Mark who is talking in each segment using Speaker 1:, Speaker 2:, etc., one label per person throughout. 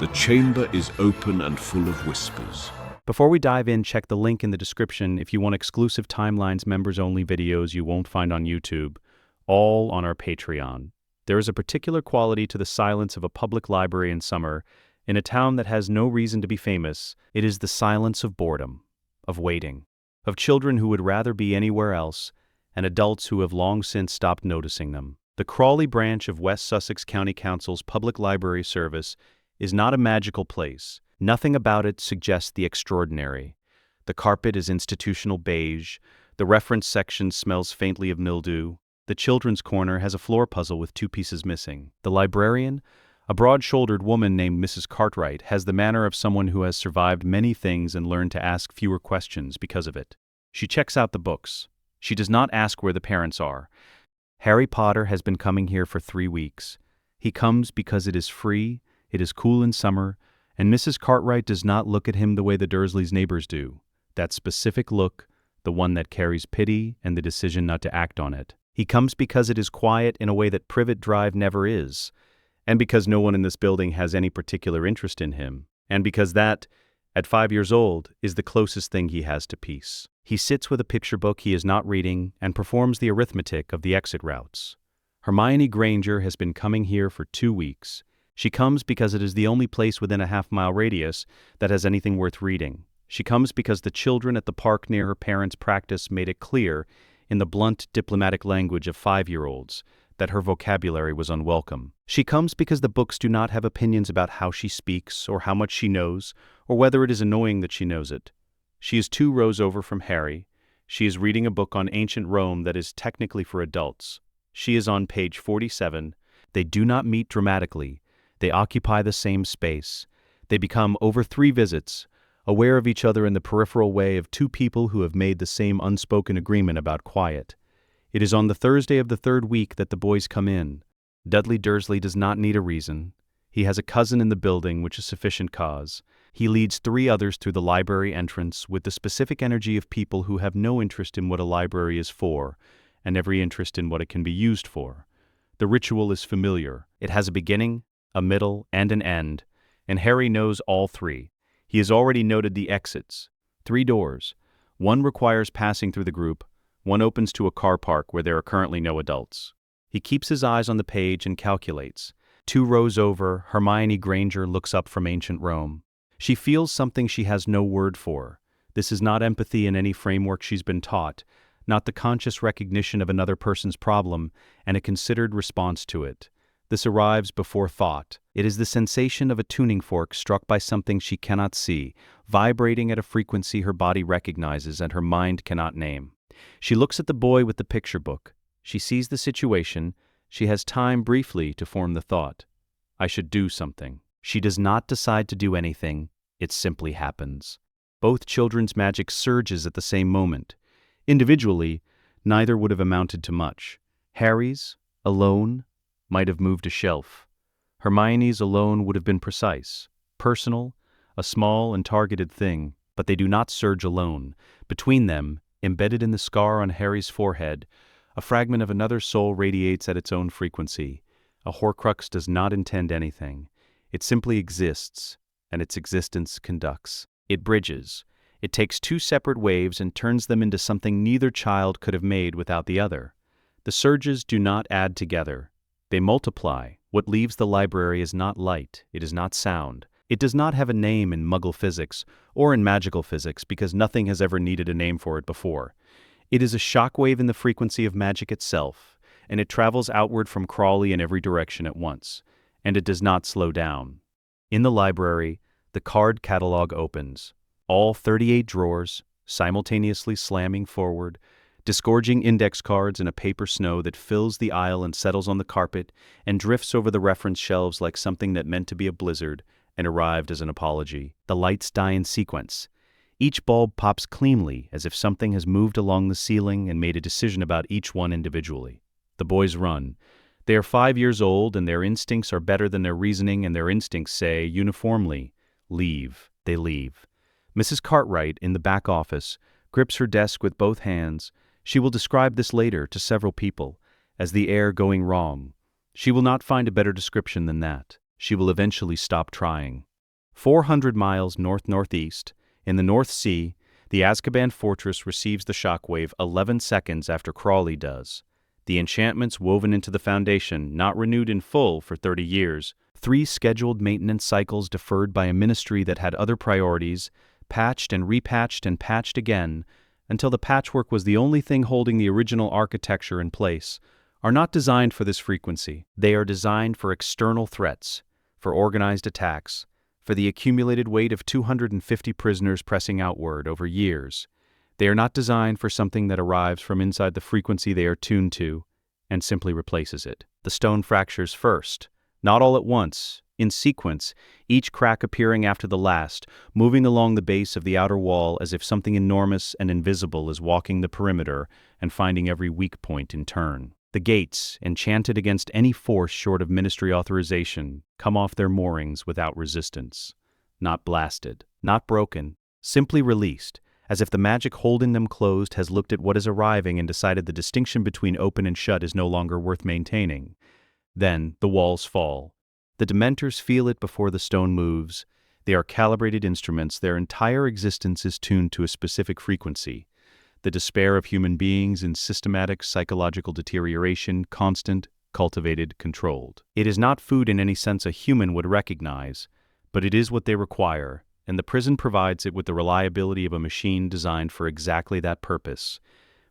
Speaker 1: The chamber is open and full of whispers.
Speaker 2: Before we dive in, check the link in the description if you want exclusive Timelines members-only videos you won't find on YouTube, all on our Patreon. There is a particular quality to the silence of a public library in summer, in a town that has no reason to be famous. It is the silence of boredom, of waiting, of children who would rather be anywhere else, and adults who have long since stopped noticing them. The Crawley branch of West Sussex County Council's Public Library Service is not a magical place. Nothing about it suggests the extraordinary. The carpet is institutional beige, the reference section smells faintly of mildew, the children's corner has a floor puzzle with 2 pieces missing. The librarian, a broad-shouldered woman named Mrs. Cartwright, has the manner of someone who has survived many things and learned to ask fewer questions because of it. She checks out the books. She does not ask where the parents are. Harry Potter has been coming here for 3 weeks. He comes because it is free, it is cool in summer, and Mrs. Cartwright does not look at him the way the Dursleys' neighbors do. That specific look, the one that carries pity and the decision not to act on it. He comes because it is quiet in a way that Privet Drive never is, and because no one in this building has any particular interest in him, and because that, at 5 years old, is the closest thing he has to peace. He sits with a picture book he is not reading and performs the arithmetic of the exit routes. Hermione Granger has been coming here for 2 weeks. She comes because it is the only place within a half-mile radius that has anything worth reading. She comes because the children at the park near her parents' practice made it clear, in the blunt, diplomatic language of 5-year-olds, that her vocabulary was unwelcome. She comes because the books do not have opinions about how she speaks, or how much she knows, or whether it is annoying that she knows it. She is 2 rows over from Harry. She is reading a book on ancient Rome that is technically for adults. She is on page 47. They do not meet dramatically. They occupy the same space. They become, over 3 visits, aware of each other in the peripheral way of 2 people who have made the same unspoken agreement about quiet. It is on the Thursday of the 3rd week that the boys come in. Dudley Dursley does not need a reason. He has a cousin in the building, which is sufficient cause. He leads 3 others through the library entrance with the specific energy of people who have no interest in what a library is for, and every interest in what it can be used for. The ritual is familiar. It has a beginning, a middle, and an end, and Harry knows all 3. He has already noted the exits. 3 doors. One requires passing through the group. One opens to a car park where there are currently no adults. He keeps his eyes on the page and calculates. 2 rows over, Hermione Granger looks up from ancient Rome. She feels something she has no word for. This is not empathy in any framework she's been taught, not the conscious recognition of another person's problem and a considered response to it. This arrives before thought. It is the sensation of a tuning fork struck by something she cannot see, vibrating at a frequency her body recognizes and her mind cannot name. She looks at the boy with the picture book. She sees the situation. She has time briefly to form the thought. I should do something. She does not decide to do anything. It simply happens. Both children's magic surges at the same moment. Individually, neither would have amounted to much. Harry's, alone, might have moved a shelf. Hermione's alone would have been precise, personal, a small and targeted thing, but they do not surge alone. Between them, embedded in the scar on Harry's forehead, a fragment of another soul radiates at its own frequency. A Horcrux does not intend anything. It simply exists, and its existence conducts. It bridges. It takes 2 separate waves and turns them into something neither child could have made without the other. The surges do not add together. They multiply. What leaves the library is not light, it is not sound. It does not have a name in Muggle physics or in magical physics because nothing has ever needed a name for it before. It is a shockwave in the frequency of magic itself, and it travels outward from Crawley in every direction at once, and it does not slow down. In the library, the card catalog opens. All 38 drawers, simultaneously slamming forward, disgorging index cards in a paper snow that fills the aisle and settles on the carpet and drifts over the reference shelves like something that meant to be a blizzard and arrived as an apology. The lights die in sequence. Each bulb pops cleanly as if something has moved along the ceiling and made a decision about each one individually. The boys run. They are 5 years old and their instincts are better than their reasoning, and their instincts say, uniformly, leave. They leave. Mrs. Cartwright, in the back office, grips her desk with both hands. She will describe this later to several people as the air going wrong. She will not find a better description than that. She will eventually stop trying. 400 miles north-northeast, in the North Sea, the Azkaban fortress receives the shockwave 11 seconds after Crawley does. The enchantments woven into the foundation, not renewed in full for 30 years, 3 scheduled maintenance cycles deferred by a ministry that had other priorities, patched and repatched and patched again, until the patchwork was the only thing holding the original architecture in place, are not designed for this frequency. They are designed for external threats, for organized attacks, for the accumulated weight of 250 prisoners pressing outward over years. They are not designed for something that arrives from inside the frequency they are tuned to and simply replaces it. The stone fractures first, not all at once, in sequence, each crack appearing after the last, moving along the base of the outer wall as if something enormous and invisible is walking the perimeter and finding every weak point in turn. The gates, enchanted against any force short of ministry authorization, come off their moorings without resistance. Not blasted, not broken, simply released, as if the magic holding them closed has looked at what is arriving and decided the distinction between open and shut is no longer worth maintaining. Then the walls fall. The Dementors feel it before the stone moves. They are calibrated instruments. Their entire existence is tuned to a specific frequency. The despair of human beings in systematic psychological deterioration, constant, cultivated, controlled. It is not food in any sense a human would recognize, but it is what they require, and the prison provides it with the reliability of a machine designed for exactly that purpose.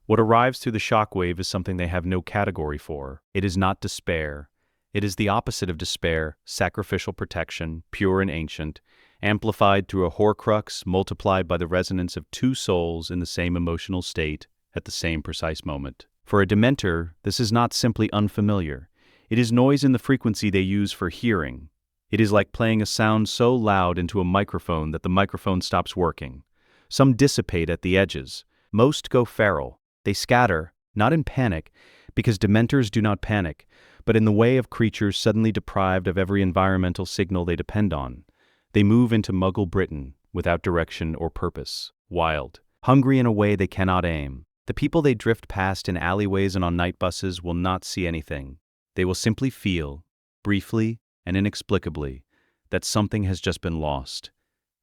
Speaker 2: What arrives through the shockwave is something they have no category for. It is not despair. It is the opposite of despair, sacrificial protection, pure and ancient, amplified through a Horcrux multiplied by the resonance of 2 souls in the same emotional state at the same precise moment. For a Dementor, this is not simply unfamiliar. It is noise in the frequency they use for hearing. It is like playing a sound so loud into a microphone that the microphone stops working. Some dissipate at the edges. Most go feral. They scatter, not in panic, because Dementors do not panic, but in the way of creatures suddenly deprived of every environmental signal they depend on. They move into Muggle Britain, without direction or purpose, wild, hungry in a way they cannot aim. The people they drift past in alleyways and on night buses will not see anything. They will simply feel, briefly and inexplicably, that something has just been lost.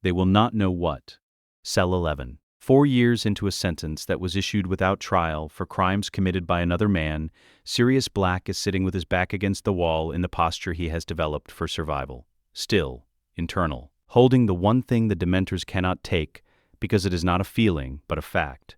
Speaker 2: They will not know what. Cell 11. 4 years into a sentence that was issued without trial for crimes committed by another man, Sirius Black is sitting with his back against the wall in the posture he has developed for survival. Still, internal, holding the one thing the Dementors cannot take, because it is not a feeling, but a fact.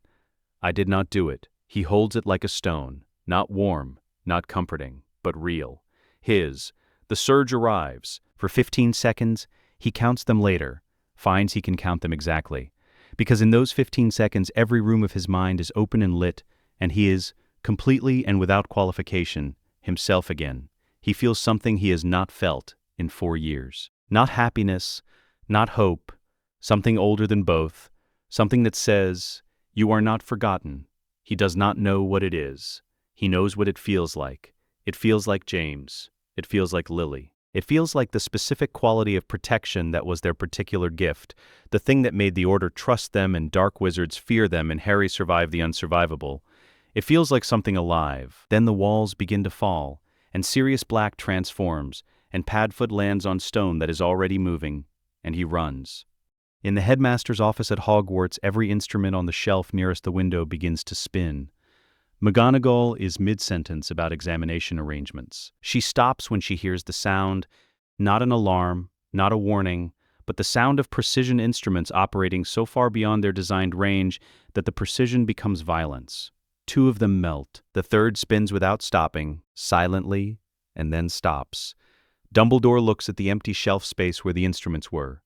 Speaker 2: I did not do it. He holds it like a stone, not warm, not comforting, but real. His. The surge arrives. For 15 seconds, he counts them later, finds he can count them exactly. Because in those 15 seconds every room of his mind is open and lit, and he is, completely and without qualification, himself again. He feels something he has not felt in 4 years. Not happiness, not hope, something older than both, something that says, you are not forgotten. He does not know what it is. He knows what it feels like. It feels like James. It feels like Lily. It feels like the specific quality of protection that was their particular gift, the thing that made the Order trust them and dark wizards fear them and Harry survive the unsurvivable. It feels like something alive. Then the walls begin to fall, and Sirius Black transforms, and Padfoot lands on stone that is already moving, and he runs. In the headmaster's office at Hogwarts, every instrument on the shelf nearest the window begins to spin. McGonagall is mid-sentence about examination arrangements. She stops when she hears the sound, not an alarm, not a warning, but the sound of precision instruments operating so far beyond their designed range that the precision becomes violence. 2 of them melt. The third spins without stopping, silently, and then stops. Dumbledore looks at the empty shelf space where the instruments were.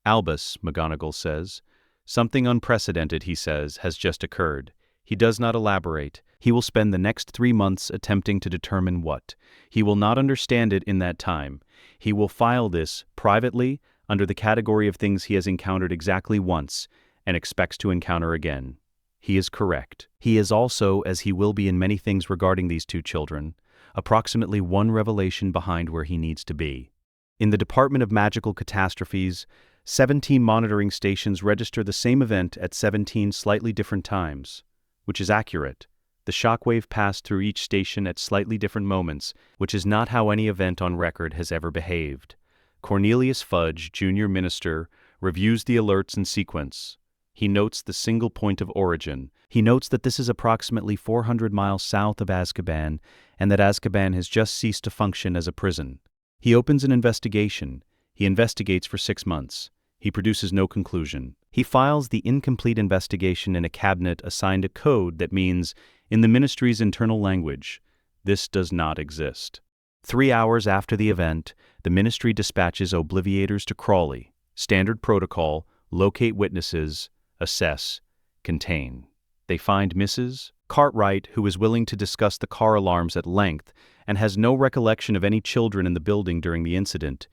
Speaker 2: Albus, McGonagall says. Something unprecedented, he says, has just occurred. He does not elaborate. He will spend the next 3 months attempting to determine what. He will not understand it in that time. He will file this, privately, under the category of things he has encountered exactly once, and expects to encounter again. He is correct. He is also, as he will be in many things regarding these 2 children, approximately 1 revelation behind where he needs to be. In the Department of Magical Catastrophes, 17 monitoring stations register the same event at 17 slightly different times, which is accurate. The shockwave passed through each station at slightly different moments, which is not how any event on record has ever behaved. Cornelius Fudge, junior minister, reviews the alerts in sequence. He notes the single point of origin. He notes that this is approximately 400 miles south of Azkaban and that Azkaban has just ceased to function as a prison. He opens an investigation. He investigates for 6 months. He produces no conclusion. He files the incomplete investigation in a cabinet assigned a code that means, in the ministry's internal language, this does not exist. 3 hours after the event, the ministry dispatches obliviators to Crawley. Standard protocol: locate witnesses, assess, contain. They find Mrs. Cartwright, who is willing to discuss the car alarms at length and has no recollection of any children in the building during the incident.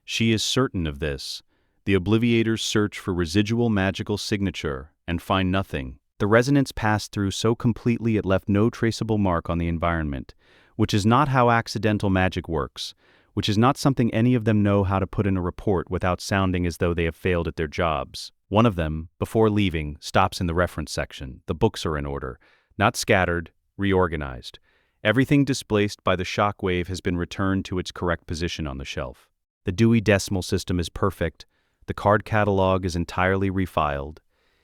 Speaker 2: She is certain of this. The obliviators search for residual magical signature and find nothing. The resonance passed through so completely it left no traceable mark on the environment, which is not how accidental magic works, which is not something any of them know how to put in a report without sounding as though they have failed at their jobs. One of them, before leaving, stops in the reference section. The books are in order, not scattered, reorganized. Everything displaced by the shock wave has been returned to its correct position on the shelf. The Dewey Decimal System is perfect. The card catalog is entirely refiled.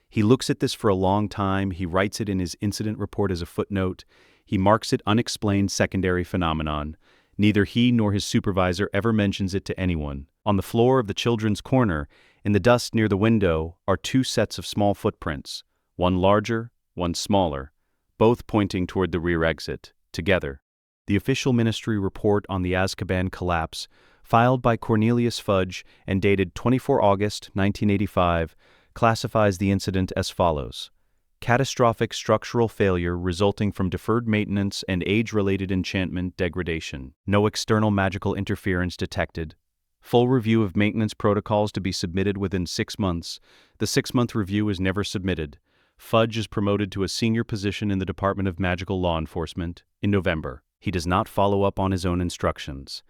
Speaker 2: He looks at this for a long time. He writes it in his incident report as a footnote. He marks it unexplained secondary phenomenon. Neither he nor his supervisor ever mentions it to anyone. On the floor of the children's corner, in the dust near the window, are 2 sets of small footprints, one larger, one smaller, both pointing toward the rear exit, together. The official ministry report on the Azkaban collapse, filed by Cornelius Fudge and dated 24 August 1985, classifies the incident as follows: catastrophic structural failure resulting from deferred maintenance and age-related enchantment degradation. No external magical interference detected. Full review of maintenance protocols to be submitted within 6 months. The 6-month review is never submitted. Fudge is promoted to a senior position in the Department of Magical Law Enforcement in November. He does not follow up on his own instructions.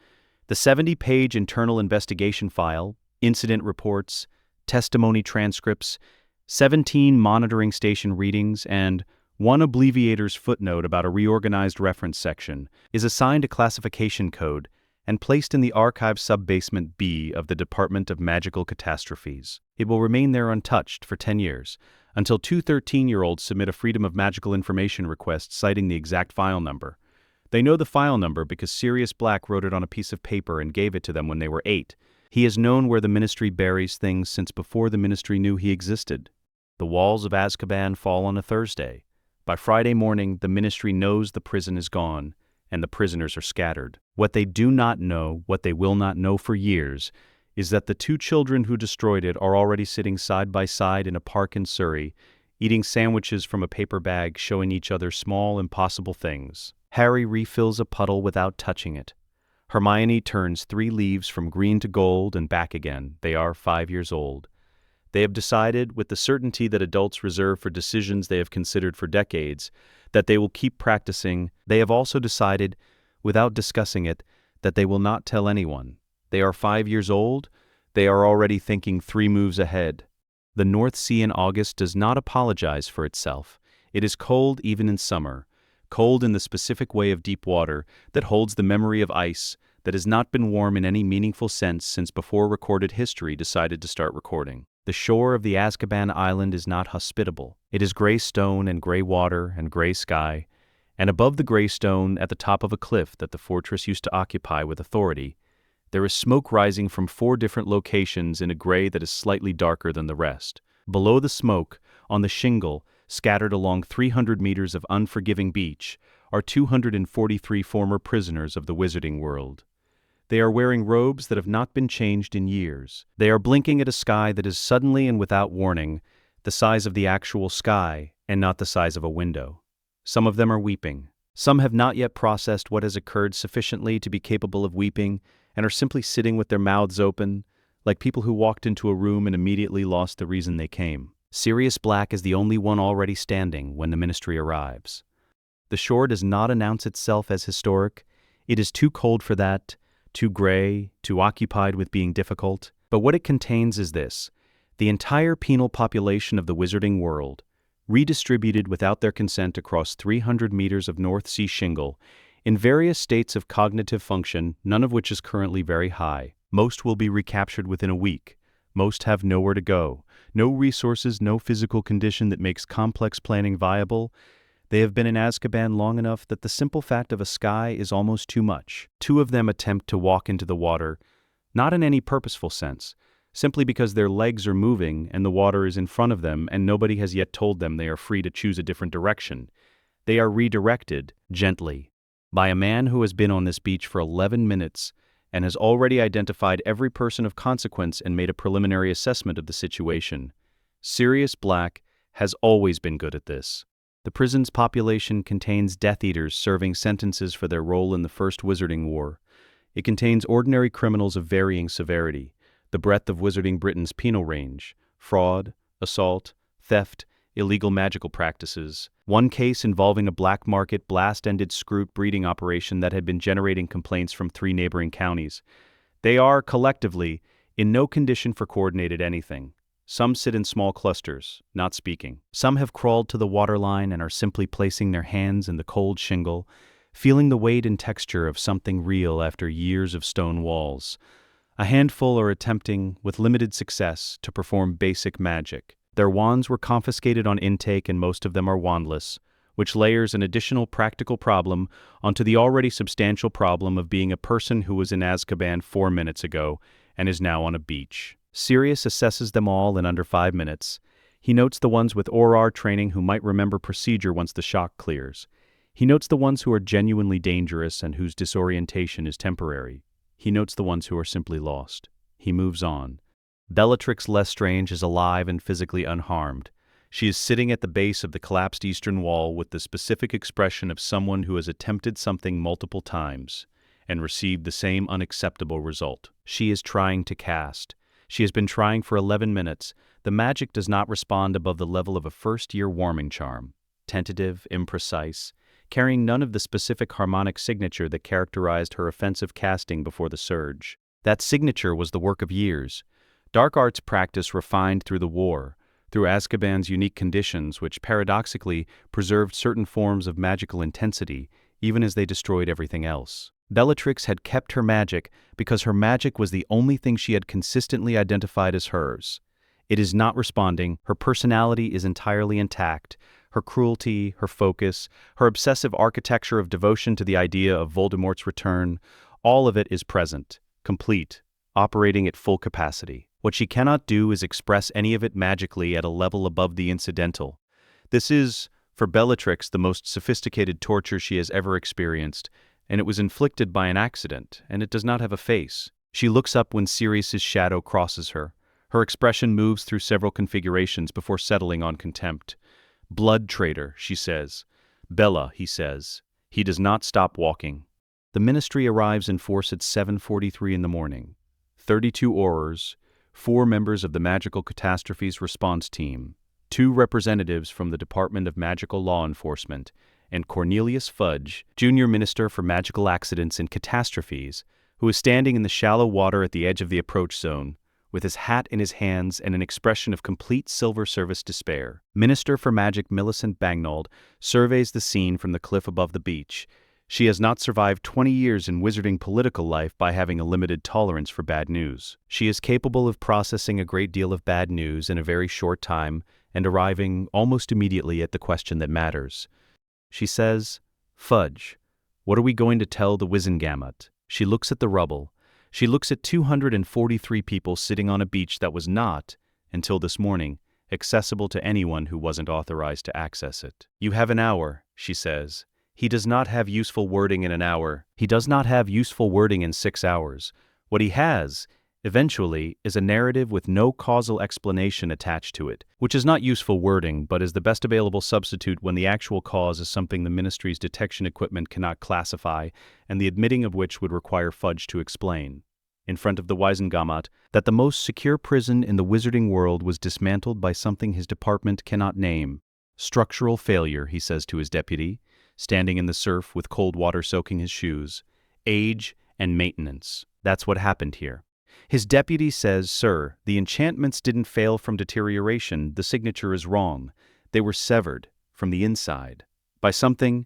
Speaker 2: The 70-page internal investigation file, incident reports, testimony transcripts, 17 monitoring station readings, and 1 obliviator's footnote about a reorganized reference section is assigned a classification code and placed in the archive sub-basement B of the Department of Magical Catastrophes. It will remain there untouched for 10 years, until 2 13-year-olds submit a Freedom of Magical Information request citing the exact file number. They know the file number because Sirius Black wrote it on a piece of paper and gave it to them when they were 8. He has known where the ministry buries things since before the ministry knew he existed. The walls of Azkaban fall on a Thursday. By Friday morning, the ministry knows the prison is gone, and the prisoners are scattered. What they do not know, what they will not know for years, is that the 2 children who destroyed it are already sitting side by side in a park in Surrey, eating sandwiches from a paper bag, showing each other small, impossible things. Harry refills a puddle without touching it. Hermione turns 3 leaves from green to gold and back again. They are 5 years old. They have decided, with the certainty that adults reserve for decisions they have considered for decades, that they will keep practicing. They have also decided, without discussing it, that they will not tell anyone. They are 5 years old. They are already thinking 3 moves ahead. The North Sea in August does not apologize for itself. It is cold even in summer. Cold in the specific way of deep water that holds the memory of ice, that has not been warm in any meaningful sense since before recorded history decided to start recording. The shore of the Azkaban island is not hospitable. It is gray stone and gray water and gray sky, and above the gray stone, at the top of a cliff that the fortress used to occupy with authority, there is smoke rising from 4 different locations in a gray that is slightly darker than the rest. Below the smoke, on the shingle, scattered along 300 meters of unforgiving beach, are 243 former prisoners of the wizarding world. They are wearing robes that have not been changed in years. They are blinking at a sky that is suddenly and without warning the size of the actual sky and not the size of a window. Some of them are weeping. Some have not yet processed what has occurred sufficiently to be capable of weeping and are simply sitting with their mouths open, like people who walked into a room and immediately lost the reason they came. Sirius Black is the only one already standing when the ministry arrives. The shore does not announce itself as historic. It is too cold for that, too gray, too occupied with being difficult. But what it contains is this: the entire penal population of the wizarding world, redistributed without their consent across 300 meters of North Sea shingle, in various states of cognitive function, none of which is currently very high. Most will be recaptured within a week. Most have nowhere to go. No resources, no physical condition that makes complex planning viable. They have been in Azkaban long enough that the simple fact of a sky is almost too much. Two of them attempt to walk into the water, not in any purposeful sense, simply because their legs are moving and the water is in front of them and nobody has yet told them they are free to choose a different direction. They are redirected, gently, by a man who has been on this beach for 11 minutes and has already identified every person of consequence and made a preliminary assessment of the situation. Sirius Black has always been good at this. The prison's population contains Death Eaters serving sentences for their role in the First Wizarding War. It contains ordinary criminals of varying severity, the breadth of Wizarding Britain's penal range: fraud, assault, theft, illegal magical practices. One case involving a black market blast-ended scroot breeding operation that had been generating complaints from 3 neighboring counties. They are, collectively, in no condition for coordinated anything. Some sit in small clusters, not speaking. Some have crawled to the waterline and are simply placing their hands in the cold shingle, feeling the weight and texture of something real after years of stone walls. A handful are attempting, with limited success, to perform basic magic. Their wands were confiscated on intake and most of them are wandless, which layers an additional practical problem onto the already substantial problem of being a person who was in Azkaban 4 minutes ago and is now on a beach. Sirius assesses them all in under 5 minutes. He notes the ones with ORR training who might remember procedure once the shock clears. He notes the ones who are genuinely dangerous and whose disorientation is temporary. He notes the ones who are simply lost. He moves on. Bellatrix Lestrange is alive and physically unharmed. She is sitting at the base of the collapsed eastern wall with the specific expression of someone who has attempted something multiple times and received the same unacceptable result. She is trying to cast. She has been trying for 11 minutes. The magic does not respond above the level of a first-year warming charm. Tentative, imprecise, carrying none of the specific harmonic signature that characterized her offensive casting before the surge. That signature was the work of years. Dark arts practice refined through the war, through Azkaban's unique conditions which paradoxically preserved certain forms of magical intensity, even as they destroyed everything else. Bellatrix had kept her magic because her magic was the only thing she had consistently identified as hers. It is not responding, her personality is entirely intact, her cruelty, her focus, her obsessive architecture of devotion to the idea of Voldemort's return, all of it is present, complete, operating at full capacity. What she cannot do is express any of it magically at a level above the incidental. This is, for Bellatrix, the most sophisticated torture she has ever experienced, and it was inflicted by an accident, and it does not have a face. She looks up when Sirius's shadow crosses her. Her expression moves through several configurations before settling on contempt. "Blood traitor," she says. "Bella," he says. He does not stop walking. The Ministry arrives in force at 7:43 in the morning. 32 Aurors, 4 members of the Magical Catastrophes Response Team, 2 representatives from the Department of Magical Law Enforcement, and Cornelius Fudge, Junior Minister for Magical Accidents and Catastrophes, who is standing in the shallow water at the edge of the approach zone, with his hat in his hands and an expression of complete silver service despair. Minister for Magic Millicent Bagnold surveys the scene from the cliff above the beach. She has not survived 20 years in wizarding political life by having a limited tolerance for bad news. She is capable of processing a great deal of bad news in a very short time and arriving almost immediately at the question that matters. She says, "Fudge, what are we going to tell the Wizengamot?" She looks at the rubble. She looks at 243 people sitting on a beach that was not, until this morning, accessible to anyone who wasn't authorized to access it. "You have an hour," she says. He does not have useful wording in an hour. He does not have useful wording in 6 hours. What he has, eventually, is a narrative with no causal explanation attached to it, which is not useful wording, but is the best available substitute when the actual cause is something the Ministry's detection equipment cannot classify, and the admitting of which would require Fudge to explain, in front of the Wizengamot, that the most secure prison in the wizarding world was dismantled by something his department cannot name. "Structural failure," he says to his deputy, standing in the surf with cold water soaking his shoes. "Age and maintenance. That's what happened here." His deputy says, "Sir, the enchantments didn't fail from deterioration. The signature is wrong. They were severed, from the inside, by something.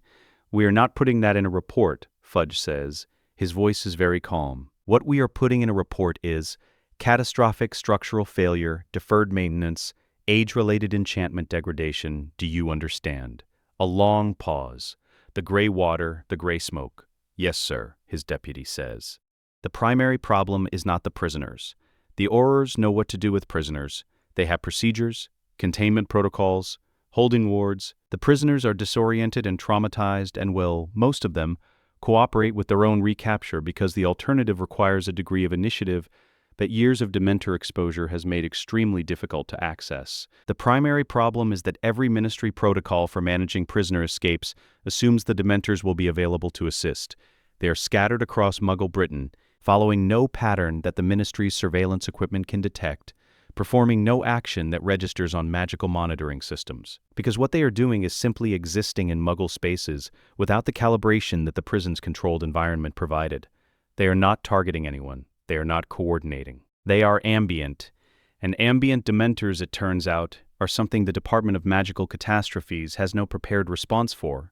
Speaker 2: We are not putting that in a report," Fudge says. His voice is very calm. What we are putting in a report is catastrophic structural failure, deferred maintenance, age-related enchantment degradation. Do you understand? A long pause. The gray water, the gray smoke. Yes, sir, his deputy says. The primary problem is not the prisoners. The Aurors know what to do with prisoners. They have procedures, containment protocols, holding wards. The prisoners are disoriented and traumatized and will, most of them, cooperate with their own recapture because the alternative requires a degree of initiative that years of Dementor exposure has made extremely difficult to access. The primary problem is that every ministry protocol for managing prisoner escapes assumes the Dementors will be available to assist. They are scattered across Muggle Britain, following no pattern that the ministry's surveillance equipment can detect, performing no action that registers on magical monitoring systems. Because what they are doing is simply existing in Muggle spaces without the calibration that the prison's controlled environment provided. They are not targeting anyone. They are not coordinating. They are ambient. And ambient Dementors, it turns out, are something the Department of Magical Catastrophes has no prepared response for,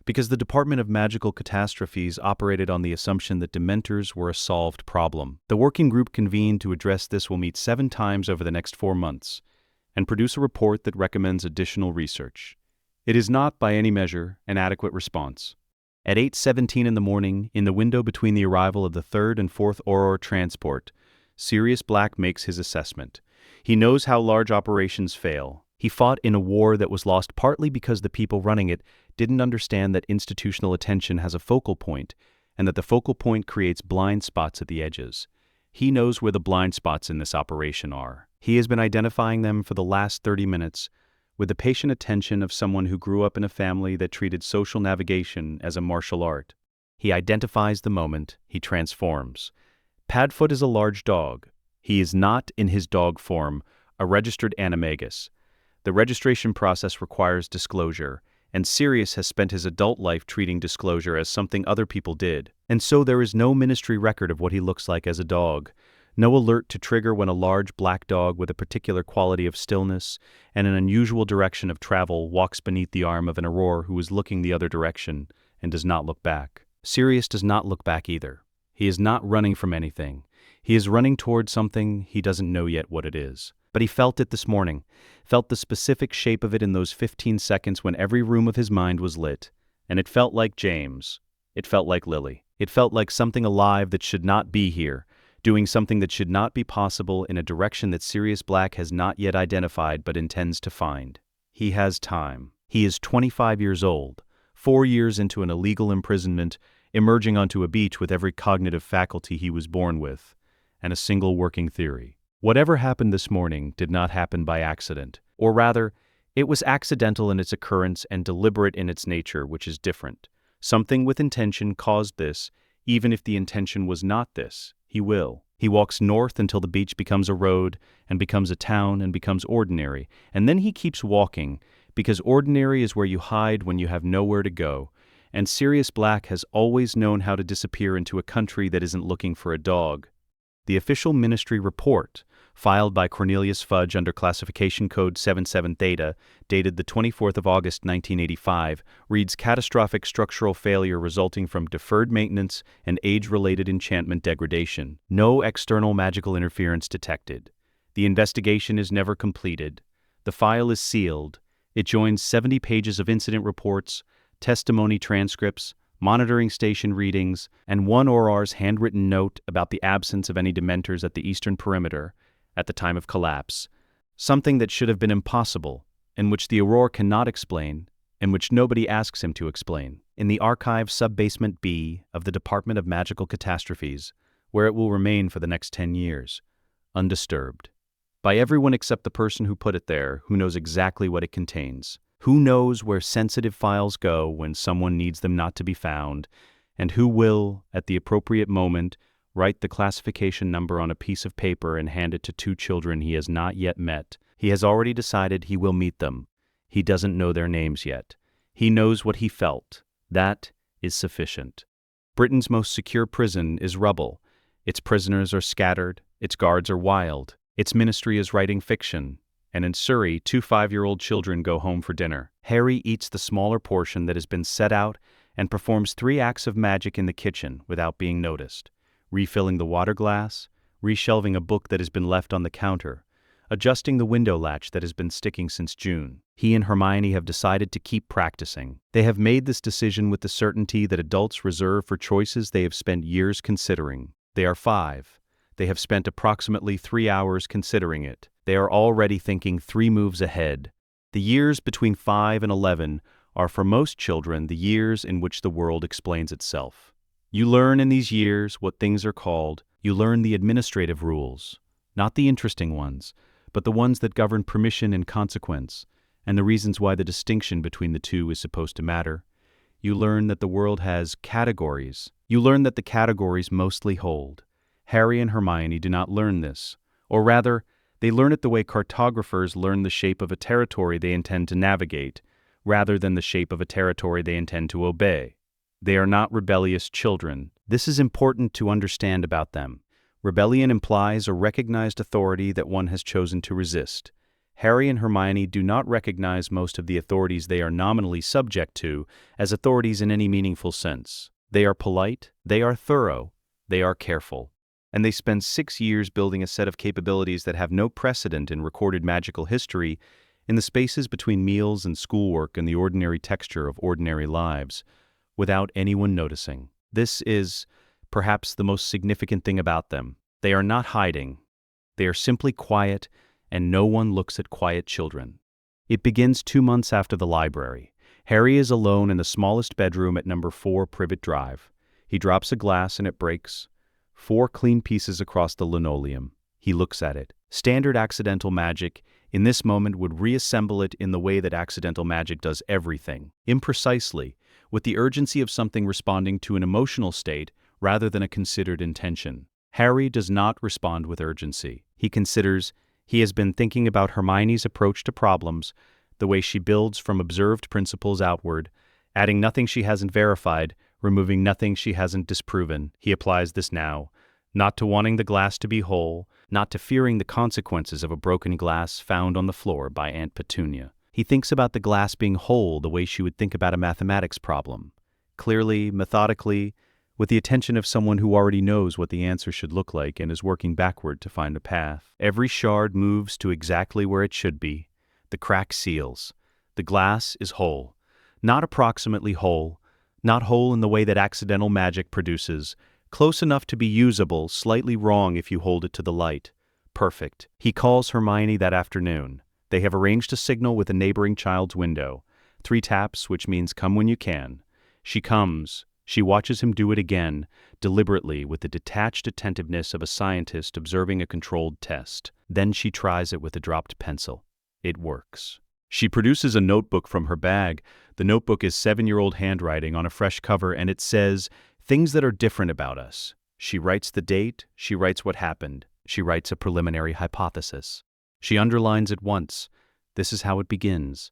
Speaker 2: because the Department of Magical Catastrophes operated on the assumption that Dementors were a solved problem. The working group convened to address this will meet 7 times over the next 4 months and produce a report that recommends additional research. It is not, by any measure, an adequate response. At 8:17 in the morning, in the window between the arrival of the 3rd and 4th Auror transport, Sirius Black makes his assessment. He knows how large operations fail. He fought in a war that was lost partly because the people running it didn't understand that institutional attention has a focal point, and that the focal point creates blind spots at the edges. He knows where the blind spots in this operation are. He has been identifying them for the last 30 minutes, with the patient attention of someone who grew up in a family that treated social navigation as a martial art. He identifies the moment, he transforms. Padfoot is a large dog. He is not, in his dog form, a registered animagus. The registration process requires disclosure, and Sirius has spent his adult life treating disclosure as something other people did. And so there is no ministry record of what he looks like as a dog. No alert to trigger when a large black dog with a particular quality of stillness and an unusual direction of travel walks beneath the arm of an Auror who is looking the other direction and does not look back. Sirius does not look back either. He is not running from anything. He is running towards something he doesn't know yet what it is. But he felt it this morning, felt the specific shape of it in those 15 seconds when every room of his mind was lit. And it felt like James. It felt like Lily. It felt like something alive that should not be here, doing something that should not be possible in a direction that Sirius Black has not yet identified but intends to find. He has time. He is 25 years old, 4 years into an illegal imprisonment, emerging onto a beach with every cognitive faculty he was born with, and a single working theory. Whatever happened this morning did not happen by accident, or rather, it was accidental in its occurrence and deliberate in its nature, which is different. Something with intention caused this, even if the intention was not this. He will. He walks north until the beach becomes a road, and becomes a town, and becomes ordinary, and then he keeps walking, because ordinary is where you hide when you have nowhere to go, and Sirius Black has always known how to disappear into a country that isn't looking for a dog. The official ministry report, filed by Cornelius Fudge under classification code 77 Theta, dated the 24th of August 1985, reads catastrophic structural failure resulting from deferred maintenance and age-related enchantment degradation. No external magical interference detected. The investigation is never completed. The file is sealed. It joins 70 pages of incident reports, testimony transcripts, monitoring station readings, and one Auror's handwritten note about the absence of any Dementors at the eastern perimeter at the time of collapse, something that should have been impossible, and which the Auror cannot explain, and which nobody asks him to explain, in the archive sub-basement B of the Department of Magical Catastrophes, where it will remain for the next 10 years, undisturbed. By everyone except the person who put it there, who knows exactly what it contains. Who knows where sensitive files go when someone needs them not to be found, and who will, at the appropriate moment, write the classification number on a piece of paper and hand it to 2 children he has not yet met. He has already decided he will meet them. He doesn't know their names yet. He knows what he felt. That is sufficient. Britain's most secure prison is rubble. Its prisoners are scattered. Its guards are wild. Its ministry is writing fiction. And in Surrey, 2 5-year-old children go home for dinner. Harry eats the smaller portion that has been set out and performs 3 acts of magic in the kitchen without being noticed. refilling the water glass, reshelving a book that has been left on the counter, adjusting the window latch that has been sticking since June. He and Hermione have decided to keep practicing. They have made this decision with the certainty that adults reserve for choices they have spent years considering. They are 5. They have spent approximately 3 hours considering it. They are already thinking 3 moves ahead. The years between 5 and 11 are for most children the years in which the world explains itself. You learn in these years what things are called. You learn the administrative rules, not the interesting ones, but the ones that govern permission and consequence, and the reasons why the distinction between the two is supposed to matter. You learn that the world has categories. You learn that the categories mostly hold. Harry and Hermione do not learn this, or rather, they learn it the way cartographers learn the shape of a territory they intend to navigate, rather than the shape of a territory they intend to obey. They are not rebellious children. This is important to understand about them. Rebellion implies a recognized authority that one has chosen to resist. Harry and Hermione do not recognize most of the authorities they are nominally subject to as authorities in any meaningful sense. They are polite, they are thorough, they are careful. And they spend 6 years building a set of capabilities that have no precedent in recorded magical history in the spaces between meals and schoolwork and the ordinary texture of ordinary lives, without anyone noticing. This is perhaps the most significant thing about them. They are not hiding. They are simply quiet, and no one looks at quiet children. It begins 2 months after the library. Harry is alone in the smallest bedroom at number 4 Privet Drive. He drops a glass and it breaks. 4 clean pieces across the linoleum. He looks at it. Standard accidental magic, in this moment, would reassemble it in the way that accidental magic does everything, imprecisely, with the urgency of something responding to an emotional state rather than a considered intention. Harry does not respond with urgency. He considers. He has been thinking about Hermione's approach to problems, the way she builds from observed principles outward, adding nothing she hasn't verified, removing nothing she hasn't disproven. He applies this now, not to wanting the glass to be whole, not to fearing the consequences of a broken glass found on the floor by Aunt Petunia. He thinks about the glass being whole the way she would think about a mathematics problem, clearly, methodically, with the attention of someone who already knows what the answer should look like and is working backward to find a path. Every shard moves to exactly where it should be. The crack seals. The glass is whole. Not approximately whole, not whole in the way that accidental magic produces, close enough to be usable, slightly wrong if you hold it to the light. Perfect. He calls Hermione that afternoon. They have arranged a signal with a neighboring child's window. 3 taps, which means come when you can. She comes. She watches him do it again, deliberately, with the detached attentiveness of a scientist observing a controlled test. Then she tries it with a dropped pencil. It works. She produces a notebook from her bag. The notebook is 7-year-old handwriting on a fresh cover, and it says, "Things that are different about us." She writes the date, she writes what happened, she writes a preliminary hypothesis. She underlines it once. This is how it begins.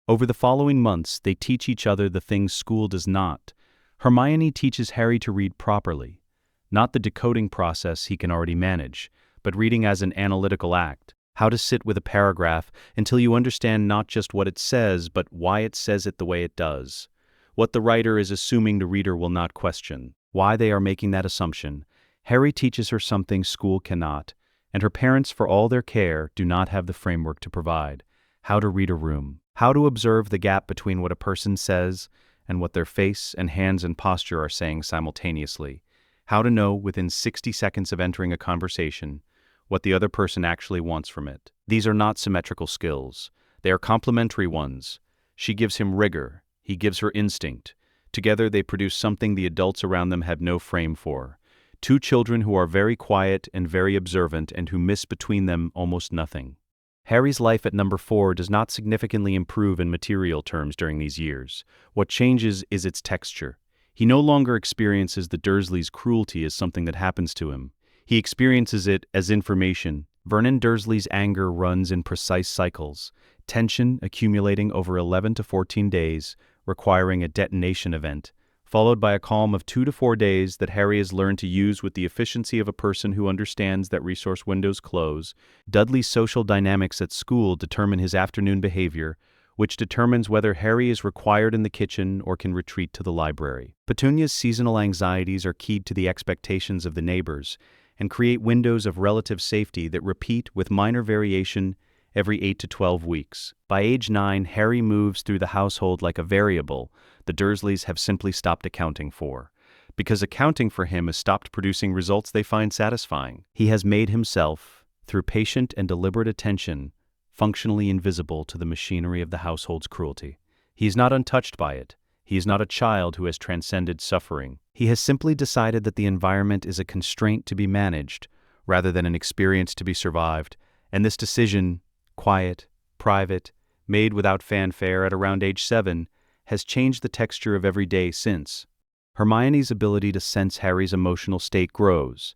Speaker 2: Over the following months, they teach each other the things school does not. Hermione teaches Harry to read properly, not the decoding process he can already manage, but reading as an analytical act, how to sit with a paragraph until you understand not just what it says, but why it says it the way it does, what the writer is assuming the reader will not question, why they are making that assumption. Harry teaches her something school cannot, and her parents, for all their care, do not have the framework to provide: how to read a room, how to observe the gap between what a person says and what their face and hands and posture are saying simultaneously, how to know within 60 seconds of entering a conversation what the other person actually wants from it. These are not symmetrical skills. They are complementary ones. She gives him rigor. He gives her instinct. Together they produce something the adults around them have no frame for. 2 children who are very quiet and very observant and who miss between them almost nothing. Harry's life at number 4 does not significantly improve in material terms during these years. What changes is its texture. He no longer experiences the Dursleys' cruelty as something that happens to him. He experiences it as information. Vernon Dursley's anger runs in precise cycles, tension accumulating over 11 to 14 days, requiring a detonation event, followed by a calm of 2 to 4 days that Harry has learned to use with the efficiency of a person who understands that resource windows close. Dudley's social dynamics at school determine his afternoon behavior, which determines whether Harry is required in the kitchen or can retreat to the library. Petunia's seasonal anxieties are keyed to the expectations of the neighbors and create windows of relative safety that repeat with minor variation every 8 to 12 weeks. By age 9, Harry moves through the household like a variable the Dursleys have simply stopped accounting for, because accounting for him has stopped producing results they find satisfying. He has made himself, through patient and deliberate attention, functionally invisible to the machinery of the household's cruelty. He is not untouched by it. He is not a child who has transcended suffering. He has simply decided that the environment is a constraint to be managed, rather than an experience to be survived, and this decision, quiet, private, made without fanfare at around age 7, has changed the texture of every day since. Hermione's ability to sense Harry's emotional state grows.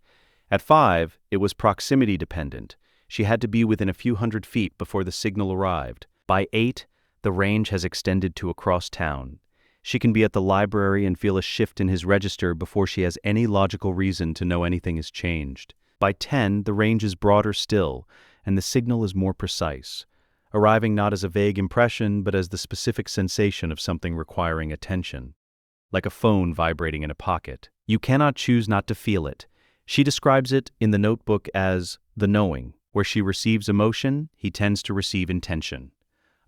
Speaker 2: At 5, it was proximity dependent. She had to be within a few hundred feet before the signal arrived. By 8, the range has extended to across town. She can be at the library and feel a shift in his register before she has any logical reason to know anything has changed. By 10, the range is broader still, and the signal is more precise, arriving not as a vague impression but as the specific sensation of something requiring attention. Like a phone vibrating in a pocket. You cannot choose not to feel it. She describes it in the notebook as the knowing. Where she receives emotion, he tends to receive intention.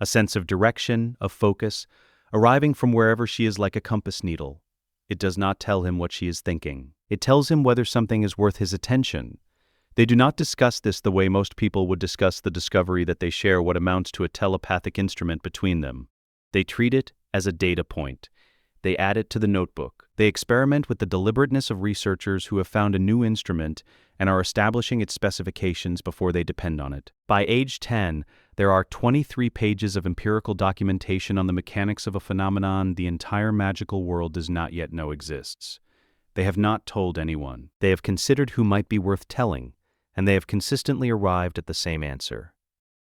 Speaker 2: A sense of direction, of focus, arriving from wherever she is like a compass needle. It does not tell him what she is thinking. It tells him whether something is worth his attention. They do not discuss this the way most people would discuss the discovery that they share what amounts to a telepathic instrument between them. They treat it as a data point. They add it to the notebook. They experiment with the deliberateness of researchers who have found a new instrument and are establishing its specifications before they depend on it. By age 10, there are 23 pages of empirical documentation on the mechanics of a phenomenon the entire magical world does not yet know exists. They have not told anyone. They have considered who might be worth telling, and they have consistently arrived at the same answer.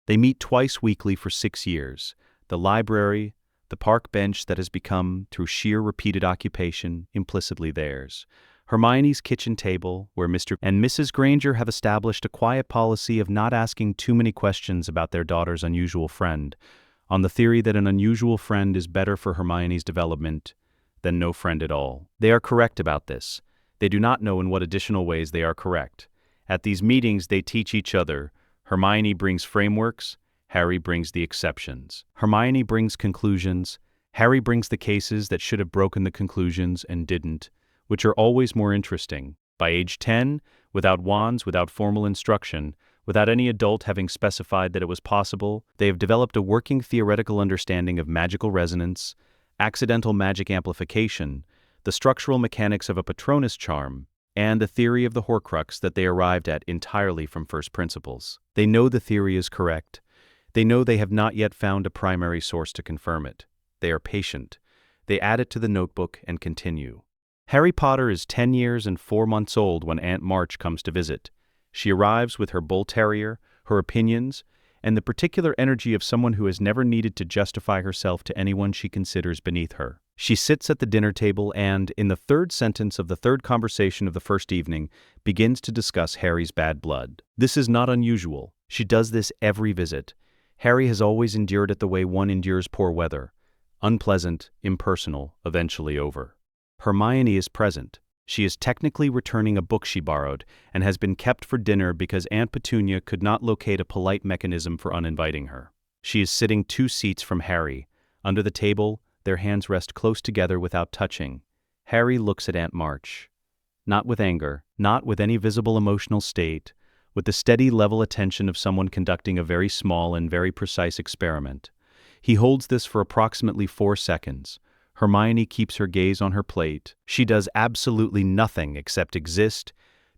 Speaker 2: They meet twice weekly for 6 years. The library, the park bench that has become, through sheer repeated occupation, implicitly theirs. Hermione's kitchen table, where Mr. and Mrs. Granger have established a quiet policy of not asking too many questions about their daughter's unusual friend, on the theory that an unusual friend is better for Hermione's development than no friend at all. They are correct about this. They do not know in what additional ways they are correct. At these meetings, they teach each other. Hermione brings frameworks, Harry brings the exceptions. Hermione brings conclusions, Harry brings the cases that should have broken the conclusions and didn't, which are always more interesting. By age 10, without wands, without formal instruction, without any adult having specified that it was possible, they have developed a working theoretical understanding of magical resonance, accidental magic amplification, the structural mechanics of a Patronus charm, and the theory of the Horcrux that they arrived at entirely from first principles. They know the theory is correct. They know they have not yet found a primary source to confirm it. They are patient. They add it to the notebook and continue. Harry Potter is 10 years and 4 months old when Aunt March comes to visit. She arrives with her bull terrier, her opinions, and the particular energy of someone who has never needed to justify herself to anyone she considers beneath her. She sits at the dinner table and, in the third sentence of the third conversation of the first evening, begins to discuss Harry's bad blood. This is not unusual. She does this every visit. Harry has always endured it the way one endures poor weather. Unpleasant, impersonal, eventually over. Hermione is present. She is technically returning a book she borrowed and has been kept for dinner because Aunt Petunia could not locate a polite mechanism for uninviting her. She is sitting 2 seats from Harry. Under the table, their hands rest close together without touching. Harry looks at Aunt March. Not with anger, not with any visible emotional state, with the steady level attention of someone conducting a very small and very precise experiment. He holds this for approximately 4 seconds. Hermione keeps her gaze on her plate. She does absolutely nothing except exist,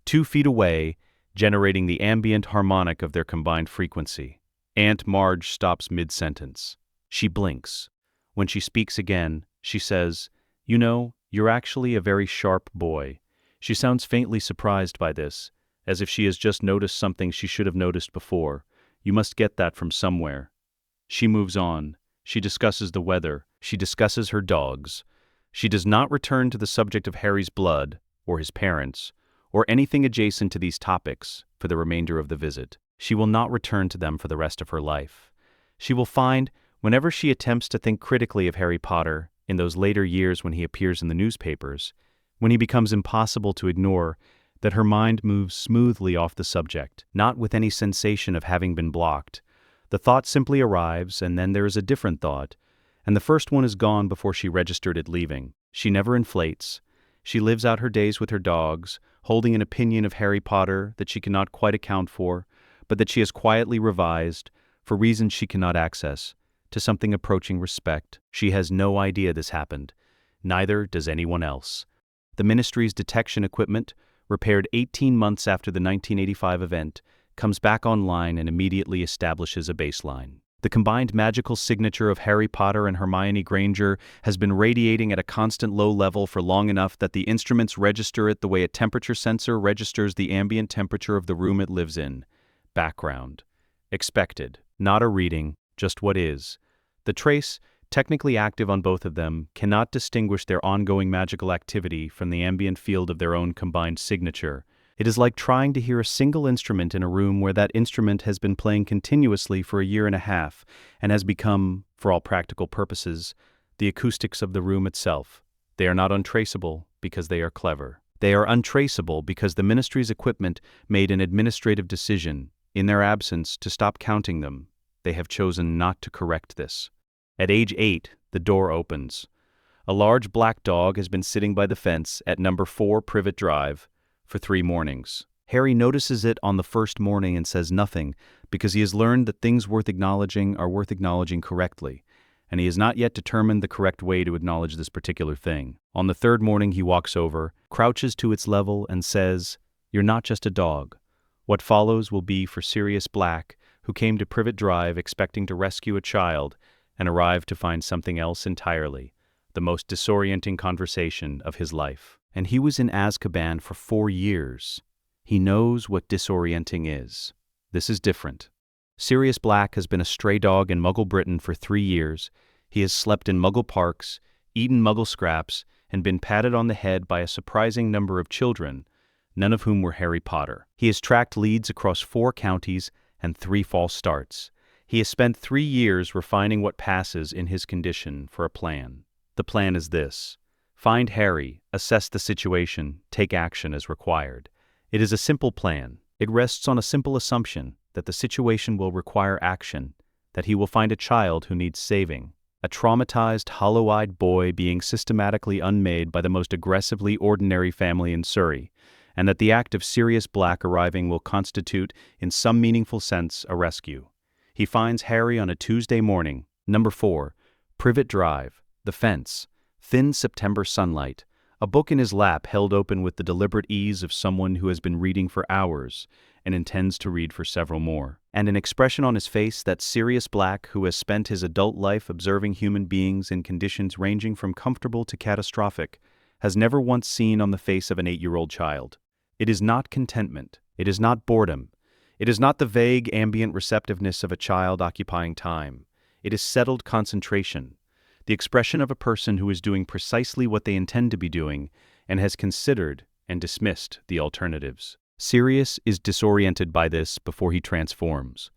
Speaker 2: 2 feet away, generating the ambient harmonic of their combined frequency. Aunt Marge stops mid-sentence. She blinks. When she speaks again, she says, "You know, you're actually a very sharp boy." She sounds faintly surprised by this, as if she has just noticed something she should have noticed before. You must get that from somewhere. She moves on. She discusses the weather. She discusses her dogs. She does not return to the subject of Harry's blood, or his parents, or anything adjacent to these topics for the remainder of the visit. She will not return to them for the rest of her life. She will find, Whenever she attempts to think critically of Harry Potter, in those later years when he appears in the newspapers, when he becomes impossible to ignore, that her mind moves smoothly off the subject, not with any sensation of having been blocked. The thought simply arrives, and then there is a different thought, and the first one is gone before she registered it leaving. She never inflates. She lives out her days with her dogs, holding an opinion of Harry Potter that she cannot quite account for, but that she has quietly revised, for reasons she cannot access, to something approaching respect. She has no idea this happened. Neither does anyone else. The Ministry's detection equipment, repaired 18 months after the 1985 event, comes back online and immediately establishes a baseline. The combined magical signature of Harry Potter and Hermione Granger has been radiating at a constant low level for long enough that the instruments register it the way a temperature sensor registers the ambient temperature of the room it lives in. Background. Expected. Not a reading, just what is. The trace, technically active on both of them, cannot distinguish their ongoing magical activity from the ambient field of their own combined signature. It is like trying to hear a single instrument in a room where that instrument has been playing continuously for a year and a half and has become, for all practical purposes, the acoustics of the room itself. They are not untraceable because they are clever. They are untraceable because the Ministry's equipment made an administrative decision, in their absence, to stop counting them. They have chosen not to correct this. At age 8, the door opens. A large black dog has been sitting by the fence at number 4 Privet Drive for 3 mornings. Harry notices it on the first morning and says nothing because he has learned that things worth acknowledging are worth acknowledging correctly, and he has not yet determined the correct way to acknowledge this particular thing. On the 3rd morning he walks over, crouches to its level, and says, "You're not just a dog." What follows will be for Sirius Black, who came to Privet Drive expecting to rescue a child and arrived to find something else entirely, the most disorienting conversation of his life. And he was in Azkaban for 4 years. He knows what disorienting is. This is different. Sirius Black has been a stray dog in Muggle Britain for 3 years. He has slept in Muggle parks, eaten Muggle scraps, and been patted on the head by a surprising number of children, none of whom were Harry Potter. He has tracked leads across 4 counties and 3 false starts. He has spent 3 years refining what passes in his condition for a plan. The plan is this: find Harry, assess the situation, take action as required. It is a simple plan. It rests on a simple assumption that the situation will require action, that he will find a child who needs saving, a traumatized, hollow-eyed boy being systematically unmade by the most aggressively ordinary family in Surrey, and that the act of Sirius Black arriving will constitute, in some meaningful sense, a rescue. He finds Harry on a Tuesday morning, number 4, Privet Drive, the fence, thin September sunlight, a book in his lap held open with the deliberate ease of someone who has been reading for hours and intends to read for several more, and an expression on his face that Sirius Black, who has spent his adult life observing human beings in conditions ranging from comfortable to catastrophic, has never once seen on the face of an 8-year-old child. It is not contentment. It is not boredom. It is not the vague ambient receptiveness of a child occupying time. It is settled concentration, the expression of a person who is doing precisely what they intend to be doing and has considered and dismissed the alternatives. Sirius is disoriented by this before he transforms.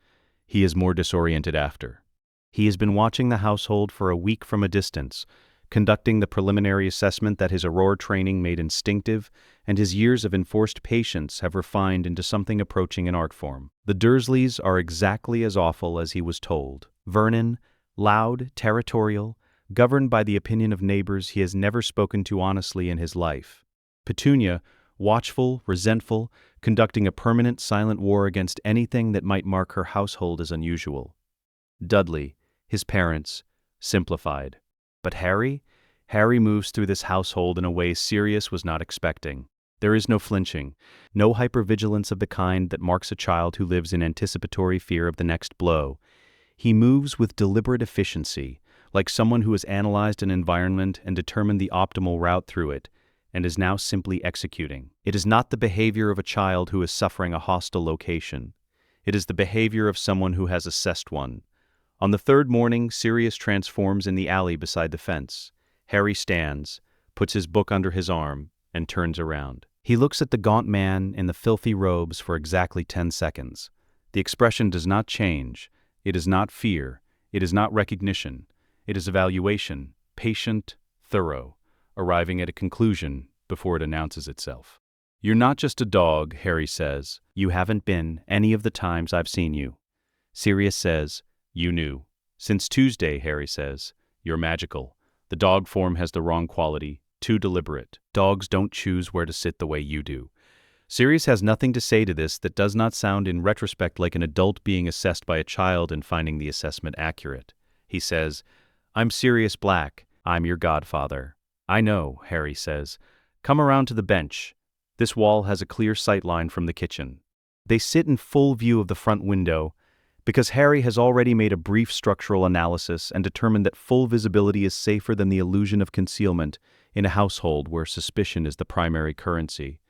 Speaker 2: He is more disoriented after. He has been watching the household for a week from a distance, conducting the preliminary assessment that his Aurora training made instinctive and his years of enforced patience have refined into something approaching an art form. The Dursleys are exactly as awful as he was told. Vernon, loud, territorial, governed by the opinion of neighbors he has never spoken to honestly in his life. Petunia, watchful, resentful, conducting a permanent silent war against anything that might mark her household as unusual. Dudley, his parents, simplified. But Harry? Harry moves through this household in a way Sirius was not expecting. There is no flinching, no hypervigilance of the kind that marks a child who lives in anticipatory fear of the next blow. He moves with deliberate efficiency, like someone who has analyzed an environment and determined the optimal route through it, and is now simply executing. It is not the behavior of a child who is suffering a hostile location. It is the behavior of someone who has assessed one. On the 3rd morning, Sirius transforms in the alley beside the fence. Harry stands, puts his book under his arm, and turns around. He looks at the gaunt man in the filthy robes for exactly 10 seconds. The expression does not change. It is not fear. It is not recognition. It is evaluation, patient, thorough, arriving at a conclusion before it announces itself. You're not just a dog, Harry says. You haven't been any of the times I've seen you. Sirius says, you knew. Since Tuesday, Harry says. You're magical. The dog form has the wrong quality, too deliberate. Dogs don't choose where to sit the way you do. Sirius has nothing to say to this that does not sound in retrospect like an adult being assessed by a child and finding the assessment accurate. He says, I'm Sirius Black. I'm your godfather. I know, Harry says. Come around to the bench. This wall has a clear sight line from the kitchen. They sit in full view of the front window because Harry has already made a brief structural analysis and determined that full visibility is safer than the illusion of concealment in a household where suspicion is the primary currency.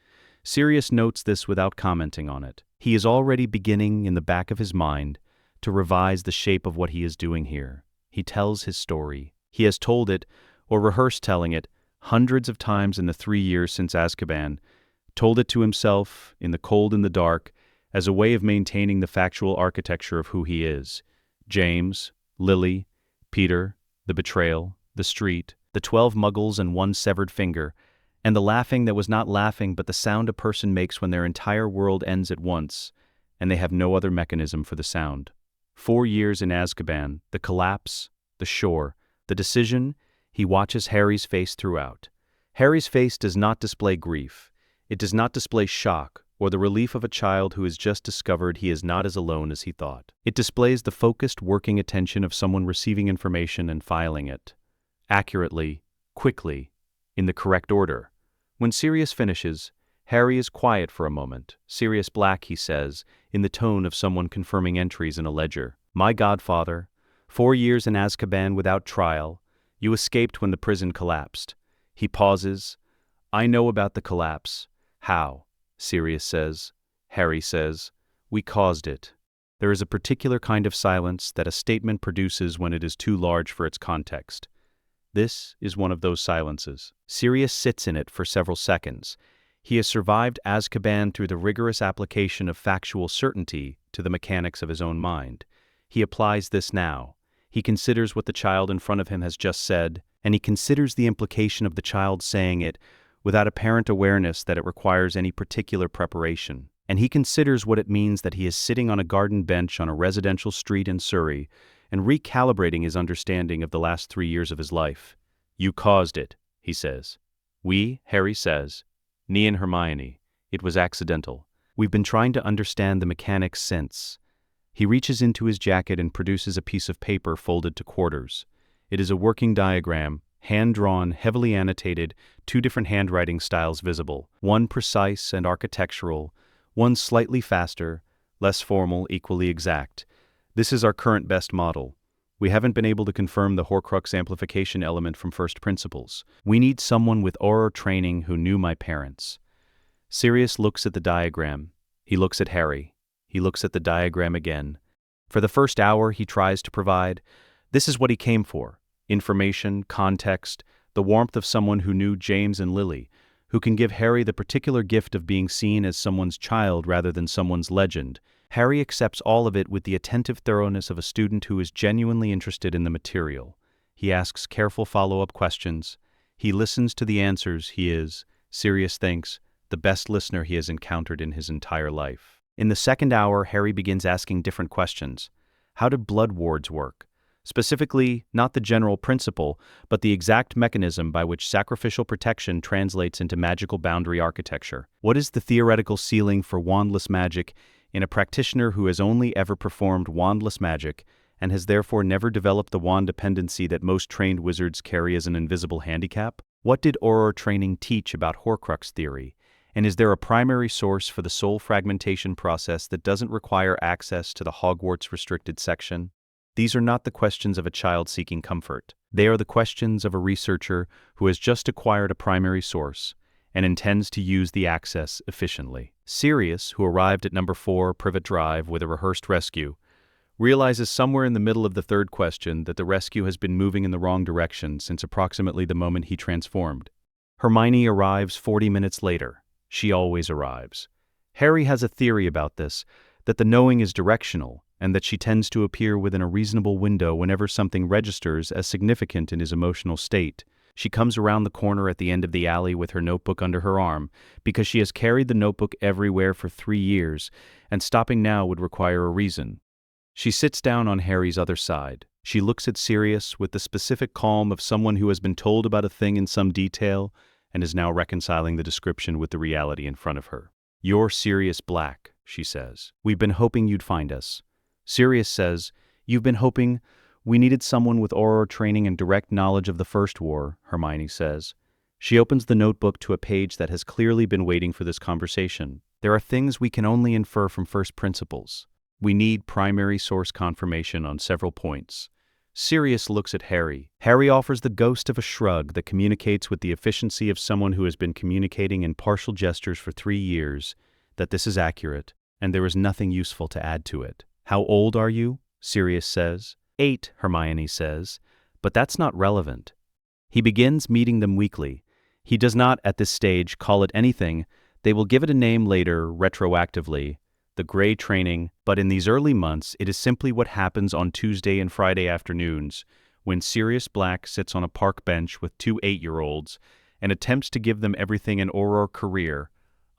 Speaker 2: Sirius notes this without commenting on it. He is already beginning, in the back of his mind, to revise the shape of what he is doing here. He tells his story. He has told it, or rehearsed telling it, hundreds of times in the 3 years since Azkaban, told it to himself, in the cold and the dark, as a way of maintaining the factual architecture of who he is. James, Lily, Peter, the betrayal, the street, the 12 muggles and 1 severed finger, and the laughing that was not laughing but the sound a person makes when their entire world ends at once, and they have no other mechanism for the sound. 4 years in Azkaban, the collapse, the shore, the decision, he watches Harry's face throughout. Harry's face does not display grief. It does not display shock or the relief of a child who has just discovered he is not as alone as he thought. It displays the focused working attention of someone receiving information and filing it. Accurately, quickly, in the correct order. When Sirius finishes, Harry is quiet for a moment. Sirius Black, he says, in the tone of someone confirming entries in a ledger. My godfather, 4 years in Azkaban without trial. You escaped when the prison collapsed. He pauses. I know about the collapse. How? Sirius says. Harry says. We caused it. There is a particular kind of silence that a statement produces when it is too large for its context. This is one of those silences. Sirius sits in it for several seconds. He has survived Azkaban through the rigorous application of factual certainty to the mechanics of his own mind. He applies this now. He considers what the child in front of him has just said, and he considers the implication of the child saying it without apparent awareness that it requires any particular preparation. And he considers what it means that he is sitting on a garden bench on a residential street in Surrey and recalibrating his understanding of the last 3 years of his life. You caused it, he says. We, Harry says. Me and Hermione. It was accidental. We've been trying to understand the mechanics since. He reaches into his jacket and produces a piece of paper folded to quarters. It is a working diagram, hand-drawn, heavily annotated, 2 different handwriting styles visible, one precise and architectural, one slightly faster, less formal, equally exact. This is our current best model. We haven't been able to confirm the Horcrux amplification element from first principles. We need someone with aura training who knew my parents. Sirius looks at the diagram. He looks at Harry. He looks at the diagram again. For the first hour he tries to provide, this is what he came for. Information, context, the warmth of someone who knew James and Lily, who can give Harry the particular gift of being seen as someone's child rather than someone's legend. Harry accepts all of it with the attentive thoroughness of a student who is genuinely interested in the material. He asks careful follow-up questions. He listens to the answers. He is, Sirius thinks, the best listener he has encountered in his entire life. In the second hour, Harry begins asking different questions. How do blood wards work? Specifically, not the general principle, but the exact mechanism by which sacrificial protection translates into magical boundary architecture. What is the theoretical ceiling for wandless magic in a practitioner who has only ever performed wandless magic and has therefore never developed the wand dependency that most trained wizards carry as an invisible handicap? What did Auror training teach about Horcrux theory? And is there a primary source for the soul fragmentation process that doesn't require access to the Hogwarts restricted section? These are not the questions of a child seeking comfort. They are the questions of a researcher who has just acquired a primary source and intends to use the access efficiently. Sirius, who arrived at number 4 Privet Drive with a rehearsed rescue, realizes somewhere in the middle of the third question that the rescue has been moving in the wrong direction since approximately the moment he transformed. Hermione arrives 40 minutes later. She always arrives. Harry has a theory about this, that the knowing is directional, and that she tends to appear within a reasonable window whenever something registers as significant in his emotional state. She comes around the corner at the end of the alley with her notebook under her arm, because she has carried the notebook everywhere for 3 years, and stopping now would require a reason. She sits down on Harry's other side. She looks at Sirius with the specific calm of someone who has been told about a thing in some detail and is now reconciling the description with the reality in front of her. "You're Sirius Black," she says. "We've been hoping you'd find us." Sirius says, "You've been hoping? We needed someone with Auror training and direct knowledge of the First War," Hermione says. She opens the notebook to a page that has clearly been waiting for this conversation. "There are things we can only infer from first principles. We need primary source confirmation on several points." Sirius looks at Harry. Harry offers the ghost of a shrug that communicates with the efficiency of someone who has been communicating in partial gestures for 3 years, that this is accurate, and there is nothing useful to add to it. "How old are you?" Sirius says. 8, Hermione says, but that's not relevant. He begins meeting them weekly. He does not, at this stage, call it anything. They will give it a name later, retroactively, the Grey training, but in these early months it is simply what happens on Tuesday and Friday afternoons, when Sirius Black sits on a park bench with 2 8-year-olds and attempts to give them everything an Auror career.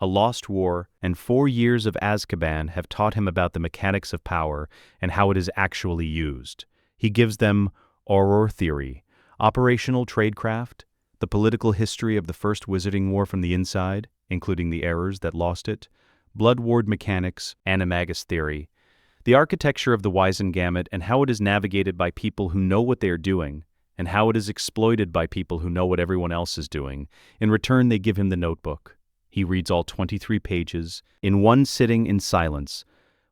Speaker 2: A lost war and 4 years of Azkaban have taught him about the mechanics of power and how it is actually used. He gives them Auror theory, operational tradecraft, the political history of the First Wizarding War from the inside, including the errors that lost it, Blood Ward mechanics, animagus theory, the architecture of the Wizengamot and how it is navigated by people who know what they are doing, and how it is exploited by people who know what everyone else is doing. In return, they give him the notebook. He reads all 23 pages, in one sitting in silence,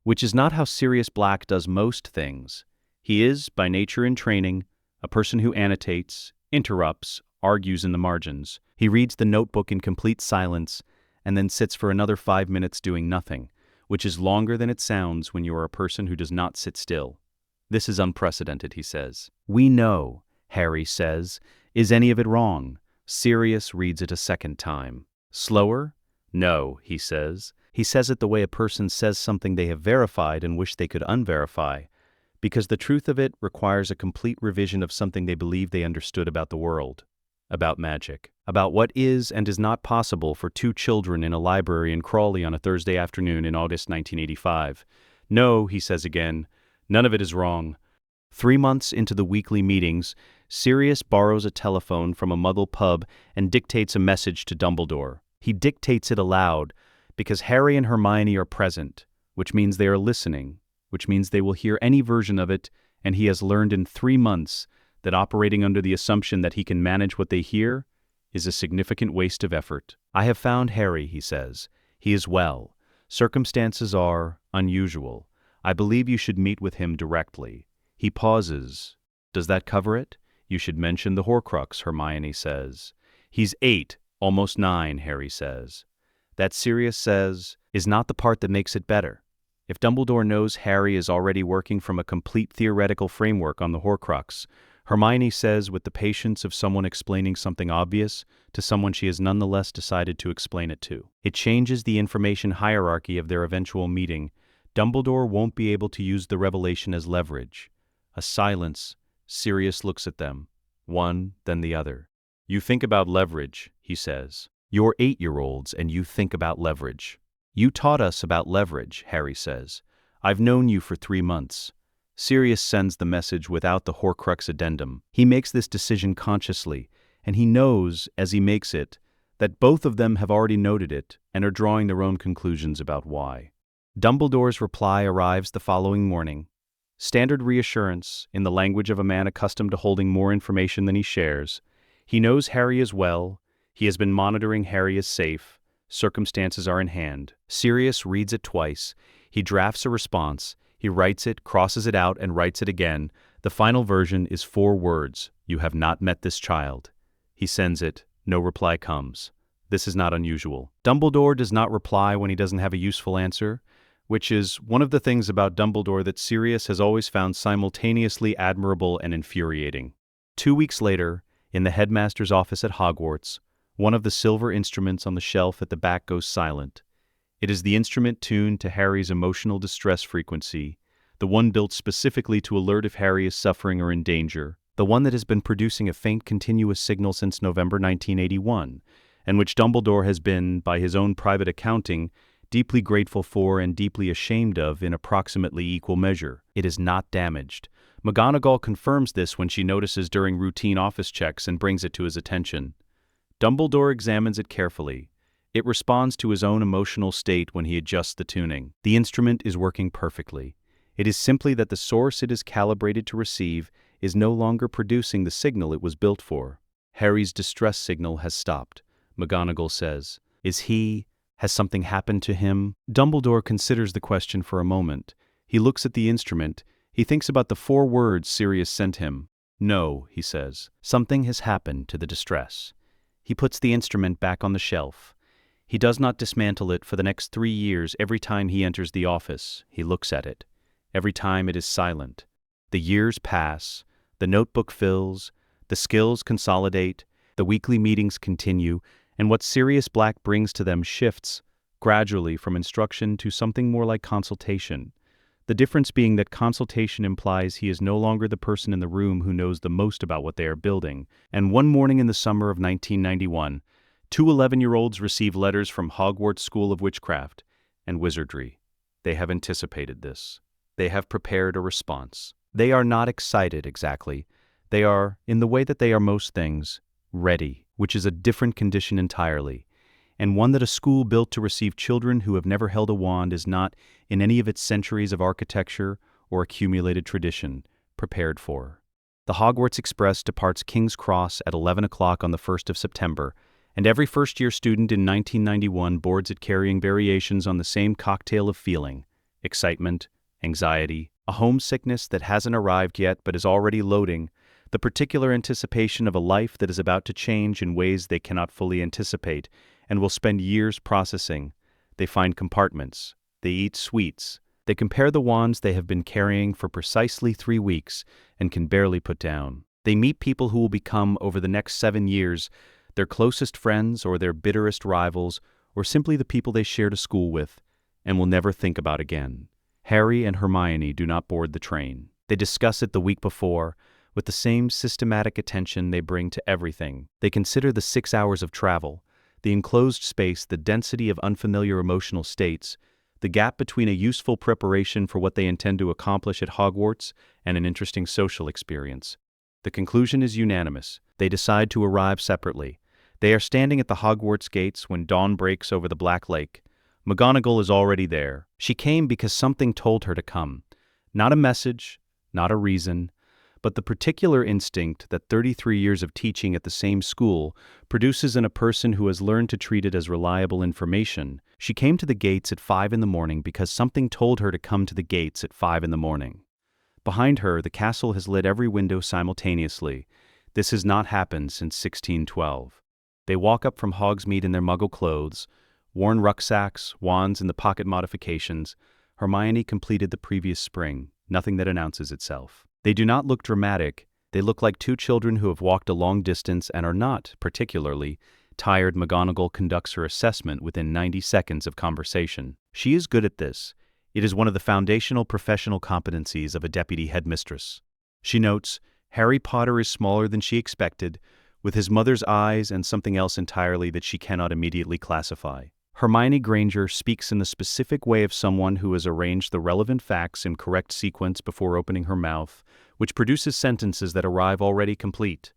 Speaker 2: which is not how Sirius Black does most things. He is, by nature and training, a person who annotates, interrupts, argues in the margins. He reads the notebook in complete silence, and then sits for another 5 minutes doing nothing, which is longer than it sounds when you are a person who does not sit still. "This is unprecedented," he says. "We know," Harry says. "Is any of it wrong?" Sirius reads it a second time. "Slower?" "No," he says. He says it the way a person says something they have verified and wish they could unverify, because the truth of it requires a complete revision of something they believe they understood about the world, about magic, about what is and is not possible for 2 children in a library in Crawley on a Thursday afternoon in August 1985. "No," he says again, "none of it is wrong." 3 months into the weekly meetings, Sirius borrows a telephone from a Muggle pub and dictates a message to Dumbledore. He dictates it aloud because Harry and Hermione are present, which means they are listening, which means they will hear any version of it, and he has learned in 3 months that operating under the assumption that he can manage what they hear is a significant waste of effort. "I have found Harry," he says. "He is well. Circumstances are unusual. I believe you should meet with him directly." He pauses. "Does that cover it?" "You should mention the Horcrux," Hermione says. "He's 8, almost 9, Harry says. That, Sirius says, is not the part that makes it better. If Dumbledore knows Harry is already working from a complete theoretical framework on the Horcrux, Hermione says with the patience of someone explaining something obvious to someone she has nonetheless decided to explain it to. It changes the information hierarchy of their eventual meeting. Dumbledore won't be able to use the revelation as leverage. A silence. Sirius looks at them, one, then the other. "You think about leverage," he says. "You're 8-year-olds and you think about leverage." "You taught us about leverage," Harry says. "I've known you for 3 months." Sirius sends the message without the Horcrux addendum. He makes this decision consciously, and he knows, as he makes it, that both of them have already noted it and are drawing their own conclusions about why. Dumbledore's reply arrives the following morning. Standard reassurance, in the language of a man accustomed to holding more information than he shares. He knows Harry is well. He has been monitoring Harry is safe. Circumstances are in hand. Sirius reads it twice. He drafts a response. He writes it, crosses it out, and writes it again. The final version is 4 words. "You have not met this child." He sends it. No reply comes. This is not unusual. Dumbledore does not reply when he doesn't have a useful answer, which is one of the things about Dumbledore that Sirius has always found simultaneously admirable and infuriating. 2 weeks later, in the headmaster's office at Hogwarts, one of the silver instruments on the shelf at the back goes silent. It is the instrument tuned to Harry's emotional distress frequency, the one built specifically to alert if Harry is suffering or in danger, the one that has been producing a faint continuous signal since November 1981, and which Dumbledore has been, by his own private accounting, deeply grateful for and deeply ashamed of in approximately equal measure. It is not damaged. McGonagall confirms this when she notices during routine office checks and brings it to his attention. Dumbledore examines it carefully. It responds to his own emotional state when he adjusts the tuning. The instrument is working perfectly. It is simply that the source it is calibrated to receive is no longer producing the signal it was built for. Harry's distress signal has stopped, McGonagall says. Has something happened to him? Dumbledore considers the question for a moment. He looks at the instrument. He thinks about the 4 words Sirius sent him. No, he says. Something has happened to the distress. He puts the instrument back on the shelf. He does not dismantle it for the next 3 years. Every time he enters the office, he looks at it. Every time it is silent. The years pass, the notebook fills, the skills consolidate, the weekly meetings continue, and what Sirius Black brings to them shifts, gradually from instruction to something more like consultation. The difference being that consultation implies he is no longer the person in the room who knows the most about what they are building. And one morning in the summer of 1991, 2 11-year-olds receive letters from Hogwarts School of Witchcraft and Wizardry. They have anticipated this. They have prepared a response. They are not excited exactly. They are, in the way that they are most things, ready, which is a different condition entirely, and one that a school built to receive children who have never held a wand is not, in any of its centuries of architecture or accumulated tradition, prepared for. The Hogwarts Express departs King's Cross at 11 o'clock on the 1st of September, and every first-year student in 1991 boards it carrying variations on the same cocktail of feeling: excitement, anxiety, a homesickness that hasn't arrived yet but is already loading, the particular anticipation of a life that is about to change in ways they cannot fully anticipate and will spend years processing. They find compartments. They eat sweets. They compare the wands they have been carrying for precisely 3 weeks and can barely put down. They meet people who will become, over the next 7 years, their closest friends or their bitterest rivals, or simply the people they shared a school with and will never think about again. Harry and Hermione do not board the train. They discuss it the week before, with the same systematic attention they bring to everything. They consider the 6 hours of travel, the enclosed space, the density of unfamiliar emotional states, the gap between a useful preparation for what they intend to accomplish at Hogwarts and an interesting social experience. The conclusion is unanimous. They decide to arrive separately. They are standing at the Hogwarts gates when dawn breaks over the Black Lake. McGonagall is already there. She came because something told her to come. Not a message, not a reason, but the particular instinct that 33 years of teaching at the same school produces in a person who has learned to treat it as reliable information. She came to the gates at 5 in the morning because something told her to come to the gates at 5 in the morning. Behind her, the castle has lit every window simultaneously. This has not happened since 1612. They walk up from Hogsmeade in their muggle clothes, worn rucksacks, wands, and the pocket modifications. Hermione completed the previous spring, nothing that announces itself. They do not look dramatic. They look like 2 children who have walked a long distance and are not, particularly, tired. McGonagall conducts her assessment within 90 seconds of conversation. She is good at this. It is one of the foundational professional competencies of a deputy headmistress. She notes, Harry Potter is smaller than she expected, with his mother's eyes and something else entirely that she cannot immediately classify. Hermione Granger speaks in the specific way of someone who has arranged the relevant facts in correct sequence before opening her mouth, which produces sentences that arrive already complete.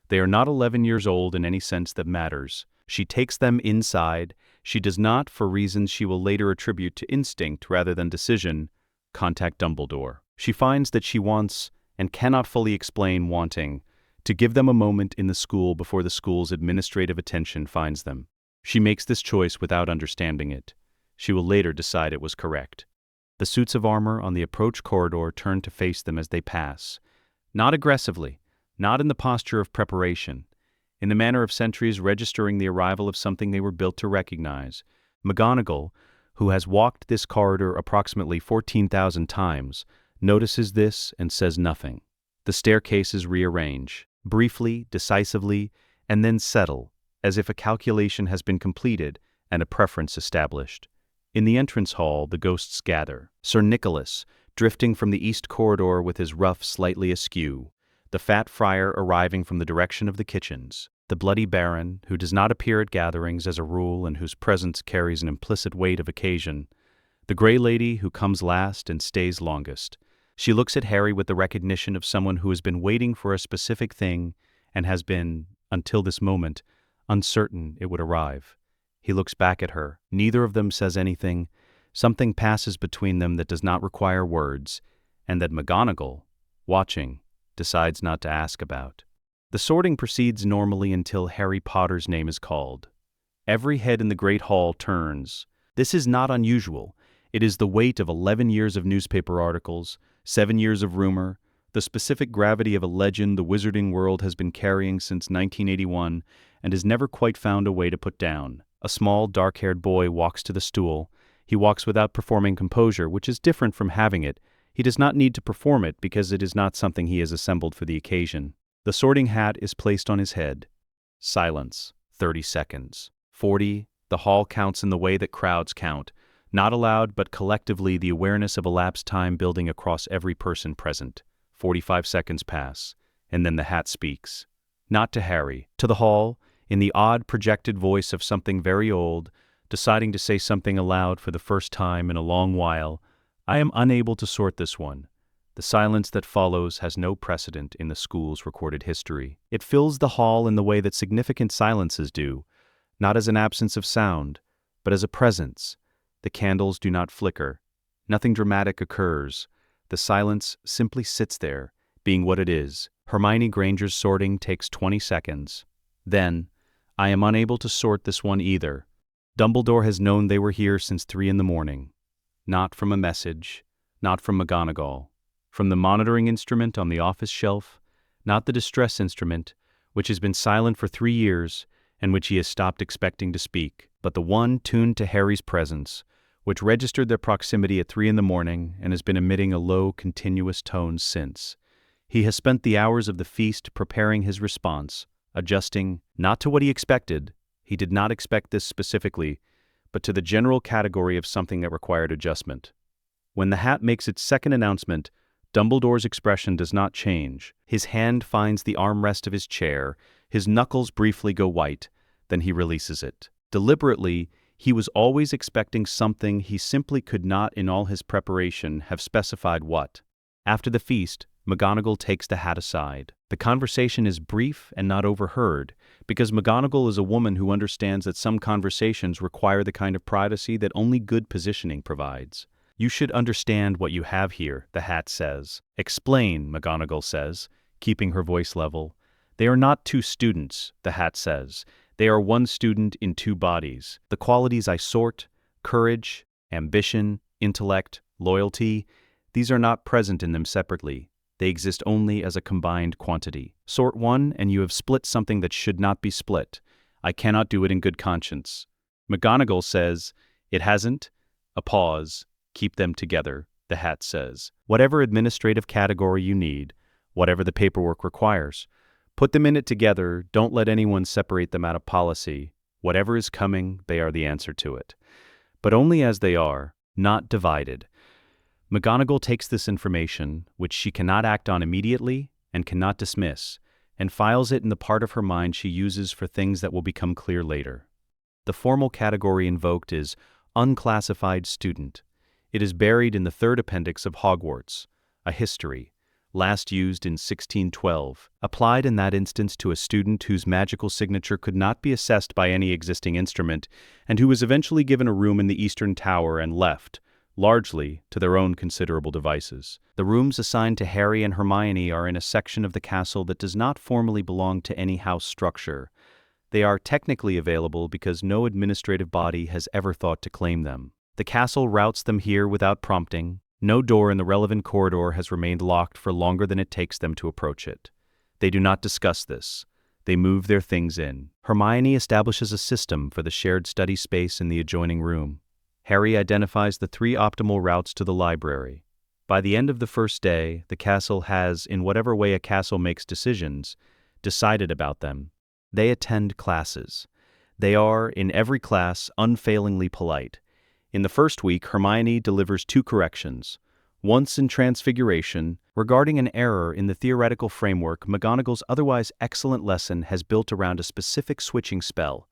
Speaker 2: They are not 11 years old in any sense that matters. She takes them inside. She does not, for reasons she will later attribute to instinct rather than decision, contact Dumbledore. She finds that she wants, and cannot fully explain wanting, to give them a moment in the school before the school's administrative attention finds them. She makes this choice without understanding it. She will later decide it was correct. The suits of armor on the approach corridor turn to face them as they pass. Not aggressively, not in the posture of preparation, in the manner of sentries registering the arrival of something they were built to recognize. McGonagall, who has walked this corridor approximately 14,000 times, notices this and says nothing. The staircases rearrange, briefly, decisively, and then settle, as if a calculation has been completed and a preference established. In the entrance hall, the ghosts gather. Sir Nicholas, drifting from the east corridor with his ruff slightly askew, the fat friar arriving from the direction of the kitchens, the bloody baron, who does not appear at gatherings as a rule and whose presence carries an implicit weight of occasion, the gray lady who comes last and stays longest. She looks at Harry with the recognition of someone who has been waiting for a specific thing and has been, until this moment, uncertain it would arrive. He looks back at her. Neither of them says anything. Something passes between them that does not require words, and that McGonagall, watching, decides not to ask about. The sorting proceeds normally until Harry Potter's name is called. Every head in the Great Hall turns. This is not unusual. It is the weight of 11 years of newspaper articles, 7 years of rumor, the specific gravity of a legend the wizarding world has been carrying since 1981 and has never quite found a way to put down. A small, dark-haired boy walks to the stool. He walks without performing composure, which is different from having it. He does not need to perform it because it is not something he has assembled for the occasion. The sorting hat is placed on his head. Silence. 30 seconds. 40. The hall counts in the way that crowds count. Not aloud, but collectively, the awareness of elapsed time building across every person present. 45 seconds pass, and then the hat speaks. Not to Harry, to the hall, in the odd projected voice of something very old, deciding to say something aloud for the first time in a long while. I am unable to sort this one. The silence that follows has no precedent in the school's recorded history. It fills the hall in the way that significant silences do, not as an absence of sound, but as a presence. The candles do not flicker. Nothing dramatic occurs. The silence simply sits there, being what it is. Hermione Granger's sorting takes 20 seconds. Then, I am unable to sort this one either. Dumbledore has known they were here since 3 in the morning. Not from a message, not from McGonagall. From the monitoring instrument on the office shelf, not the distress instrument, which has been silent for 3 years and which he has stopped expecting to speak, but the one tuned to Harry's presence, which registered their proximity at 3 in the morning and has been emitting a low, continuous tone since. He has spent the hours of the feast preparing his response, adjusting, not to what he expected. He did not expect this specifically, but to the general category of something that required adjustment. When the hat makes its second announcement, Dumbledore's expression does not change. His hand finds the armrest of his chair, his knuckles briefly go white, then he releases it. Deliberately, he was always expecting something he simply could not in all his preparation have specified what. After the feast, McGonagall takes the hat aside. The conversation is brief and not overheard, because McGonagall is a woman who understands that some conversations require the kind of privacy that only good positioning provides. You should understand what you have here, the hat says. Explain, McGonagall says, keeping her voice level. They are not 2 students, the hat says. They are 1 student in 2 bodies. The qualities I sort, courage, ambition, intellect, loyalty, these are not present in them separately. They exist only as a combined quantity. Sort 1 and you have split something that should not be split. I cannot do it in good conscience. McGonagall says, it hasn't. A pause. Keep them together, the hat says. Whatever administrative category you need, whatever the paperwork requires, put them in it together, don't let anyone separate them out of policy. Whatever is coming, they are the answer to it. But only as they are, not divided. McGonagall takes this information, which she cannot act on immediately and cannot dismiss, and files it in the part of her mind she uses for things that will become clear later. The formal category invoked is unclassified student. It is buried in the 3rd appendix of Hogwarts, a history, last used in 1612, applied in that instance to a student whose magical signature could not be assessed by any existing instrument, and who was eventually given a room in the Eastern Tower and left, largely to their own considerable devices. The rooms assigned to Harry and Hermione are in a section of the castle that does not formally belong to any house structure. They are technically available because no administrative body has ever thought to claim them. The castle routes them here without prompting. No door in the relevant corridor has remained locked for longer than it takes them to approach it. They do not discuss this. They move their things in. Hermione establishes a system for the shared study space in the adjoining room. Harry identifies the 3 optimal routes to the library. By the end of the first day, the castle has, in whatever way a castle makes decisions, decided about them. They attend classes. They are, in every class, unfailingly polite. In the first week, Hermione delivers 2 corrections. Once in Transfiguration, regarding an error in the theoretical framework, McGonagall's otherwise excellent lesson has built around a specific switching spell.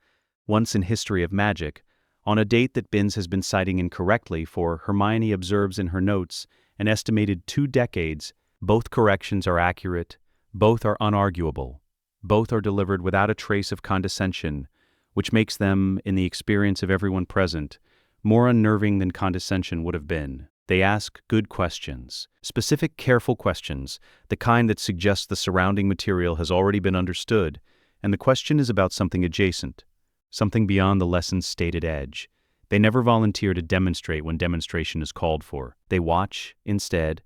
Speaker 2: Once in History of Magic, on a date that Binns has been citing incorrectly for, Hermione observes in her notes an estimated 2 decades. Both corrections are accurate, both are unarguable, both are delivered without a trace of condescension, which makes them, in the experience of everyone present, more unnerving than condescension would have been. They ask good questions, specific, careful questions, the kind that suggests the surrounding material has already been understood, and the question is about something adjacent, something beyond the lesson's stated edge. They never volunteer to demonstrate when demonstration is called for. They watch, instead.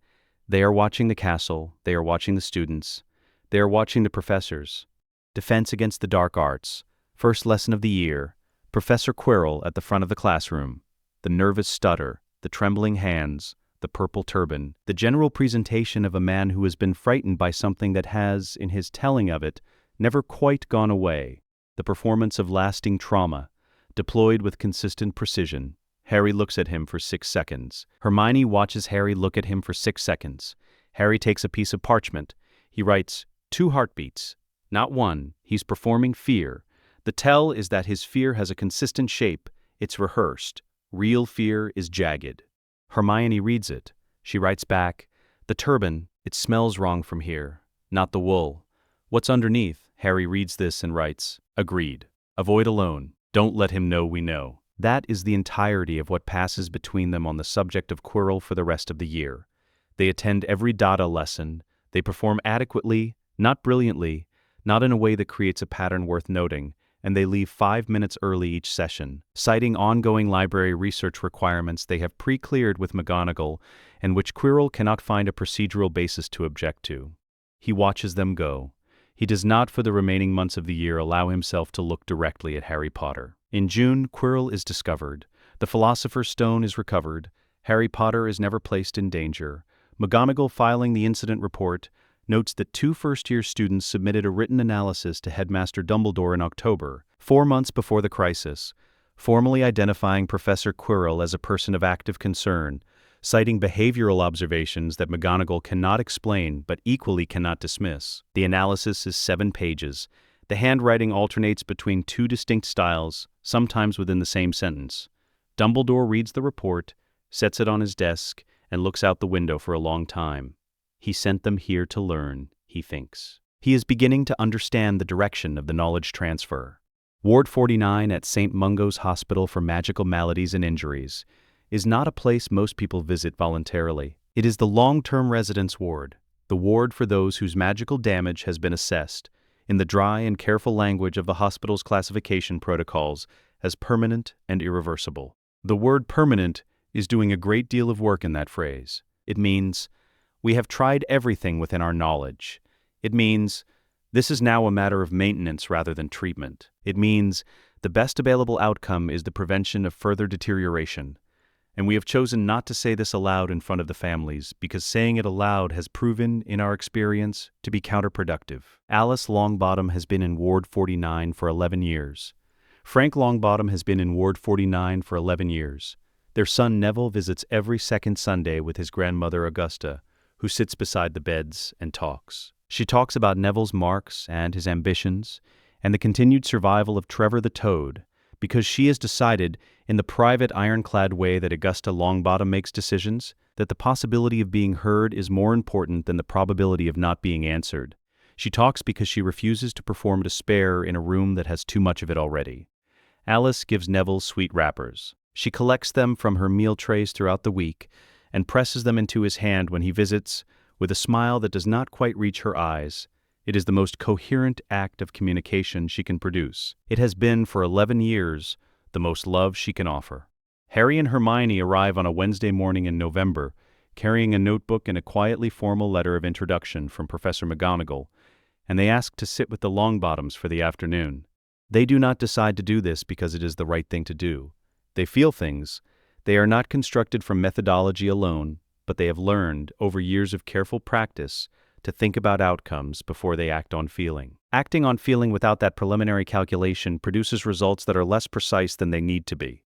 Speaker 2: They are watching the castle, they are watching the students, they are watching the professors. Defense against the dark arts, first lesson of the year, Professor Quirrell at the front of the classroom, the nervous stutter, the trembling hands, the purple turban, the general presentation of a man who has been frightened by something that has, in his telling of it, never quite gone away, the performance of lasting trauma, deployed with consistent precision. Harry looks at him for 6 seconds. Hermione watches Harry look at him for 6 seconds. Harry takes a piece of parchment. He writes 2 heartbeats, not 1. He's performing fear. The tell is that his fear has a consistent shape. It's rehearsed. Real fear is jagged. Hermione reads it. She writes back, "The turban, it smells wrong from here. Not the wool. What's underneath?" Harry reads this and writes, "Agreed. Avoid alone. Don't let him know we know." That is the entirety of what passes between them on the subject of Quirrell for the rest of the year. They attend every data lesson. They perform adequately, not brilliantly, not in a way that creates a pattern worth noting, and they leave 5 minutes early each session, citing ongoing library research requirements they have pre-cleared with McGonagall and which Quirrell cannot find a procedural basis to object to. He watches them go. He does not for the remaining months of the year allow himself to look directly at Harry Potter. In June, Quirrell is discovered. The Philosopher's Stone is recovered. Harry Potter is never placed in danger. McGonagall, filing the incident report, notes that 2 first-year students submitted a written analysis to Headmaster Dumbledore in October, 4 months before the crisis, formally identifying Professor Quirrell as a person of active concern, citing behavioral observations that McGonagall cannot explain but equally cannot dismiss. The analysis is 7 pages. The handwriting alternates between 2 distinct styles, sometimes within the same sentence. Dumbledore reads the report, sets it on his desk, and looks out the window for a long time. He sent them here to learn, he thinks. He is beginning to understand the direction of the knowledge transfer. Ward 49 at St. Mungo's Hospital for Magical Maladies and Injuries is not a place most people visit voluntarily. It is the long-term residence ward, the ward for those whose magical damage has been assessed, in the dry and careful language of the hospital's classification protocols, as permanent and irreversible. The word permanent is doing a great deal of work in that phrase. It means, we have tried everything within our knowledge. It means, this is now a matter of maintenance rather than treatment. It means, the best available outcome is the prevention of further deterioration. And we have chosen not to say this aloud in front of the families because saying it aloud has proven, in our experience, to be counterproductive. Alice Longbottom has been in Ward 49 for 11 years. Frank Longbottom has been in Ward 49 for 11 years. Their son Neville visits every second Sunday with his grandmother Augusta, who sits beside the beds and talks. She talks about Neville's marks and his ambitions, and the continued survival of Trevor the Toad, because she has decided, in the private ironclad way that Augusta Longbottom makes decisions, that the possibility of being heard is more important than the probability of not being answered. She talks because she refuses to perform despair in a room that has too much of it already. Alice gives Neville sweet wrappers. She collects them from her meal trays throughout the week and presses them into his hand when he visits, with a smile that does not quite reach her eyes. It is the most coherent act of communication she can produce. It has been, for 11 years, the most love she can offer. Harry and Hermione arrive on a Wednesday morning in November, carrying a notebook and a quietly formal letter of introduction from Professor McGonagall, and they ask to sit with the Longbottoms for the afternoon. They do not decide to do this because it is the right thing to do. They feel things. They are not constructed from methodology alone, but they have learned, over years of careful practice, to think about outcomes before they act on feeling. Acting on feeling without that preliminary calculation produces results that are less precise than they need to be.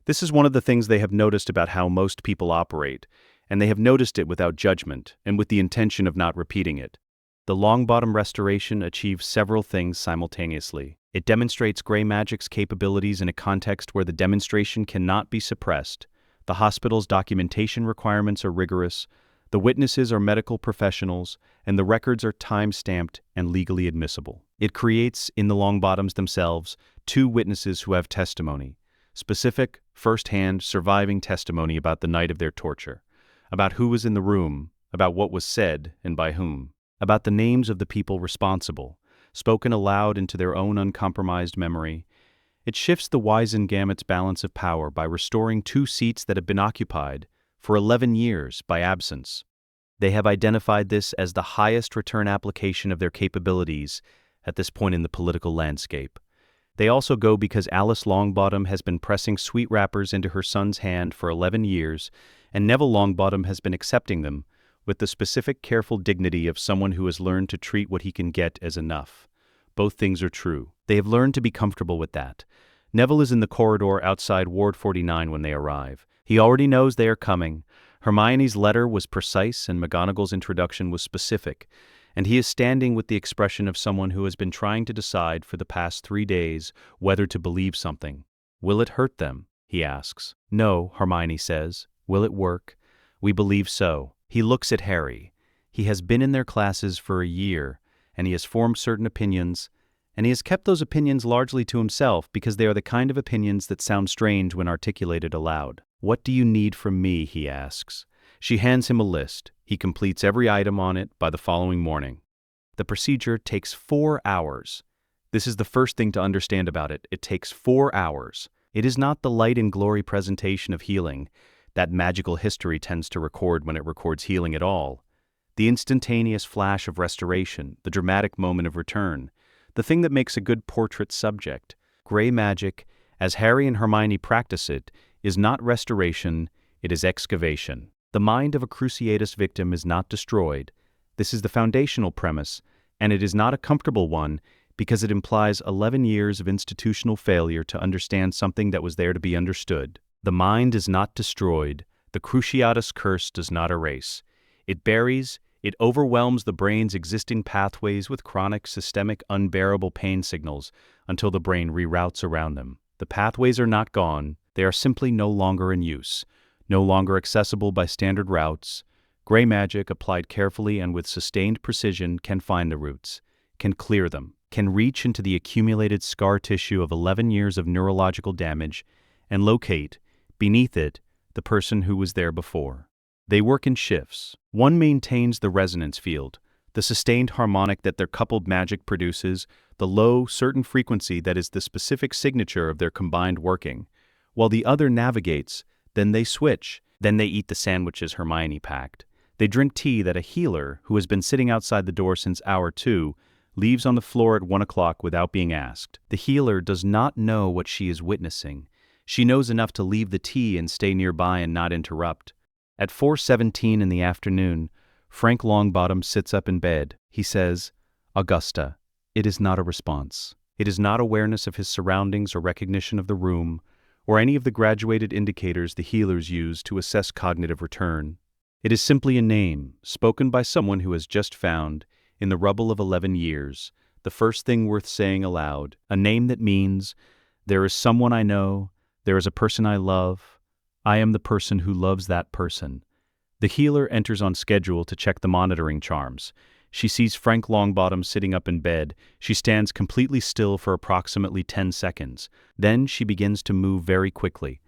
Speaker 2: This is one of the things they have noticed about how most people operate, and they have noticed it without judgment and with the intention of not repeating it. The Longbottom restoration achieves several things simultaneously. It demonstrates gray magic's capabilities in a context where the demonstration cannot be suppressed. The hospital's documentation requirements are rigorous, the witnesses are medical professionals, and the records are time-stamped and legally admissible. It creates, in the Longbottoms themselves, two witnesses who have testimony, specific, first-hand, surviving testimony about the night of their torture, about who was in the room, about what was said and by whom, about the names of the people responsible, spoken aloud into their own uncompromised memory. It shifts the Wisengamot's balance of power by restoring two seats that have been occupied for 11 years by absence. They have identified this as the highest return application of their capabilities at this point in the political landscape. They also go because Alice Longbottom has been pressing sweet wrappers into her son's hand for 11 years, and Neville Longbottom has been accepting them with the specific careful dignity of someone who has learned to treat what he can get as enough. Both things are true. They have learned to be comfortable with that. Neville is in the corridor outside Ward 49 when they arrive. He already knows they are coming. Hermione's letter was precise and McGonagall's introduction was specific, and he is standing with the expression of someone who has been trying to decide for the past 3 days whether to believe something. Will it hurt them? He asks. No, Hermione says. Will it work? We believe so. He looks at Harry. He has been in their classes for a year, and he has formed certain opinions, and he has kept those opinions largely to himself because they are the kind of opinions that sound strange when articulated aloud. What do you need from me? He asks. She hands him a list. He completes every item on it by the following morning. The procedure takes 4 hours. This is the first thing to understand about it. It takes 4 hours. It is not the light and glory presentation of healing that magical history tends to record when it records healing at all. The instantaneous flash of restoration, the dramatic moment of return, the thing that makes a good portrait subject. Gray magic, as Harry and Hermione practice it, is not restoration, it is excavation. The mind of a Cruciatus victim is not destroyed. This is the foundational premise, and it is not a comfortable one because it implies 11 years of institutional failure to understand something that was there to be understood. The mind is not destroyed. The Cruciatus curse does not erase. It buries, it overwhelms the brain's existing pathways with chronic, systemic, unbearable pain signals until the brain reroutes around them. The pathways are not gone. They are simply no longer in use, no longer accessible by standard routes. Gray magic, applied carefully and with sustained precision, can find the roots, can clear them, can reach into the accumulated scar tissue of 11 years of neurological damage and locate, beneath it, the person who was there before. They work in shifts. One maintains the resonance field, the sustained harmonic that their coupled magic produces, the low, certain frequency that is the specific signature of their combined working, while the other navigates. Then they switch. Then they eat the sandwiches Hermione packed. They drink tea that a healer, who has been sitting outside the door since hour 2, leaves on the floor at 1 o'clock without being asked. The healer does not know what she is witnessing. She knows enough to leave the tea and stay nearby and not interrupt. At 4:17 in the afternoon, Frank Longbottom sits up in bed. He says, "Augusta." It is not a response. It is not awareness of his surroundings or recognition of the room, or any of the graduated indicators the healers use to assess cognitive return. It is simply a name, spoken by someone who has just found, in the rubble of 11 years, the first thing worth saying aloud, a name that means, there is someone I know, there is a person I love, I am the person who loves that person. The healer enters on schedule to check the monitoring charms. She sees Frank Longbottom sitting up in bed. She stands completely still for approximately 10 seconds. Then she begins to move very quickly.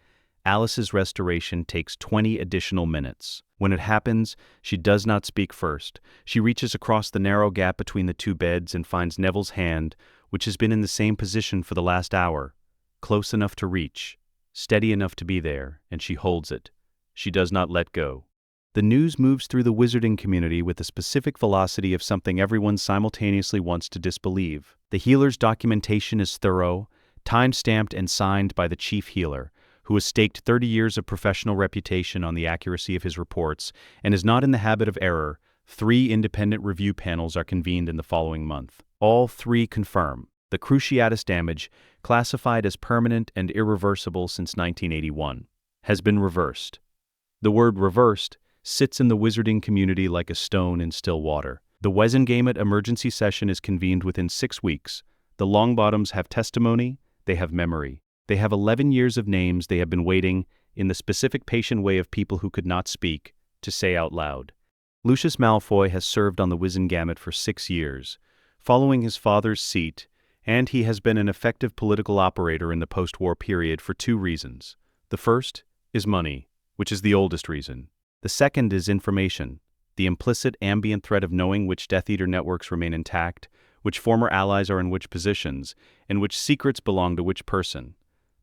Speaker 2: Alice's restoration takes 20 additional minutes. When it happens, she does not speak first. She reaches across the narrow gap between the two beds and finds Neville's hand, which has been in the same position for the last hour. Close enough to reach, steady enough to be there, and she holds it. She does not let go. The news moves through the wizarding community with the specific velocity of something everyone simultaneously wants to disbelieve. The healer's documentation is thorough, time-stamped and signed by the chief healer, who has staked 30 years of professional reputation on the accuracy of his reports and is not in the habit of error. 3 independent review panels are convened in the following month. All 3 confirm the Cruciatus damage, classified as permanent and irreversible since 1981, has been reversed. The word reversed sits in the wizarding community like a stone in still water. The Wizengamot emergency session is convened within 6 weeks. The Longbottoms have testimony, they have memory. They have 11 years of names they have been waiting, in the specific patient way of people who could not speak, to say out loud. Lucius Malfoy has served on the Wizengamot for 6 years, following his father's seat, and he has been an effective political operator in the post-war period for 2 reasons. The first is money, which is the oldest reason. The second is information, the implicit ambient threat of knowing which Death Eater networks remain intact, which former allies are in which positions, and which secrets belong to which person.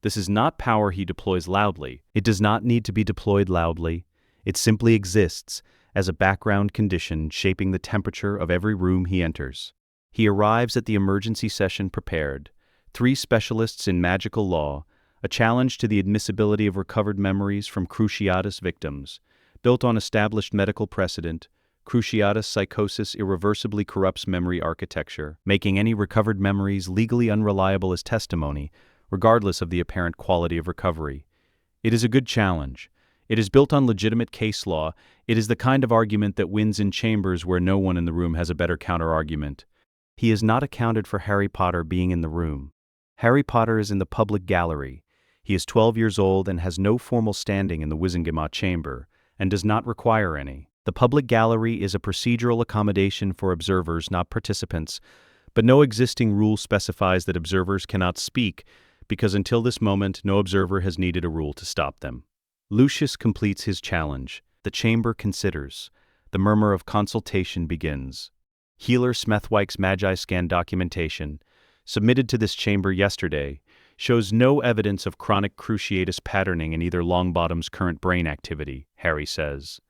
Speaker 2: This is not power he deploys loudly. It does not need to be deployed loudly. It simply exists as a background condition shaping the temperature of every room he enters. He arrives at the emergency session prepared. 3 specialists in magical law, a challenge to the admissibility of recovered memories from Cruciatus victims. Built on established medical precedent, Cruciatus psychosis irreversibly corrupts memory architecture, making any recovered memories legally unreliable as testimony, regardless of the apparent quality of recovery. It is a good challenge. It is built on legitimate case law. It is the kind of argument that wins in chambers where no one in the room has a better counter-argument. He is not accounted for Harry Potter being in the room. Harry Potter is in the public gallery. He is 12 years old and has no formal standing in the Wizengamot chamber, and does not require any. The public gallery is a procedural accommodation for observers, not participants, but no existing rule specifies that observers cannot speak, because until this moment no observer has needed a rule to stop them. Lucius completes his challenge. The chamber considers. The murmur of consultation begins. Healer Smethwick's Magi Scan documentation, submitted to this chamber yesterday, shows no evidence of chronic cruciatus patterning in either Longbottom's current brain activity, Harry says.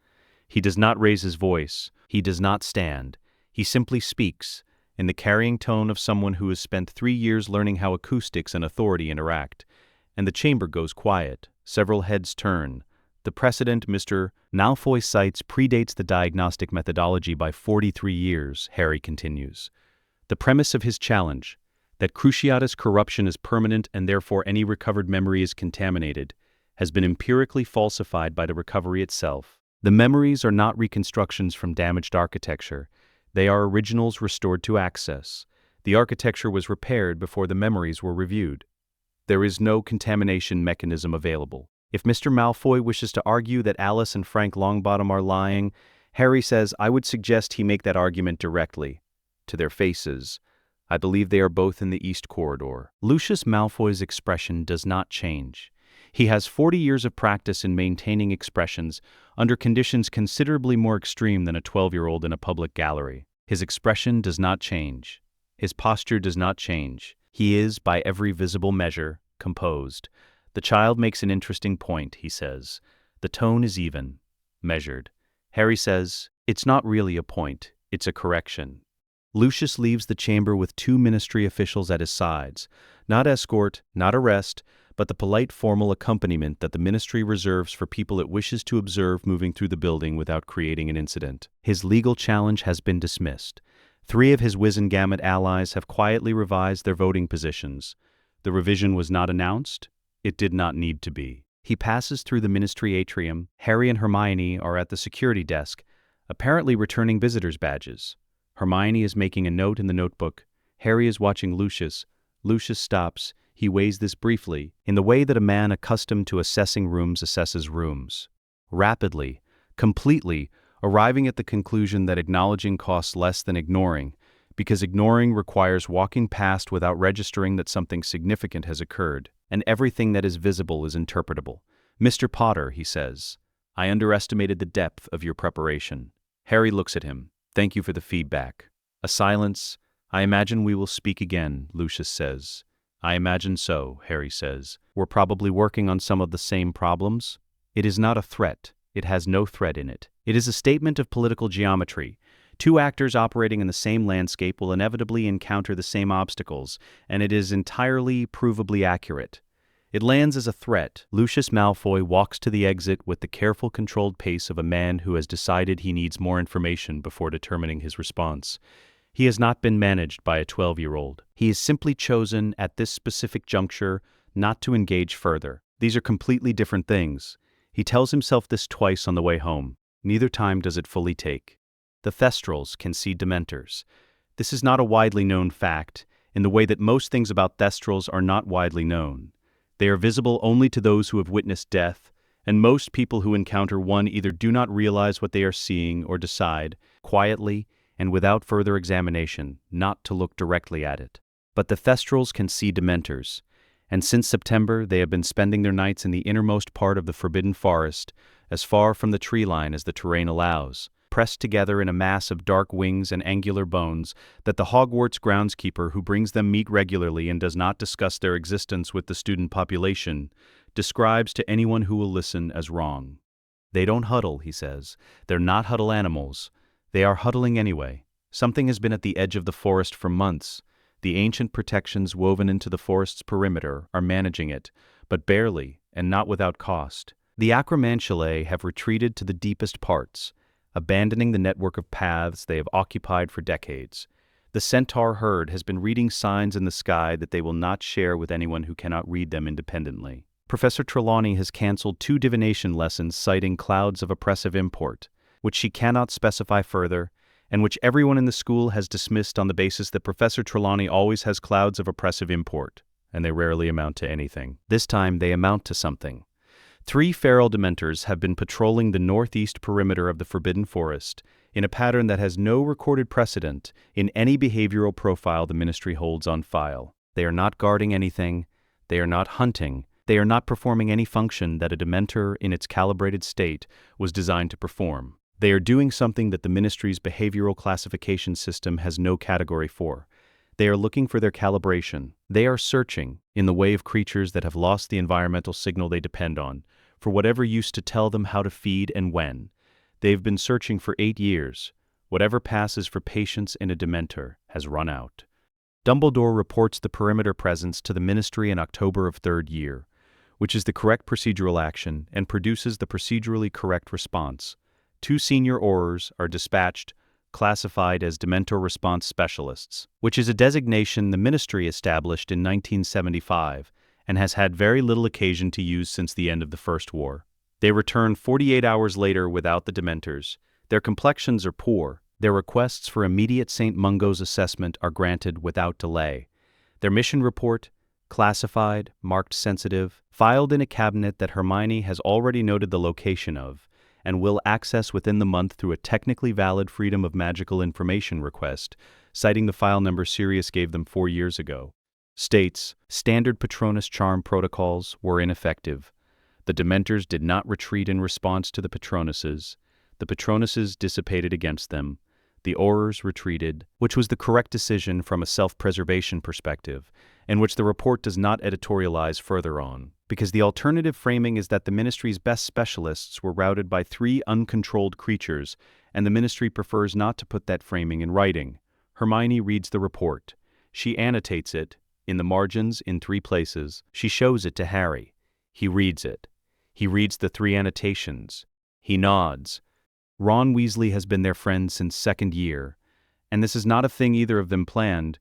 Speaker 2: He does not raise his voice. He does not stand. He simply speaks, in the carrying tone of someone who has spent 3 years learning how acoustics and authority interact, and the chamber goes quiet. Several heads turn. The precedent Mr. Malfoy cites predates the diagnostic methodology by 43 years, Harry continues. The premise of his challenge, that cruciatus corruption is permanent and therefore any recovered memory is contaminated, has been empirically falsified by the recovery itself. The memories are not reconstructions from damaged architecture. They are originals restored to access. The architecture was repaired before the memories were reviewed. There is no contamination mechanism available. If Mr. Malfoy wishes to argue that Alice and Frank Longbottom are lying, Harry says, I would suggest he make that argument directly. To their faces. I believe they are both in the East Corridor. Lucius Malfoy's expression does not change. He has 40 years of practice in maintaining expressions under conditions considerably more extreme than a 12-year-old in a public gallery. His expression does not change. His posture does not change. He is, by every visible measure, composed. The child makes an interesting point, he says. The tone is even, measured. Harry says, it's not really a point, it's a correction. Lucius leaves the chamber with 2 ministry officials at his sides. Not escort, not arrest, but the polite formal accompaniment that the ministry reserves for people it wishes to observe moving through the building without creating an incident. His legal challenge has been dismissed. 3 of his Wizengamot allies have quietly revised their voting positions. The revision was not announced. It did not need to be. He passes through the ministry atrium. Harry and Hermione are at the security desk, apparently returning visitors' badges. Hermione is making a note in the notebook. Harry is watching Lucius. Lucius stops. He weighs this briefly, in the way that a man accustomed to assessing rooms assesses rooms. Rapidly, completely, arriving at the conclusion that acknowledging costs less than ignoring, because ignoring requires walking past without registering that something significant has occurred, and everything that is visible is interpretable. Mr. Potter, he says, I underestimated the depth of your preparation. Harry looks at him. Thank you for the feedback. A silence. I imagine we will speak again, Lucius says. I imagine so, Harry says. We're probably working on some of the same problems. It is not a threat. It has no threat in it. It is a statement of political geometry. 2 actors operating in the same landscape will inevitably encounter the same obstacles, and it is entirely provably accurate. It lands as a threat. Lucius Malfoy walks to the exit with the careful, controlled pace of a man who has decided he needs more information before determining his response. He has not been managed by a 12-year-old. He has simply chosen, at this specific juncture, not to engage further. These are completely different things. He tells himself this twice on the way home. neither time does it fully take. The Thestrals can see Dementors. This is not a widely known fact, in the way that most things about Thestrals are not widely known. They are visible only to those who have witnessed death, and most people who encounter one either do not realize what they are seeing or decide, quietly and without further examination, not to look directly at it. But the Thestrals can see Dementors, and since September they have been spending their nights in the innermost part of the Forbidden Forest, as far from the tree line as the terrain allows, pressed together in a mass of dark wings and angular bones that the Hogwarts groundskeeper who brings them meat regularly and does not discuss their existence with the student population describes to anyone who will listen as wrong. They don't huddle, he says. They're not huddle animals. They are huddling anyway. Something has been at the edge of the forest for months. The ancient protections woven into the forest's perimeter are managing it, but barely, and not without cost. The Acromantulae have retreated to the deepest parts, abandoning the network of paths they have occupied for decades. The centaur herd has been reading signs in the sky that they will not share with anyone who cannot read them independently. Professor Trelawney has canceled 2 divination lessons citing clouds of oppressive import, which she cannot specify further, and which everyone in the school has dismissed on the basis that Professor Trelawney always has clouds of oppressive import, and they rarely amount to anything. This time they amount to something. 3 feral Dementors have been patrolling the northeast perimeter of the Forbidden Forest in a pattern that has no recorded precedent in any behavioral profile the Ministry holds on file. They are not guarding anything, they are not hunting, they are not performing any function that a Dementor in its calibrated state was designed to perform. They are doing something that the Ministry's behavioral classification system has no category for. They are looking for their calibration. They are searching, in the way of creatures that have lost the environmental signal they depend on, for whatever used to tell them how to feed and when. They have been searching for 8 years. Whatever passes for patience in a Dementor has run out. Dumbledore reports the perimeter presence to the Ministry in October of 3rd year, which is the correct procedural action and produces the procedurally correct response. 2 senior Aurors are dispatched, classified as Dementor Response Specialists, which is a designation the Ministry established in 1975 and has had very little occasion to use since the end of the First War. They return 48 hours later without the Dementors. Their complexions are poor. Their requests for immediate St. Mungo's assessment are granted without delay. Their mission report, classified, marked sensitive, filed in a cabinet that Hermione has already noted the location of, and will access within the month through a technically valid Freedom of Magical Information request, citing the file number Sirius gave them 4 years ago, states, standard Patronus charm protocols were ineffective. The Dementors did not retreat in response to the Patronuses. The Patronuses dissipated against them. The Aurors retreated, which was the correct decision from a self-preservation perspective, and which the report does not editorialize further on, because the alternative framing is that the Ministry's best specialists were routed by 3 uncontrolled creatures, and the Ministry prefers not to put that framing in writing. Hermione reads the report. She annotates it, in the margins in 3 places. She shows it to Harry. He reads it. He reads the 3 annotations. He nods. Ron Weasley has been their friend since 2nd year, and this is not a thing either of them planned,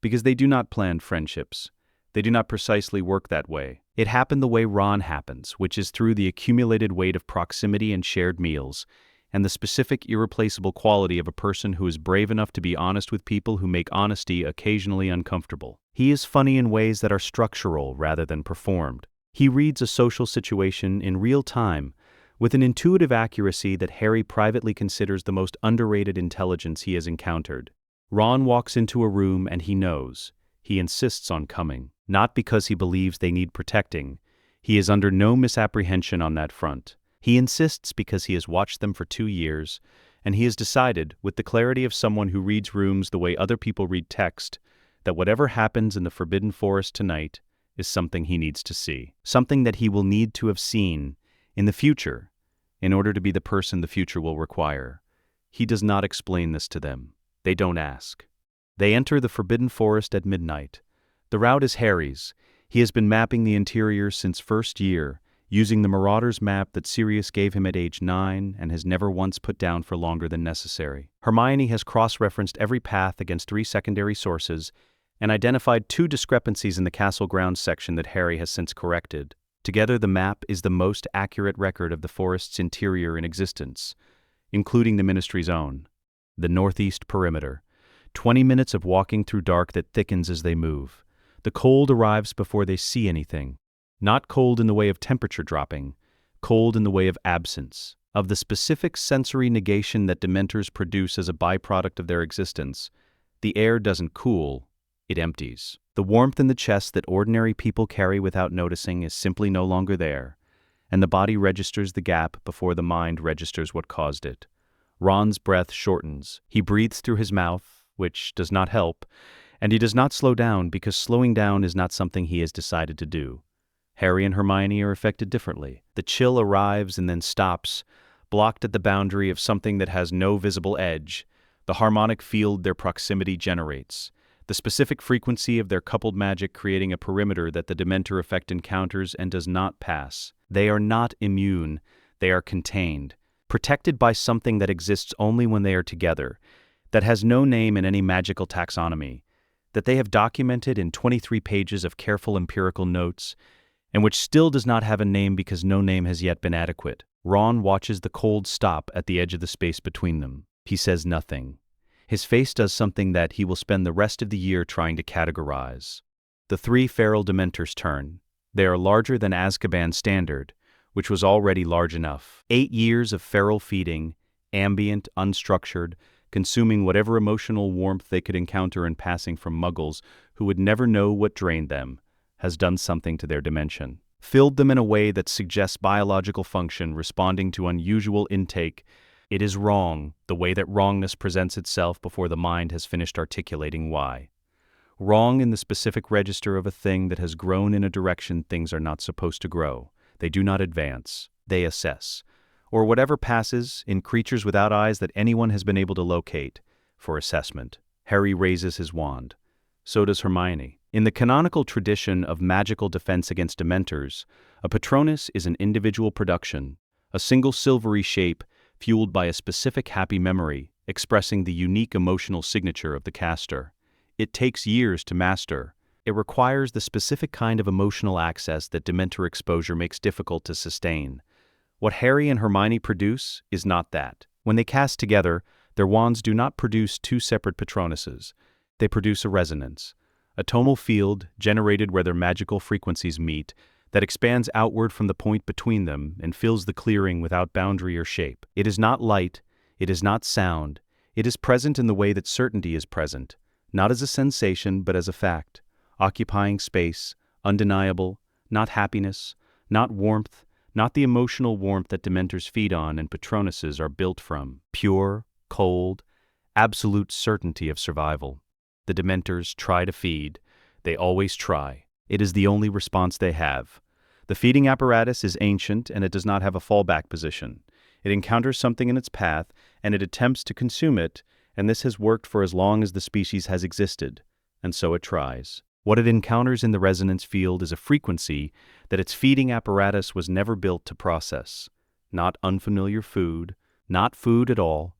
Speaker 2: because they do not plan friendships. They do not precisely work that way. It happened the way Ron happens, which is through the accumulated weight of proximity and shared meals, and the specific irreplaceable quality of a person who is brave enough to be honest with people who make honesty occasionally uncomfortable. He is funny in ways that are structural rather than performed. He reads a social situation in real time, with an intuitive accuracy that Harry privately considers the most underrated intelligence he has encountered. Ron walks into a room and he knows. He insists on coming, not because he believes they need protecting. He is under no misapprehension on that front. He insists because he has watched them for 2 years, and he has decided, with the clarity of someone who reads rooms the way other people read text, that whatever happens in the Forbidden Forest tonight is something he needs to see. Something that he will need to have seen in the future, in order to be the person the future will require. He does not explain this to them. They don't ask. They enter the Forbidden Forest at midnight. The route is Harry's. He has been mapping the interior since 1st year, using the Marauder's map that Sirius gave him at age 9 and has never once put down for longer than necessary. Hermione has cross-referenced every path against 3 secondary sources and identified 2 discrepancies in the castle grounds section that Harry has since corrected. Together, the map is the most accurate record of the forest's interior in existence. including the Ministry's own. The northeast perimeter. 20 minutes of walking through dark that thickens as they move. The cold arrives before they see anything. Not cold in the way of temperature dropping, cold in the way of absence, of the specific sensory negation that Dementors produce as a byproduct of their existence. The air doesn't cool, it empties. The warmth in the chest that ordinary people carry without noticing is simply no longer there, and the body registers the gap before the mind registers what caused it. Ron's breath shortens. He breathes through his mouth, which does not help, and he does not slow down because slowing down is not something he has decided to do. Harry and Hermione are affected differently. The chill arrives and then stops, blocked at the boundary of something that has no visible edge, the harmonic field their proximity generates, the specific frequency of their coupled magic creating a perimeter that the Dementor effect encounters and does not pass. They are not immune, they are contained, protected by something that exists only when they are together, that has no name in any magical taxonomy, that they have documented in 23 pages of careful empirical notes, and which still does not have a name because no name has yet been adequate. Ron watches the cold stop at the edge of the space between them. He says nothing. His face does something that he will spend the rest of the year trying to categorize. The three feral Dementors turn. They are larger than Azkaban's standard, which was already large enough. 8 years of feral feeding, ambient, unstructured, consuming whatever emotional warmth they could encounter in passing from muggles who would never know what drained them, has done something to their dimension. Filled them in a way that suggests biological function responding to unusual intake. It is wrong, the way that wrongness presents itself before the mind has finished articulating why. Wrong in the specific register of a thing that has grown in a direction things are not supposed to grow. They do not advance, they assess. Or whatever passes, in creatures without eyes that anyone has been able to locate, for assessment. Harry raises his wand. So does Hermione. In the canonical tradition of magical defense against Dementors, a Patronus is an individual production, a single silvery shape fueled by a specific happy memory, expressing the unique emotional signature of the caster. It takes years to master. It requires the specific kind of emotional access that Dementor exposure makes difficult to sustain. What Harry and Hermione produce is not that. When they cast together, their wands do not produce two separate Patronuses. They produce a resonance, a tonal field generated where their magical frequencies meet that expands outward from the point between them and fills the clearing without boundary or shape. It is not light, it is not sound, it is present in the way that certainty is present, not as a sensation but as a fact, occupying space, undeniable, not happiness, not warmth, not the emotional warmth that Dementors feed on and Patronuses are built from, pure, cold, absolute certainty of survival. The Dementors try to feed. They always try. It is the only response they have. The feeding apparatus is ancient and it does not have a fallback position. It encounters something in its path and it attempts to consume it, and this has worked for as long as the species has existed, and so it tries. What it encounters in the resonance field is a frequency that its feeding apparatus was never built to process. Not unfamiliar food, not food at all,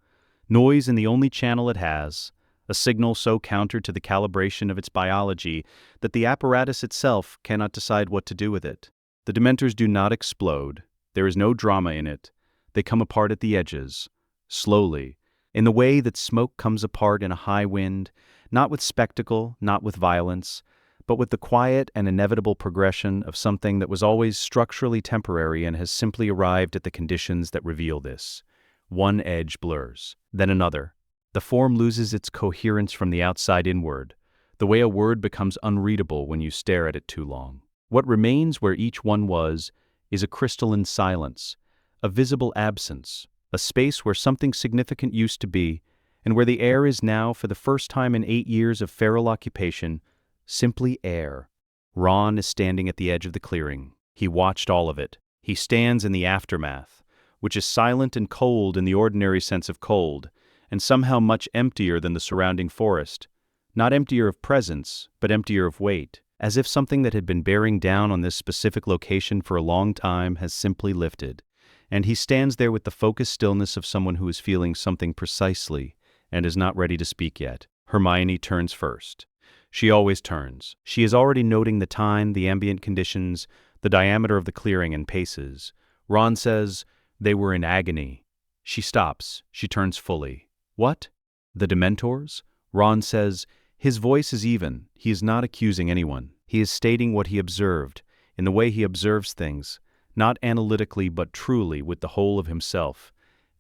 Speaker 2: noise in the only channel it has, a signal so counter to the calibration of its biology that the apparatus itself cannot decide what to do with it. The Dementors do not explode. There is no drama in it. They come apart at the edges, slowly, in the way that smoke comes apart in a high wind, not with spectacle, not with violence, but with the quiet and inevitable progression of something that was always structurally temporary and has simply arrived at the conditions that reveal this. One edge blurs, then another. The form loses its coherence from the outside inward, the way a word becomes unreadable when you stare at it too long. What remains where each one was is a crystalline silence, a visible absence, a space where something significant used to be, and where the air is now, for the first time in 8 years of feral occupation, simply air. Ron is standing at the edge of the clearing. He watched all of it. He stands in the aftermath, which is silent and cold in the ordinary sense of cold, and somehow much emptier than the surrounding forest. Not emptier of presence, but emptier of weight, as if something that had been bearing down on this specific location for a long time has simply lifted. And he stands there with the focused stillness of someone who is feeling something precisely and is not ready to speak yet. Hermione turns first. She always turns. She is already noting the time, the ambient conditions, the diameter of the clearing, and paces. Ron says, "They were in agony." She stops. She turns fully. What? The Dementors? Ron says. His voice is even. He is not accusing anyone. He is stating what he observed, in the way he observes things, not analytically but truly with the whole of himself.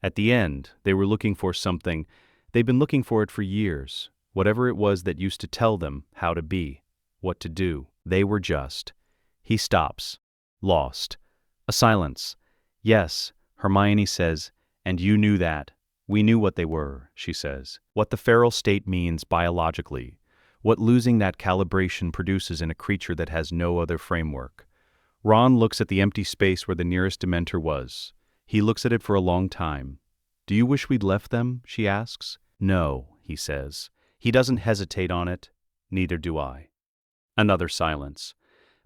Speaker 2: At the end, they were looking for something. They've been looking for it for years. Whatever it was that used to tell them how to be, what to do. They were just. He stops. Lost. A silence. Yes, Hermione says, and you knew that. We knew what they were, she says. What the feral state means biologically. What losing that calibration produces in a creature that has no other framework. Ron looks at the empty space where the nearest Dementor was. He looks at it for a long time. Do you wish we'd left them? She asks. No, he says. He doesn't hesitate on it. Neither do I. Another silence.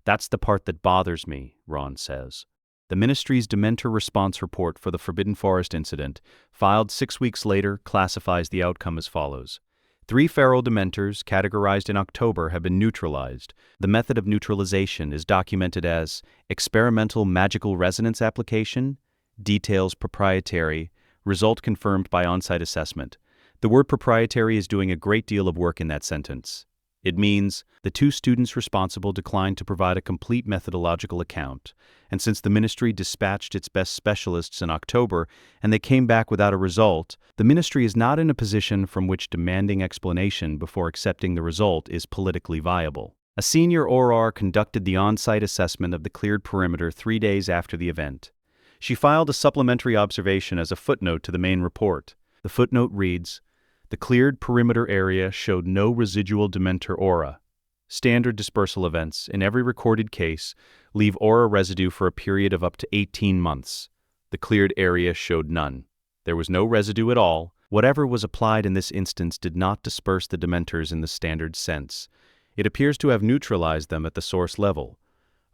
Speaker 2: That's the part that bothers me, Ron says. The Ministry's Dementor response report for the Forbidden Forest incident, filed 6 weeks later, classifies the outcome as follows. 3 feral Dementors, categorized in October, have been neutralized. The method of neutralization is documented as experimental magical resonance application, details proprietary, result confirmed by on-site assessment. The word proprietary is doing a great deal of work in that sentence. It means the 2 students responsible declined to provide a complete methodological account, and since the ministry dispatched its best specialists in October and they came back without a result, the ministry is not in a position from which demanding explanation before accepting the result is politically viable. A senior ORR conducted the on-site assessment of the cleared perimeter 3 days after the event. She filed a supplementary observation as a footnote to the main report. The footnote reads, the cleared perimeter area showed no residual Dementor aura. Standard dispersal events, in every recorded case, leave aura residue for a period of up to 18 months. The cleared area showed none. There was no residue at all. Whatever was applied in this instance did not disperse the Dementors in the standard sense. It appears to have neutralized them at the source level.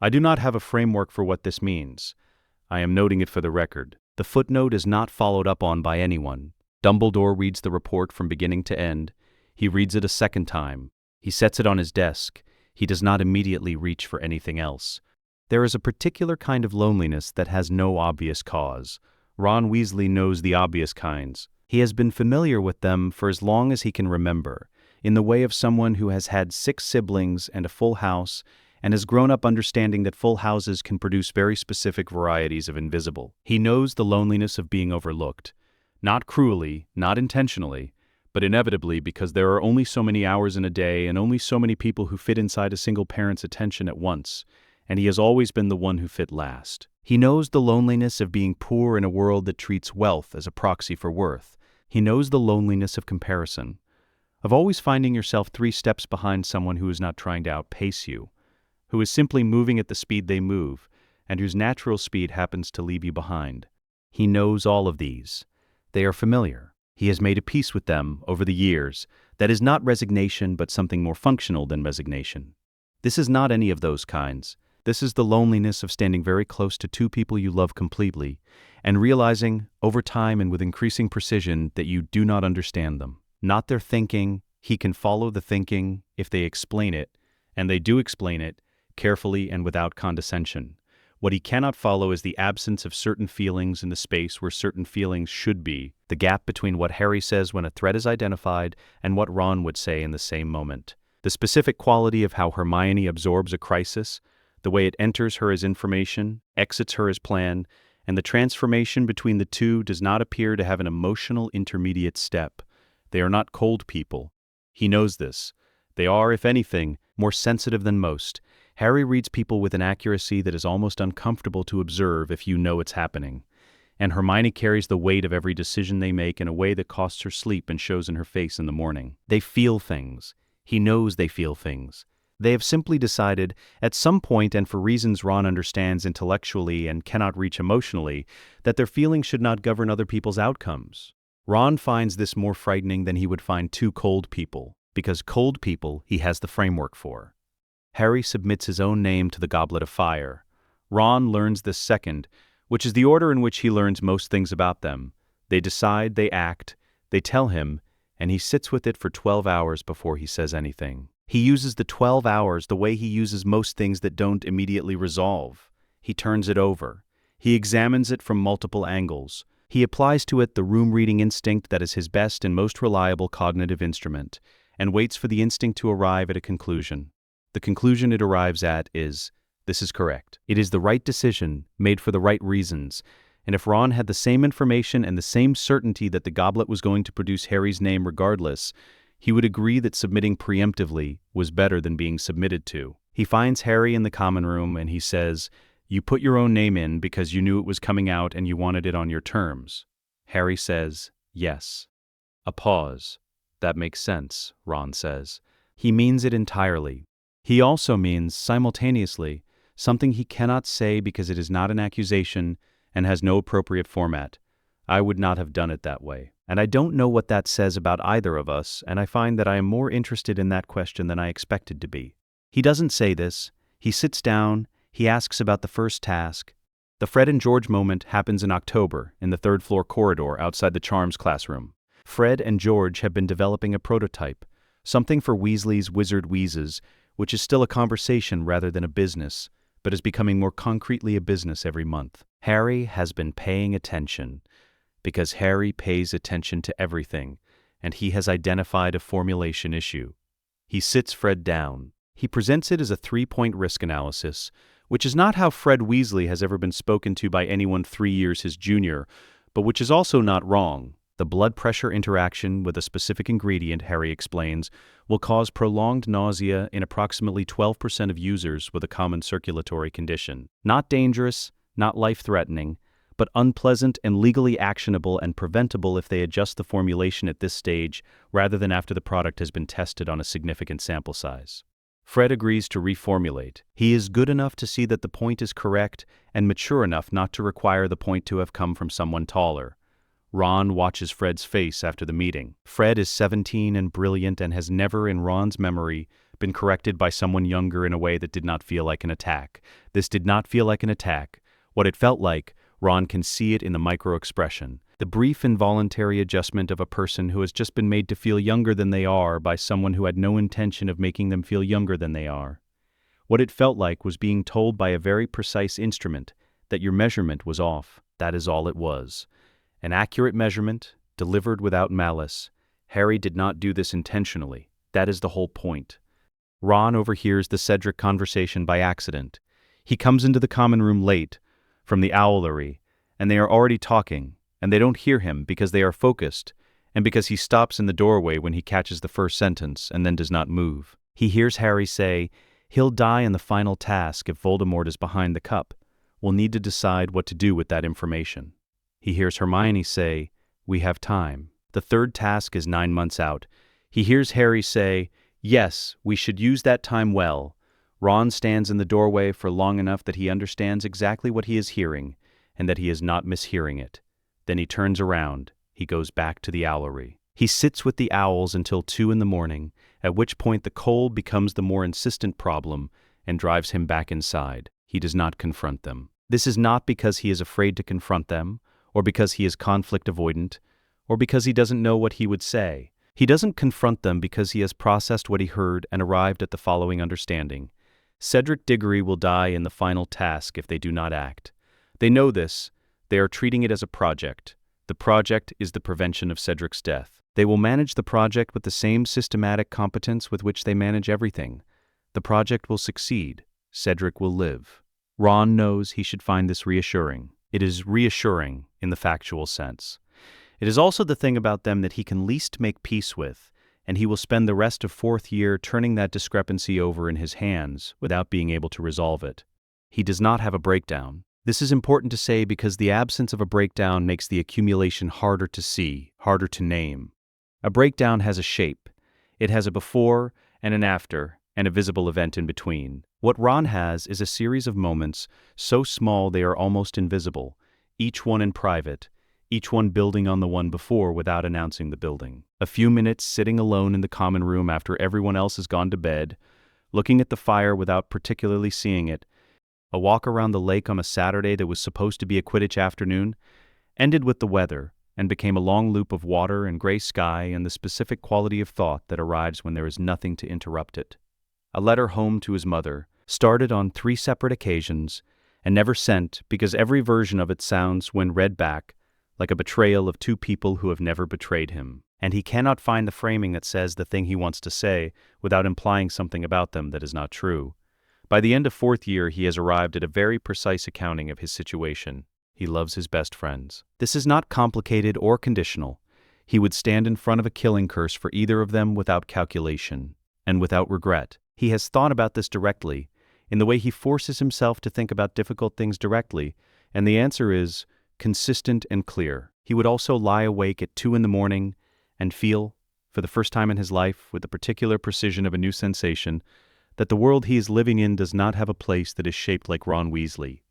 Speaker 2: I do not have a framework for what this means. I am noting it for the record. The footnote is not followed up on by anyone. Dumbledore reads the report from beginning to end. He reads it a second time. He sets it on his desk. He does not immediately reach for anything else. There is a particular kind of loneliness that has no obvious cause. Ron Weasley knows the obvious kinds. He has been familiar with them for as long as he can remember, in the way of someone who has had 6 siblings and a full house, and has grown up understanding that full houses can produce very specific varieties of invisible. He knows the loneliness of being overlooked. Not cruelly, not intentionally, but inevitably because there are only so many hours in a day and only so many people who fit inside a single parent's attention at once, and he has always been the one who fit last. He knows the loneliness of being poor in a world that treats wealth as a proxy for worth. He knows the loneliness of comparison, of always finding yourself 3 steps behind someone who is not trying to outpace you, who is simply moving at the speed they move, and whose natural speed happens to leave you behind. He knows all of these. They are familiar. He has made a peace with them over the years that is not resignation but something more functional than resignation. This is not any of those kinds. This is the loneliness of standing very close to 2 people you love completely and realizing, over time and with increasing precision, that you do not understand them. Not their thinking. He can follow the thinking if they explain it, and they do explain it, carefully and without condescension. What he cannot follow is the absence of certain feelings in the space where certain feelings should be, the gap between what Harry says when a threat is identified and what Ron would say in the same moment. The specific quality of how Hermione absorbs a crisis, the way it enters her as information, exits her as plan, and the transformation between the two does not appear to have an emotional intermediate step. They are not cold people. He knows this. They are, if anything, more sensitive than most. Harry reads people with an accuracy that is almost uncomfortable to observe if you know it's happening. And Hermione carries the weight of every decision they make in a way that costs her sleep and shows in her face in the morning. They feel things. He knows they feel things. They have simply decided, at some point and for reasons Ron understands intellectually and cannot reach emotionally, that their feelings should not govern other people's outcomes. Ron finds this more frightening than he would find 2 cold people, because cold people he has the framework for. Harry submits his own name to the Goblet of Fire. Ron learns this second, which is the order in which he learns most things about them. They decide, they act, they tell him, and he sits with it for 12 hours before he says anything. He uses the 12 hours the way he uses most things that don't immediately resolve. He turns it over. He examines it from multiple angles, He applies to it the room-reading instinct that is his best and most reliable cognitive instrument, and waits for the instinct to arrive at a conclusion. The conclusion it arrives at is, this is correct. It is the right decision, made for the right reasons, and if Ron had the same information and the same certainty that the goblet was going to produce Harry's name regardless, he would agree that submitting preemptively was better than being submitted to. He finds Harry in the common room and he says, "You put your own name in because you knew it was coming out and you wanted it on your terms." Harry says, "Yes." A pause. "That makes sense," Ron says. He means it entirely. He also means, simultaneously, something he cannot say because it is not an accusation and has no appropriate format. "I would not have done it that way." And I don't know what that says about either of us, and I find that I am more interested in that question than I expected to be. He doesn't say this. He sits down. He asks about the first task. The Fred and George moment happens in October in the third-floor corridor outside the Charms classroom. Fred and George have been developing a prototype, something for Weasley's Wizard Wheezes, which is still a conversation rather than a business, but is becoming more concretely a business every month. Harry has been paying attention, because Harry pays attention to everything, and he has identified a formulation issue. He sits Fred down. He presents it as a 3-point risk analysis, which is not how Fred Weasley has ever been spoken to by anyone 3 years his junior, but which is also not wrong. The blood pressure interaction with a specific ingredient, Harry explains, will cause prolonged nausea in approximately 12% of users with a common circulatory condition. Not dangerous, not life-threatening, but unpleasant and legally actionable and preventable if they adjust the formulation at this stage rather than after the product has been tested on a significant sample size. Fred agrees to reformulate. He is good enough to see that the point is correct and mature enough not to require the point to have come from someone taller. Ron watches Fred's face after the meeting. Fred is 17 and brilliant and has never in Ron's memory been corrected by someone younger in a way that did not feel like an attack. This did not feel like an attack. What it felt like, Ron can see it in the micro-expression. The brief involuntary adjustment of a person who has just been made to feel younger than they are by someone who had no intention of making them feel younger than they are. What it felt like was being told by a very precise instrument that your measurement was off. That is all it was. An accurate measurement, delivered without malice. Harry did not do this intentionally. That is the whole point. Ron overhears the Cedric conversation by accident. He comes into the common room late, from the owlery, and they are already talking, and they don't hear him because they are focused, and because he stops in the doorway when he catches the first sentence and then does not move. He hears Harry say, "He'll die in the final task if Voldemort is behind the cup. We'll need to decide what to do with that information." He hears Hermione say, "We have time. The third task is 9 months out." He hears Harry say, "Yes, we should use that time well." Ron stands in the doorway for long enough that he understands exactly what he is hearing, and that he is not mishearing it. Then he turns around. He goes back to the owlery. He sits with the owls until 2 in the morning, at which point the cold becomes the more insistent problem and drives him back inside. He does not confront them. This is not because he is afraid to confront them, or because he is conflict avoidant, or because he doesn't know what he would say. He doesn't confront them because he has processed what he heard and arrived at the following understanding. Cedric Diggory will die in the final task if they do not act. They know this. They are treating it as a project. The project is the prevention of Cedric's death. They will manage the project with the same systematic competence with which they manage everything. The project will succeed. Cedric will live. Ron knows he should find this reassuring. It is reassuring in the factual sense. It is also the thing about them that he can least make peace with, and he will spend the rest of 4th year turning that discrepancy over in his hands without being able to resolve it. He does not have a breakdown. This is important to say because the absence of a breakdown makes the accumulation harder to see, harder to name. A breakdown has a shape. It has a before and an after, and a visible event in between. What Ron has is a series of moments so small they are almost invisible, each one in private, each one building on the one before without announcing the building. A few minutes sitting alone in the common room after everyone else has gone to bed, looking at the fire without particularly seeing it, a walk around the lake on a Saturday that was supposed to be a Quidditch afternoon, ended with the weather and became a long loop of water and gray sky and the specific quality of thought that arrives when there is nothing to interrupt it. A letter home to his mother, started on 3 separate occasions, and never sent because every version of it sounds, when read back, like a betrayal of two people who have never betrayed him. And he cannot find the framing that says the thing he wants to say without implying something about them that is not true. By the end of fourth year, he has arrived at a very precise accounting of his situation. He loves his best friends. This is not complicated or conditional. He would stand in front of a killing curse for either of them without calculation and without regret. He has thought about this directly, in the way he forces himself to think about difficult things directly, and the answer is consistent and clear. He would also lie awake at 2 a.m. and feel, for the first time in his life, with the particular precision of a new sensation, that the world he is living in does not have a place that is shaped like Ron Weasley.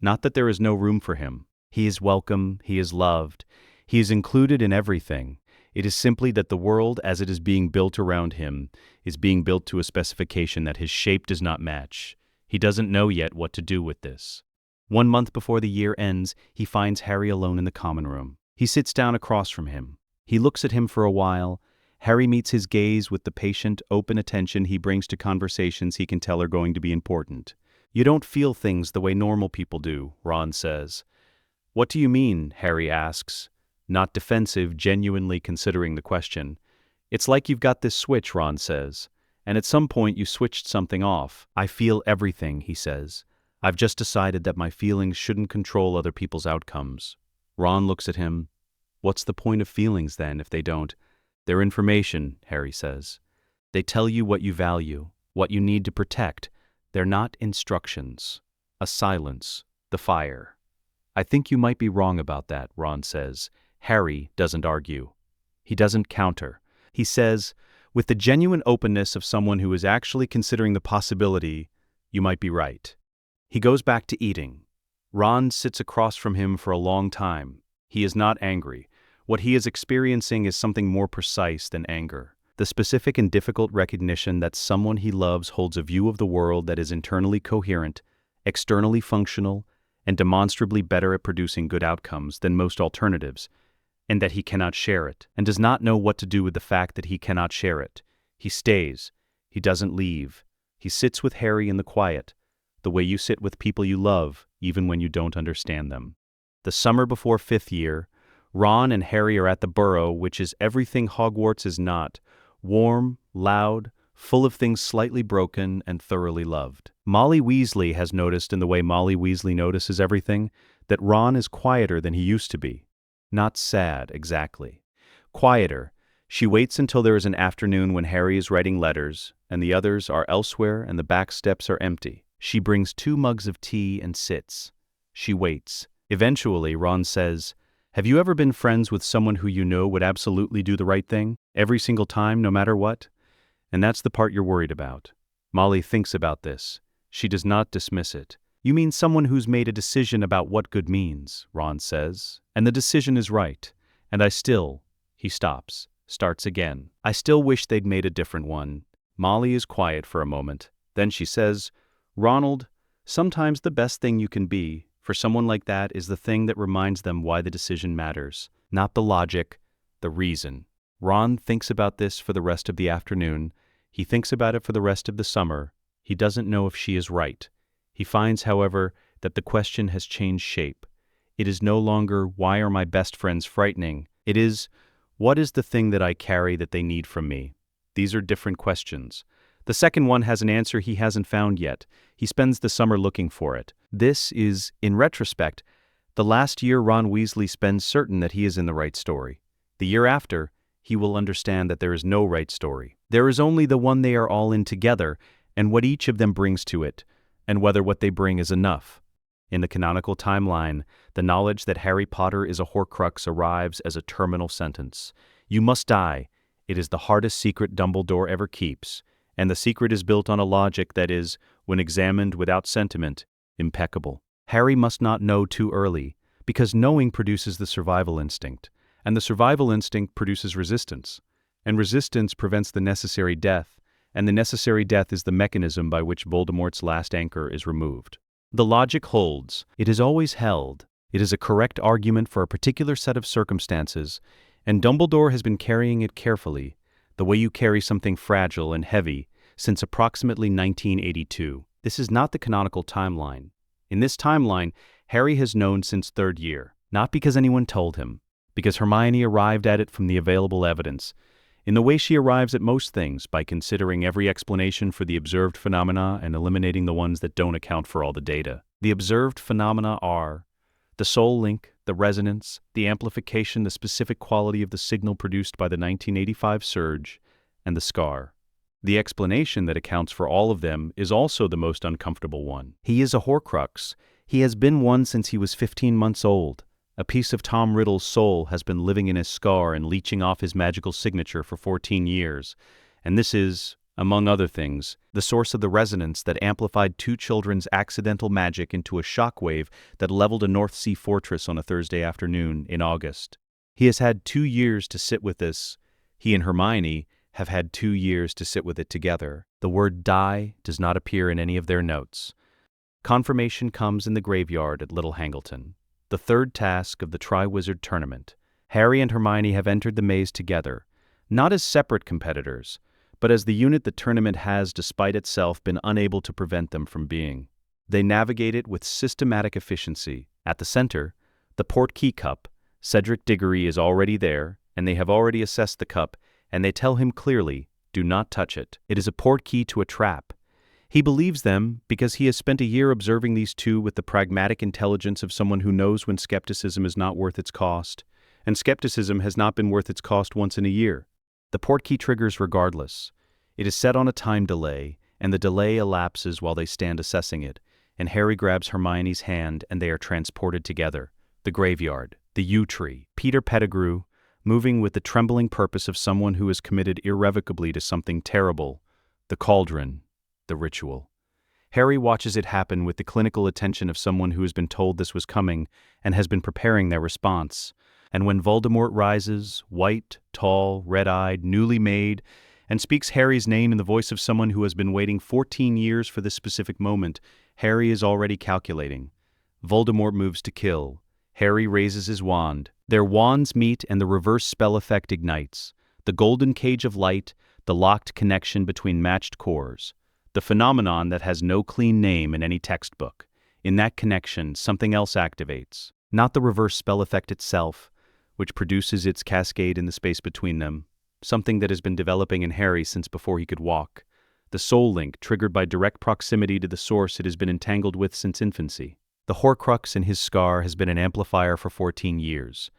Speaker 2: Not that there is no room for him. He is welcome, he is loved, he is included in everything. It is simply that the world, as it is being built around him, is being built to a specification that his shape does not match. He doesn't know yet what to do with this. 1 month before the year ends, he finds Harry alone in the common room. He sits down across from him. He looks at him for a while. Harry meets his gaze with the patient, open attention he brings to conversations he can tell are going to be important. "You don't feel things the way normal people do," Ron says. "What do you mean?" Harry asks, not defensive, genuinely considering the question. "It's like you've got this switch," Ron says, "and at some point you switched something off." "I feel everything," he says. "I've just decided that my feelings shouldn't control other people's outcomes." Ron looks at him. "What's the point of feelings then, if they don't?" "They're information," Harry says. "They tell you what you value, what you need to protect. They're not instructions." A silence. The fire. "I think you might be wrong about that," Ron says. Harry doesn't argue. He doesn't counter. He says, with the genuine openness of someone who is actually considering the possibility, "You might be right." He goes back to eating. Ron sits across from him for a long time. He is not angry. What he is experiencing is something more precise than anger. The specific and difficult recognition that someone he loves holds a view of the world that is internally coherent, externally functional, and demonstrably better at producing good outcomes than most alternatives, and that he cannot share it, and does not know what to do with the fact that he cannot share it. He stays. He doesn't leave. He sits with Harry in the quiet, the way you sit with people you love, even when you don't understand them. The summer before fifth year, Ron and Harry are at the Burrow, which is everything Hogwarts is not: warm, loud, full of things slightly broken, and thoroughly loved. Molly Weasley has noticed, in the way Molly Weasley notices everything, that Ron is quieter than he used to be. Not sad, exactly. Quieter. She waits until there is an afternoon when Harry is writing letters, and the others are elsewhere and the back steps are empty. She brings 2 mugs of tea and sits. She waits. Eventually, Ron says, "Have you ever been friends with someone who you know would absolutely do the right thing, every single time, no matter what? And that's the part you're worried about." Molly thinks about this. She does not dismiss it. "You mean someone who's made a decision about what good means," Ron says. "And the decision is right. And I still..." He stops, starts again. "I still wish they'd made a different one." Molly is quiet for a moment. Then she says, "Ronald, sometimes the best thing you can be for someone like that is the thing that reminds them why the decision matters. Not the logic, the reason." Ron thinks about this for the rest of the afternoon. He thinks about it for the rest of the summer. He doesn't know if she is right. He finds, however, that the question has changed shape. It is no longer, "Why are my best friends frightening?" It is, "What is the thing that I carry that they need from me?" These are different questions. The second one has an answer he hasn't found yet. He spends the summer looking for it. This is, in retrospect, the last year Ron Weasley spends certain that he is in the right story. The year after, he will understand that there is no right story. There is only the one they are all in together, and what each of them brings to it, and whether what they bring is enough. In the canonical timeline, the knowledge that Harry Potter is a Horcrux arrives as a terminal sentence. You must die. It is the hardest secret Dumbledore ever keeps, and the secret is built on a logic that is, when examined without sentiment, impeccable. Harry must not know too early, because knowing produces the survival instinct, and the survival instinct produces resistance, and resistance prevents the necessary death, and the necessary death is the mechanism by which Voldemort's last anchor is removed. The logic holds. It is always held. It is a correct argument for a particular set of circumstances, and Dumbledore has been carrying it carefully, the way you carry something fragile and heavy, since approximately 1982. This is not the canonical timeline. In this timeline, Harry has known since third year, Not because anyone told him, because Hermione arrived at it from the available evidence, in the way she arrives at most things, by considering every explanation for the observed phenomena and eliminating the ones that don't account for all the data. The observed phenomena are the soul link, the resonance, the amplification, the specific quality of the signal produced by the 1985 surge, and the scar. The explanation that accounts for all of them is also the most uncomfortable one. He is a Horcrux. He has been one since he was 15 months old. A piece of Tom Riddle's soul has been living in his scar and leeching off his magical signature for 14 years. And this is, among other things, the source of the resonance that amplified two children's accidental magic into a shockwave that leveled a North Sea fortress on a Thursday afternoon in August. He has had 2 years to sit with this. He and Hermione have had 2 years to sit with it together. The word die does not appear in any of their notes. Confirmation comes in the graveyard at Little Hangleton. The third task of the Triwizard Tournament. Harry and Hermione have entered the maze together, not as separate competitors, but as the unit the tournament has, despite itself, been unable to prevent them from being. They navigate it with systematic efficiency. At the center, the Portkey Cup. Cedric Diggory is already there, and they have already assessed the cup, and they tell him clearly, do not touch it. It is a portkey to a trap. He believes them because he has spent a year observing these two with the pragmatic intelligence of someone who knows when skepticism is not worth its cost, and skepticism has not been worth its cost once in a year. The portkey triggers regardless. It is set on a time delay, and the delay elapses while they stand assessing it, and Harry grabs Hermione's hand and they are transported together. The graveyard, the yew tree, Peter Pettigrew, moving with the trembling purpose of someone who is committed irrevocably to something terrible, the cauldron, the ritual. Harry watches it happen with the clinical attention of someone who has been told this was coming and has been preparing their response. And when Voldemort rises, white, tall, red-eyed, newly made, and speaks Harry's name in the voice of someone who has been waiting 14 years for this specific moment, Harry is already calculating. Voldemort moves to kill. Harry raises his wand. Their wands meet and the reverse spell effect ignites. The golden cage of light, the locked connection between matched cores. The phenomenon that has no clean name in any textbook. In that connection, something else activates. Not the reverse spell effect itself, which produces its cascade in the space between them. Something that has been developing in Harry since before he could walk. The soul link, triggered by direct proximity to the source it has been entangled with since infancy. The Horcrux in his scar has been an amplifier for 14 years.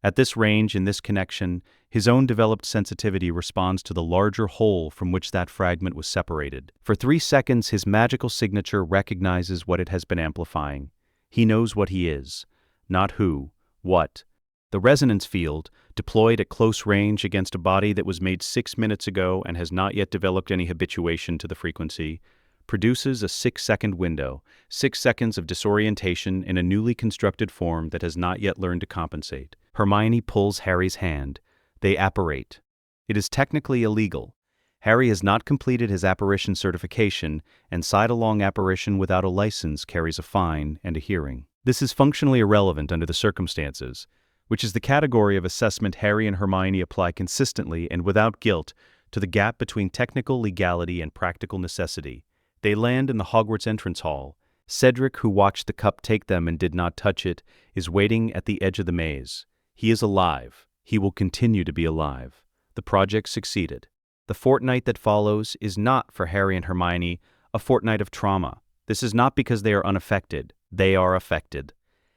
Speaker 2: At this range, in this connection, his own developed sensitivity responds to the larger whole from which that fragment was separated. For 3 seconds, his magical signature recognizes what it has been amplifying. He knows what he is, not who, what. The resonance field, deployed at close range against a body that was made 6 minutes ago and has not yet developed any habituation to the frequency, produces a 6-second window, 6 seconds of disorientation in a newly constructed form that has not yet learned to compensate. Hermione pulls Harry's hand. They apparate. It is technically illegal. Harry has not completed his apparition certification, and side-along apparition without a license carries a fine and a hearing. This is functionally irrelevant under the circumstances, which is the category of assessment Harry and Hermione apply consistently and without guilt to the gap between technical legality and practical necessity. They land in the Hogwarts entrance hall. Cedric, who watched the cup take them and did not touch it, is waiting at the edge of the maze. He is alive. He will continue to be alive. The project succeeded. The fortnight that follows is not, for Harry and Hermione, a fortnight of trauma. This is not because they are unaffected. They are affected.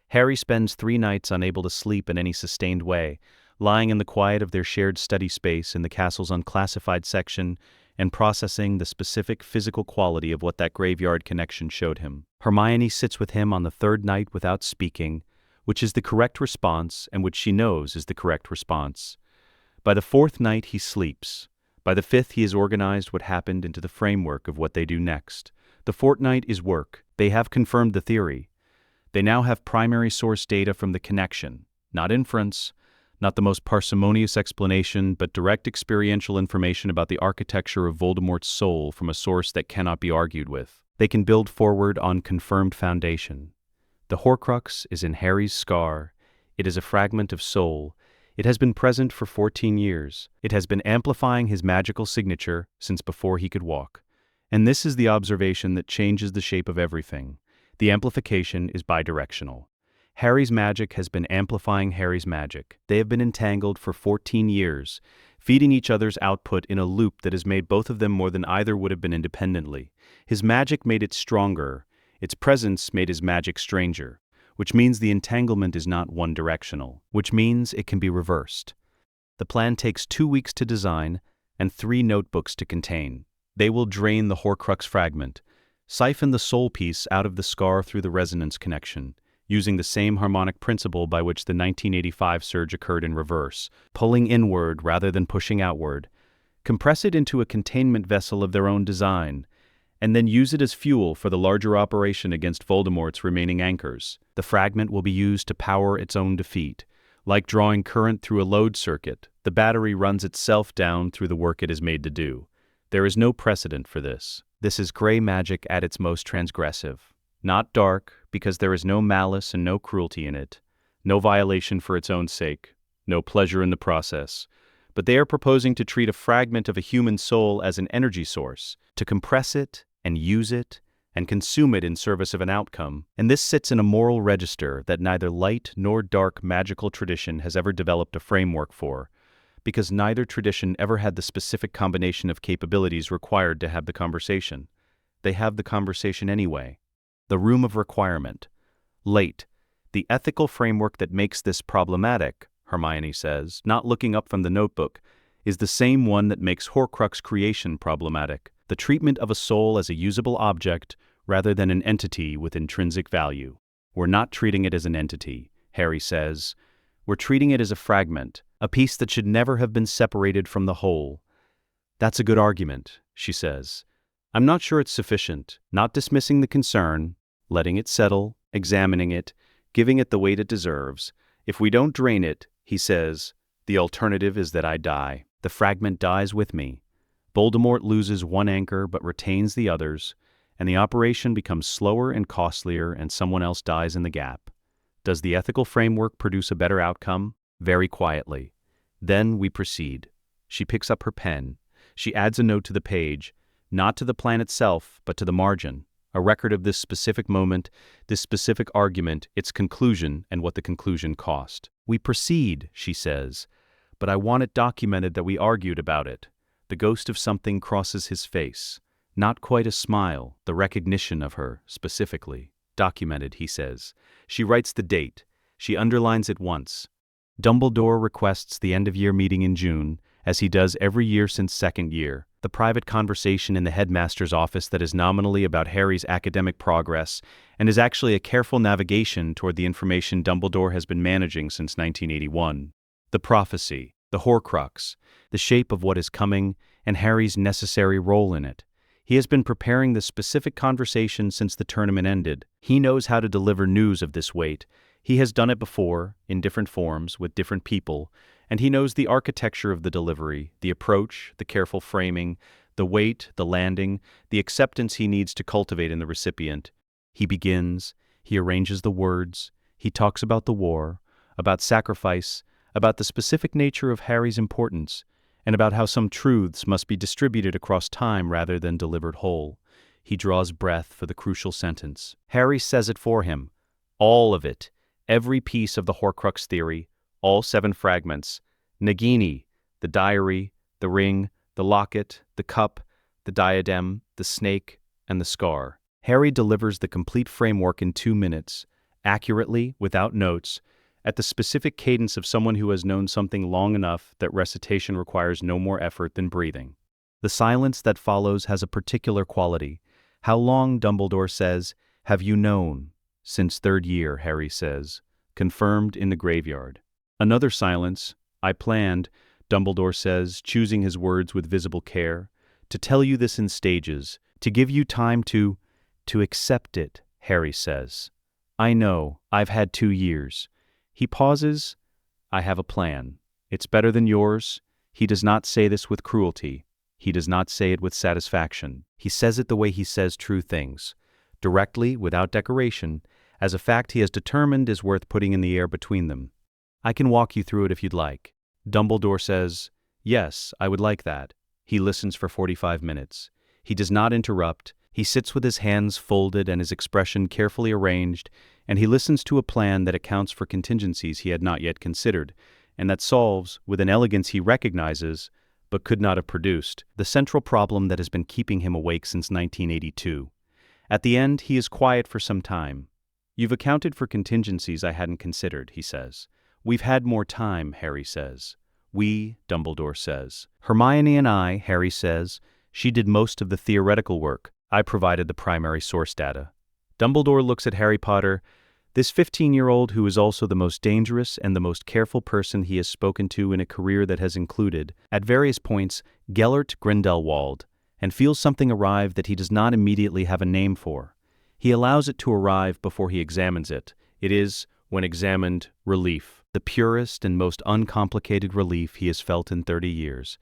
Speaker 2: Harry spends 3 nights unable to sleep in any sustained way, lying in the quiet of their shared study space in the castle's unclassified section and processing the specific physical quality of what that graveyard connection showed him. Hermione sits with him on the 3rd night without speaking, which is the correct response and which she knows is the correct response. By the 4th night he sleeps. By the 5th he has organized what happened into the framework of what they do next. The fortnight is work. They have confirmed the theory. They now have primary source data from the connection, not inference, not the most parsimonious explanation, but direct experiential information about the architecture of Voldemort's soul from a source that cannot be argued with. They can build forward on confirmed foundation. The Horcrux is in Harry's scar. It is a fragment of soul. It has been present for 14 years. It has been amplifying his magical signature since before he could walk. And this is the observation that changes the shape of everything. The amplification is bidirectional. Harry's magic has been amplifying Harry's magic. They have been entangled for 14 years, feeding each other's output in a loop that has made both of them more than either would have been independently. His magic made it stronger. Its presence made his magic stranger, which means the entanglement is not one-directional, which means it can be reversed. The plan takes 2 weeks to design and 3 notebooks to contain. They will drain the Horcrux fragment, siphon the soul piece out of the scar through the resonance connection, using the same harmonic principle by which the 1985 surge occurred in reverse, pulling inward rather than pushing outward, compress it into a containment vessel of their own design, and then use it as fuel for the larger operation against Voldemort's remaining anchors. The fragment will be used to power its own defeat. Like drawing current through a load circuit, the battery runs itself down through the work it is made to do. There is no precedent for this. This is gray magic at its most transgressive. Not dark, because there is no malice and no cruelty in it, no violation for its own sake, no pleasure in the process. But they are proposing to treat a fragment of a human soul as an energy source, to compress it and use it and consume it in service of an outcome, and this sits in a moral register that neither light nor dark magical tradition has ever developed a framework for, because neither tradition ever had the specific combination of capabilities required to have the conversation. They have the conversation anyway. The room of requirement. Late. The ethical framework that makes this problematic, Hermione says, not looking up from the notebook, is the same one that makes Horcrux creation problematic. The treatment of a soul as a usable object rather than an entity with intrinsic value. We're not treating it as an entity, Harry says. We're treating it as a fragment, a piece that should never have been separated from the whole. That's a good argument, she says. I'm not sure it's sufficient, not dismissing the concern, letting it settle, examining it, giving it the weight it deserves. If we don't drain it, he says, the alternative is that I die. The fragment dies with me. Voldemort loses one anchor but retains the others, and the operation becomes slower and costlier and someone else dies in the gap. Does the ethical framework produce a better outcome? Very quietly. Then we proceed. She picks up her pen. She adds a note to the page, not to the plan itself, but to the margin, a record of this specific moment, this specific argument, its conclusion, and what the conclusion cost. We proceed, she says, but I want it documented that we argued about it. The ghost of something crosses his face. Not quite a smile, the recognition of her, specifically. Documented, he says. She writes the date. She underlines it once. Dumbledore requests the end-of-year meeting in June, as he does every year since second year. The private conversation in the headmaster's office that is nominally about Harry's academic progress and is actually a careful navigation toward the information Dumbledore has been managing since 1981. The prophecy, the Horcrux, the shape of what is coming, and Harry's necessary role in it. He has been preparing this specific conversation since the tournament ended. He knows how to deliver news of this weight. He has done it before, in different forms, with different people, and he knows the architecture of the delivery, the approach, the careful framing, the weight, the landing, the acceptance he needs to cultivate in the recipient. He begins, he arranges the words, he talks about the war, about sacrifice, about the specific nature of Harry's importance, and about how some truths must be distributed across time rather than delivered whole. He draws breath for the crucial sentence. Harry says it for him. All of it. Every piece of the Horcrux theory. All 7 fragments. Nagini, the diary, the ring, the locket, the cup, the diadem, the snake, and the scar. Harry delivers the complete framework in 2 minutes, accurately, without notes, at the specific cadence of someone who has known something long enough that recitation requires no more effort than breathing. The silence that follows has a particular quality. How long, Dumbledore says, have you known? Since 3rd year, Harry says. Confirmed in the graveyard. Another silence. I planned, Dumbledore says, choosing his words with visible care, to tell you this in stages, to give you time to accept it, Harry says. I know, I've had 2 years. He pauses. I have a plan. It's better than yours. He does not say this with cruelty. He does not say it with satisfaction. He says it the way he says true things, directly, without decoration, as a fact he has determined is worth putting in the air between them. I can walk you through it if you'd like. Dumbledore says, yes, I would like that. He listens for 45 minutes. He does not interrupt. He sits with his hands folded and his expression carefully arranged, and he listens to a plan that accounts for contingencies he had not yet considered, and that solves, with an elegance he recognizes, but could not have produced, the central problem that has been keeping him awake since 1982. At the end, he is quiet for some time. "You've accounted for contingencies I hadn't considered," he says. "We've had more time," Harry says. "We," Dumbledore says. "Hermione and I," Harry says. "She did most of the theoretical work. I provided the primary source data." Dumbledore looks at Harry Potter, this 15-year-old who is also the most dangerous and the most careful person he has spoken to in a career that has included, at various points, Gellert Grindelwald, and feels something arrive that he does not immediately have a name for. He allows it to arrive before he examines it. It is, when examined, relief, the purest and most uncomplicated relief he has felt in 30 years.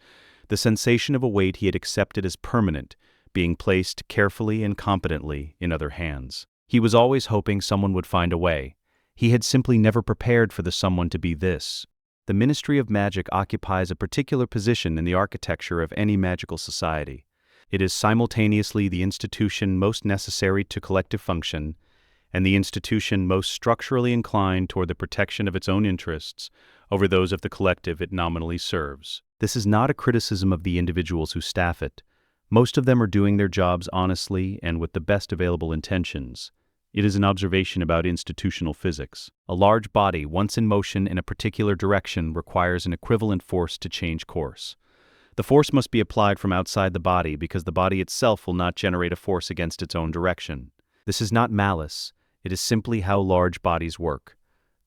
Speaker 2: The sensation of a weight he had accepted as permanent, being placed carefully and competently in other hands. He was always hoping someone would find a way. He had simply never prepared for the someone to be this. The Ministry of Magic occupies a particular position in the architecture of any magical society. It is simultaneously the institution most necessary to collective function, and the institution most structurally inclined toward the protection of its own interests over those of the collective it nominally serves. This is not a criticism of the individuals who staff it. Most of them are doing their jobs honestly and with the best available intentions. It is an observation about institutional physics. A large body, once in motion in a particular direction, requires an equivalent force to change course. The force must be applied from outside the body because the body itself will not generate a force against its own direction. This is not malice. It is simply how large bodies work.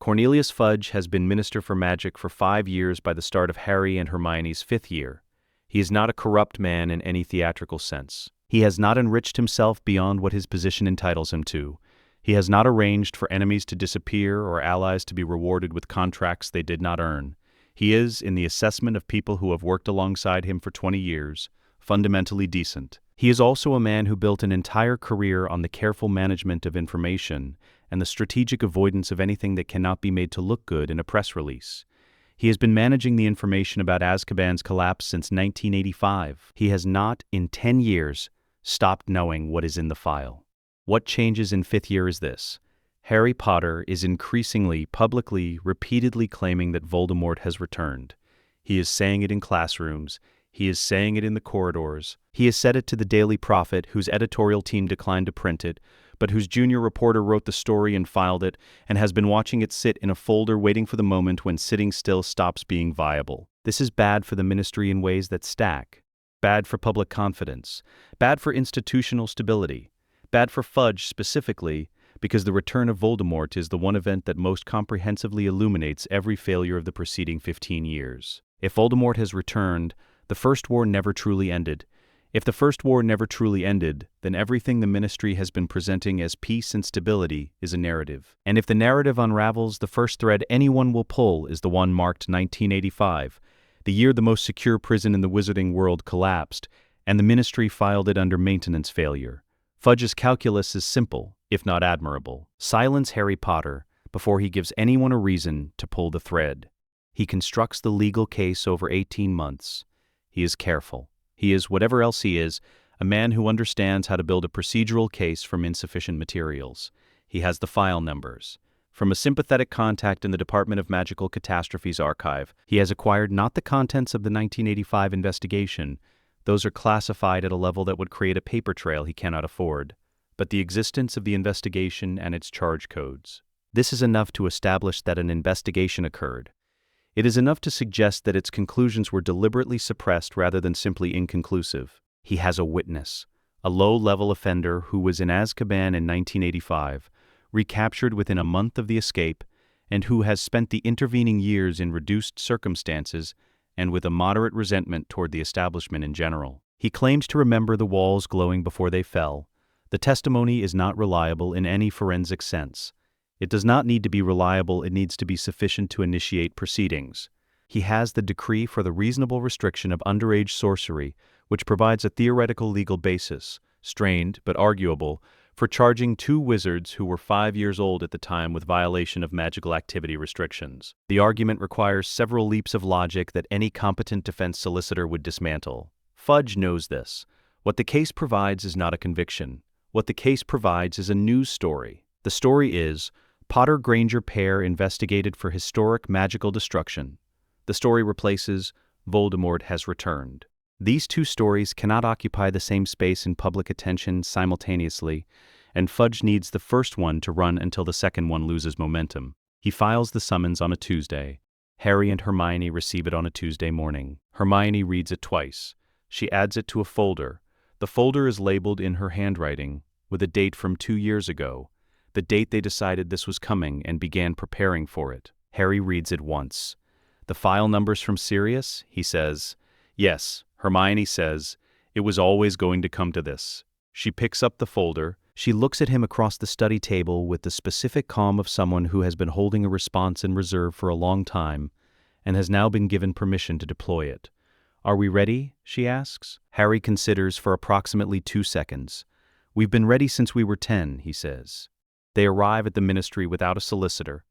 Speaker 2: Cornelius Fudge has been Minister for Magic for 5 years by the start of Harry and Hermione's 5th year. He is not a corrupt man in any theatrical sense. He has not enriched himself beyond what his position entitles him to. He has not arranged for enemies to disappear or allies to be rewarded with contracts they did not earn. He is, in the assessment of people who have worked alongside him for 20 years, fundamentally decent. He is also a man who built an entire career on the careful management of information and the strategic avoidance of anything that cannot be made to look good in a press release. He has been managing the information about Azkaban's collapse since 1985. He has not, in 10 years, stopped knowing what is in the file. What changes in 5th year is this. Harry Potter is increasingly, publicly, repeatedly claiming that Voldemort has returned. He is saying it in classrooms. He is saying it in the corridors. He has said it to the Daily Prophet, whose editorial team declined to print it, but whose junior reporter wrote the story and filed it, and has been watching it sit in a folder waiting for the moment when sitting still stops being viable. This is bad for the ministry in ways that stack. Bad for public confidence. Bad for institutional stability. Bad for Fudge specifically, because the return of Voldemort is the one event that most comprehensively illuminates every failure of the preceding 15 years. If Voldemort has returned, the First War never truly ended. If the First War never truly ended, then everything the Ministry has been presenting as peace and stability is a narrative. And if the narrative unravels, the first thread anyone will pull is the one marked 1985, the year the most secure prison in the wizarding world collapsed, and the Ministry filed it under maintenance failure. Fudge's calculus is simple, if not admirable. Silence Harry Potter before he gives anyone a reason to pull the thread. He constructs the legal case over 18 months. He is careful. He is, whatever else he is, a man who understands how to build a procedural case from insufficient materials. He has the file numbers. From a sympathetic contact in the Department of Magical Catastrophes archive, he has acquired not the contents of the 1985 investigation. Those are classified at a level that would create a paper trail he cannot afford, but the existence of the investigation and its charge codes. This is enough to establish that an investigation occurred. It is enough to suggest that its conclusions were deliberately suppressed rather than simply inconclusive. He has a witness, a low-level offender who was in Azkaban in 1985, recaptured within a month of the escape, and who has spent the intervening years in reduced circumstances and with a moderate resentment toward the establishment in general. He claims to remember the walls glowing before they fell. The testimony is not reliable in any forensic sense. It does not need to be reliable, it needs to be sufficient to initiate proceedings. He has the decree for the reasonable restriction of underage sorcery, which provides a theoretical legal basis, strained but arguable, for charging 2 wizards who were 5 years old at the time with violation of magical activity restrictions. The argument requires several leaps of logic that any competent defense solicitor would dismantle. Fudge knows this. What the case provides is not a conviction. What the case provides is a news story. The story is, Potter-Granger pair investigated for historic magical destruction. The story replaces Voldemort has returned. These two stories cannot occupy the same space in public attention simultaneously, and Fudge needs the first one to run until the second one loses momentum. He files the summons on a Tuesday. Harry and Hermione receive it on a Tuesday morning. Hermione reads it twice. She adds it to a folder. The folder is labeled in her handwriting, with a date from 2 years ago, the date they decided this was coming and began preparing for it. Harry reads it once. The file number's from Sirius, he says. Yes, Hermione says, it was always going to come to this. She picks up the folder. She looks at him across the study table with the specific calm of someone who has been holding a response in reserve for a long time and has now been given permission to deploy it. Are we ready? She asks. Harry considers for approximately 2 seconds. We've been ready since we were 10, he says. They arrive at the ministry without a solicitor.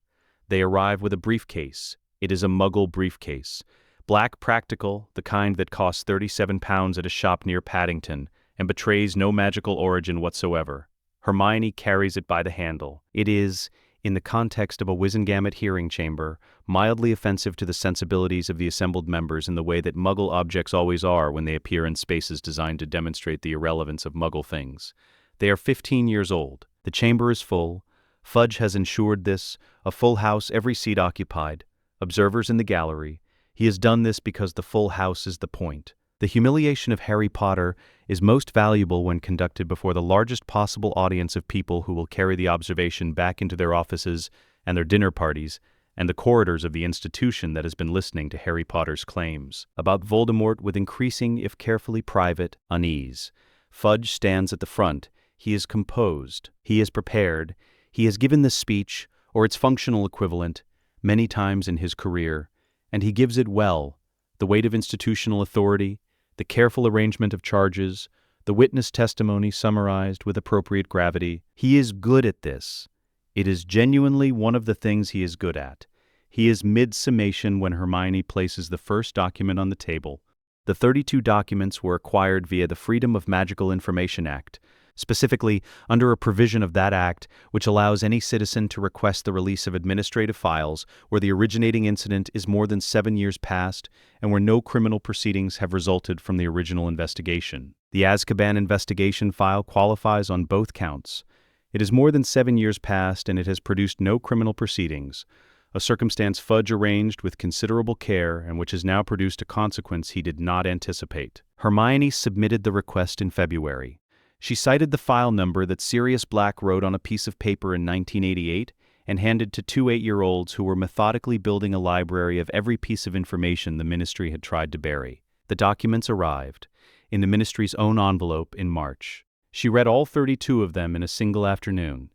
Speaker 2: They arrive with a briefcase. It is a Muggle briefcase. Black practical, the kind that costs £37 at a shop near Paddington and betrays no magical origin whatsoever. Hermione carries it by the handle. It is, in the context of a Wizengamot hearing chamber, mildly offensive to the sensibilities of the assembled members in the way that Muggle objects always are when they appear in spaces designed to demonstrate the irrelevance of Muggle things. They are 15 years old. The chamber is full. Fudge has ensured this, a full house, every seat occupied. Observers in the gallery. He has done this because the full house is the point. The humiliation of Harry Potter is most valuable when conducted before the largest possible audience of people who will carry the observation back into their offices and their dinner parties and the corridors of the institution that has been listening to Harry Potter's claims about Voldemort with increasing, if carefully private, unease. Fudge stands at the front. He is composed. He is prepared. He has given this speech, or its functional equivalent, many times in his career, and he gives it well. The weight of institutional authority, the careful arrangement of charges, the witness testimony summarized with appropriate gravity. He is good at this. It is genuinely one of the things he is good at. He is mid-summation when Hermione places the first document on the table. The 32 documents were acquired via the Freedom of Magical Information Act, specifically under a provision of that act which allows any citizen to request the release of administrative files where the originating incident is more than 7 years past and where no criminal proceedings have resulted from the original investigation. The Azkaban investigation file qualifies on both counts. It is more than 7 years past and it has produced no criminal proceedings, a circumstance Fudge arranged with considerable care and which has now produced a consequence he did not anticipate. Hermione submitted the request in February. She cited the file number that Sirius Black wrote on a piece of paper in 1988 and handed to 2 8-year-olds who were methodically building a library of every piece of information the ministry had tried to bury. The documents arrived, in the ministry's own envelope, in March. She read all 32 of them in a single afternoon,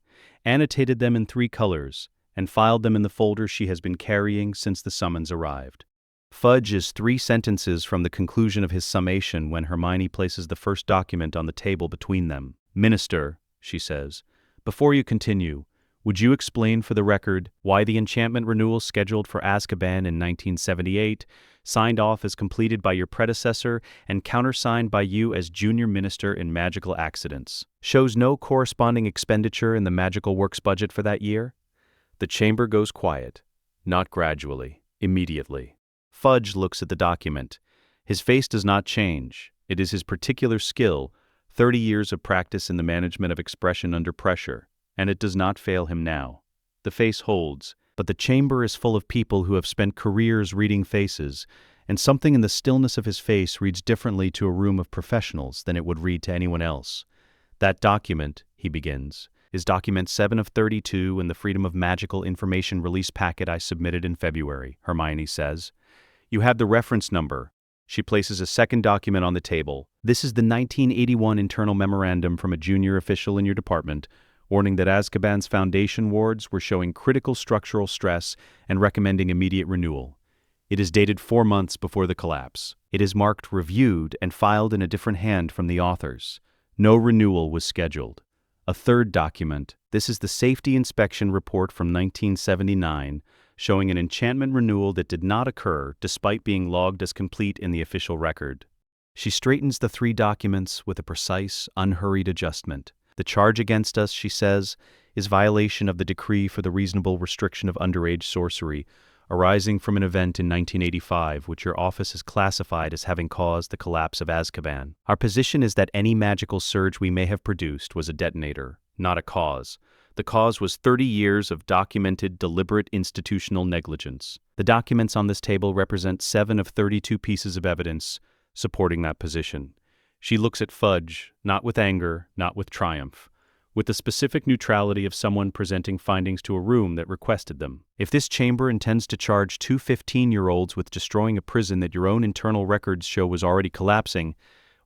Speaker 2: annotated them in 3 colors, and filed them in the folder she has been carrying since the summons arrived. Fudge is 3 sentences from the conclusion of his summation when Hermione places the first document on the table between them. Minister, she says, before you continue, would you explain for the record why the enchantment renewal scheduled for Azkaban in 1978, signed off as completed by your predecessor and countersigned by you as junior minister in magical accidents, shows no corresponding expenditure in the magical works budget for that year? The chamber goes quiet, not gradually, immediately. Fudge looks at the document. His face does not change. It is his particular skill, 30 years of practice in the management of expression under pressure, and it does not fail him now. The face holds, but the chamber is full of people who have spent careers reading faces, and something in the stillness of his face reads differently to a room of professionals than it would read to anyone else. That document, he begins, is document 7 of 32 in the Freedom of Magical Information release packet I submitted in February, Hermione says. You have the reference number. She places a second document on the table. This is the 1981 internal memorandum from a junior official in your department, warning that Azkaban's foundation wards were showing critical structural stress and recommending immediate renewal. It is dated 4 months before the collapse. It is marked reviewed and filed in a different hand from the authors. No renewal was scheduled. A third document. This is the safety inspection report from 1979, showing an enchantment renewal that did not occur despite being logged as complete in the official record. She straightens the 3 documents with a precise, unhurried adjustment. The charge against us, she says, is violation of the decree for the reasonable restriction of underage sorcery, arising from an event in 1985 which your office has classified as having caused the collapse of Azkaban. Our position is that any magical surge we may have produced was a detonator, not a cause. The cause was 30 years of documented, deliberate institutional negligence. The documents on this table represent 7 of 32 pieces of evidence supporting that position. She looks at Fudge, not with anger, not with triumph, with the specific neutrality of someone presenting findings to a room that requested them. If this chamber intends to charge 2 15-year-olds with destroying a prison that your own internal records show was already collapsing,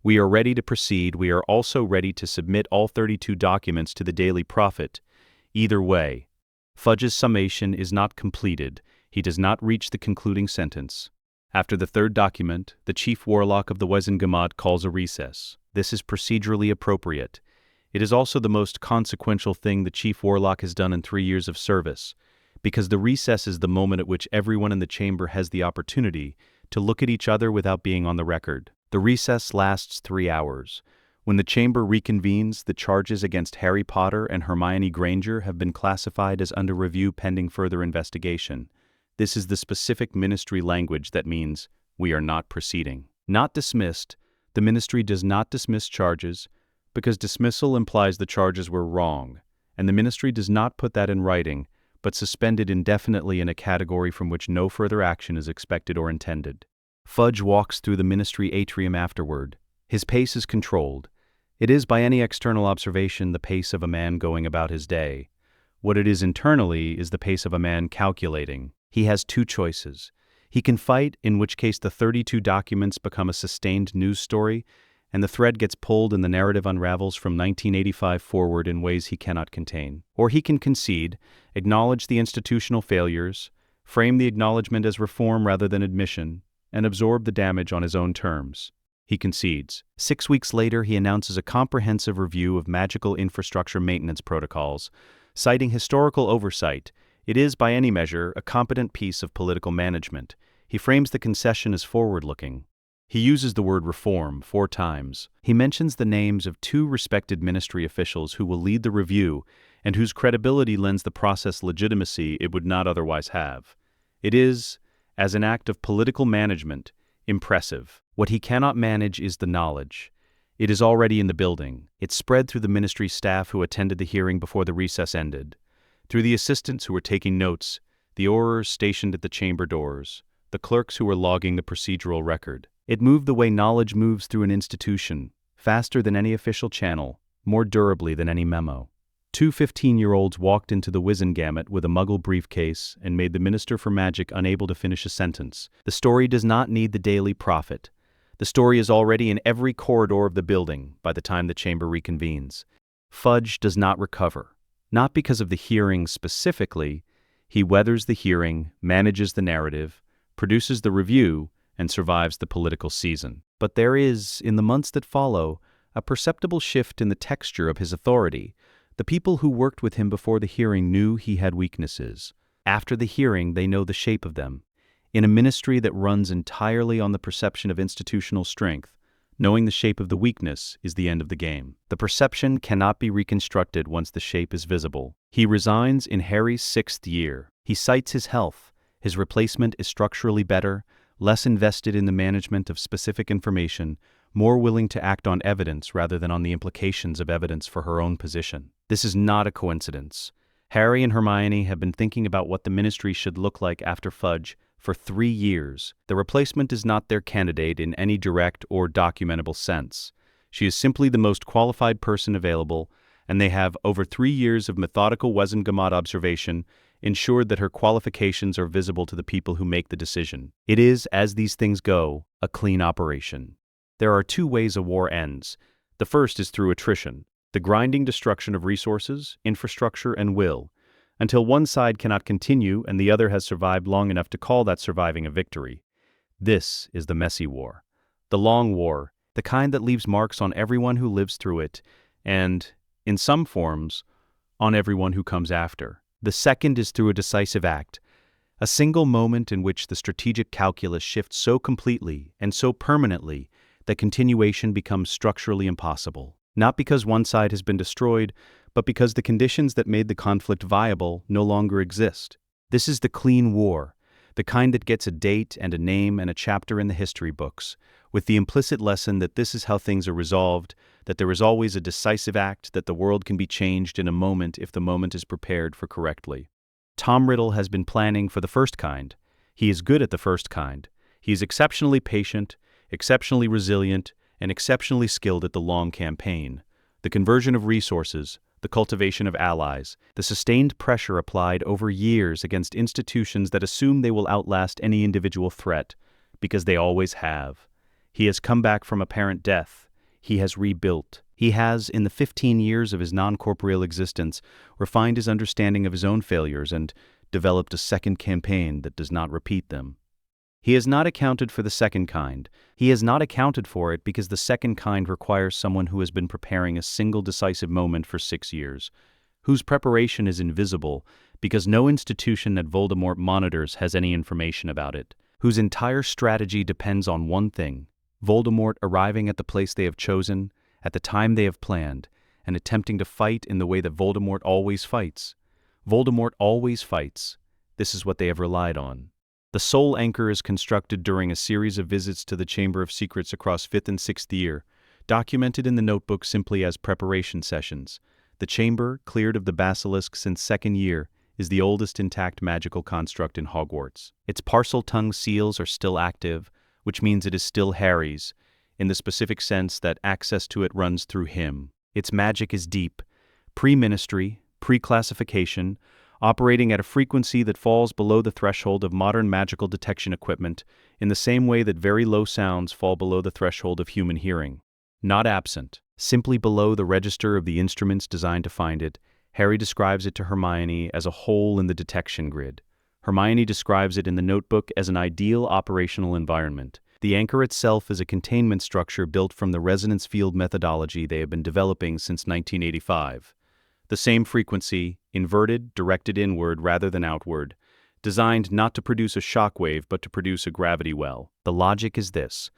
Speaker 2: we are ready to proceed. We are also ready to submit all 32 documents to the Daily Prophet. Either way, Fudge's summation is not completed. He does not reach the concluding sentence. After the third document, the chief warlock of the Wizengamot calls a recess. This is procedurally appropriate. It is also the most consequential thing the chief warlock has done in 3 years of service, because the recess is the moment at which everyone in the chamber has the opportunity to look at each other without being on the record. The recess lasts 3 hours. When the chamber reconvenes, the charges against Harry Potter and Hermione Granger have been classified as under review pending further investigation. This is the specific ministry language that means we are not proceeding. Not dismissed. The ministry does not dismiss charges, because dismissal implies the charges were wrong, and the ministry does not put that in writing, but suspended indefinitely in a category from which no further action is expected or intended. Fudge walks through the ministry atrium afterward. His pace is controlled. It is, by any external observation, the pace of a man going about his day. What it is internally is the pace of a man calculating. He has 2 choices. He can fight, in which case the 32 documents become a sustained news story, and the thread gets pulled and the narrative unravels from 1985 forward in ways he cannot contain. Or he can concede, acknowledge the institutional failures, frame the acknowledgement as reform rather than admission, and absorb the damage on his own terms. He concedes. 6 weeks later, he announces a comprehensive review of magical infrastructure maintenance protocols, citing historical oversight. It is, by any measure, a competent piece of political management. He frames the concession as forward-looking. He uses the word reform 4 times. He mentions the names of 2 respected ministry officials who will lead the review and whose credibility lends the process legitimacy it would not otherwise have. It is, as an act of political management, impressive. What he cannot manage is the knowledge. It is already in the building. It spread through the ministry staff who attended the hearing before the recess ended, through the assistants who were taking notes, the aurors stationed at the chamber doors, the clerks who were logging the procedural record. It moved the way knowledge moves through an institution, faster than any official channel, more durably than any memo. 2 15-year-olds walked into the Wizengamot with a muggle briefcase and made the Minister for Magic unable to finish a sentence. The story does not need the Daily Prophet. The story is already in every corridor of the building by the time the chamber reconvenes. Fudge does not recover. Not because of the hearing specifically. He weathers the hearing, manages the narrative, produces the review, and survives the political season. But there is, in the months that follow, a perceptible shift in the texture of his authority. The people who worked with him before the hearing knew he had weaknesses. After the hearing, they know the shape of them. In a ministry that runs entirely on the perception of institutional strength, knowing the shape of the weakness is the end of the game. The perception cannot be reconstructed once the shape is visible. He resigns in Harry's 6th year. He cites his health. His replacement is structurally better, less invested in the management of specific information, more willing to act on evidence rather than on the implications of evidence for her own position. This is not a coincidence. Harry and Hermione have been thinking about what the ministry should look like after Fudge for 3 years. The replacement is not their candidate in any direct or documentable sense. She is simply the most qualified person available, and they have, over 3 years of methodical Wizengamot observation, ensured that her qualifications are visible to the people who make the decision. It is, as these things go, a clean operation. There are 2 ways a war ends. The first is through attrition, the grinding destruction of resources, infrastructure, and will, until one side cannot continue and the other has survived long enough to call that surviving a victory. This is the messy war, the long war, the kind that leaves marks on everyone who lives through it, and, in some forms, on everyone who comes after. The second is through a decisive act, a single moment in which the strategic calculus shifts so completely and so permanently that continuation becomes structurally impossible. Not because one side has been destroyed, but because the conditions that made the conflict viable no longer exist. This is the clean war, the kind that gets a date and a name and a chapter in the history books, with the implicit lesson that this is how things are resolved, that there is always a decisive act, that the world can be changed in a moment if the moment is prepared for correctly. Tom Riddle has been planning for the first kind. He is good at the first kind. He is exceptionally patient, exceptionally resilient, and exceptionally skilled at the long campaign. The conversion of resources, the cultivation of allies, the sustained pressure applied over years against institutions that assume they will outlast any individual threat, because they always have. He has come back from apparent death. He has rebuilt. He has, in the 15 years of his non-corporeal existence, refined his understanding of his own failures and developed a second campaign that does not repeat them. He has not accounted for the second kind. He has not accounted for it because the second kind requires someone who has been preparing a single decisive moment for 6 years, whose preparation is invisible because no institution that Voldemort monitors has any information about it, whose entire strategy depends on one thing: Voldemort arriving at the place they have chosen, at the time they have planned, and attempting to fight in the way that Voldemort always fights. Voldemort always fights. This is what they have relied on. The soul anchor is constructed during a series of visits to the Chamber of Secrets across 5th and 6th year, documented in the notebook simply as preparation sessions. The chamber, cleared of the basilisk since 2nd year, is the oldest intact magical construct in Hogwarts. Its Parseltongue seals are still active, which means it is still Harry's, in the specific sense that access to it runs through him. Its magic is deep, pre-ministry, pre-classification, operating at a frequency that falls below the threshold of modern magical detection equipment, in the same way that very low sounds fall below the threshold of human hearing. Not absent, simply below the register of the instruments designed to find it, Harry describes it to Hermione as a hole in the detection grid. Hermione describes it in the notebook as an ideal operational environment. The anchor itself is a containment structure built from the resonance field methodology they have been developing since 1985. The same frequency, inverted, directed inward rather than outward, designed not to produce a shockwave but to produce a gravity well. The logic is this: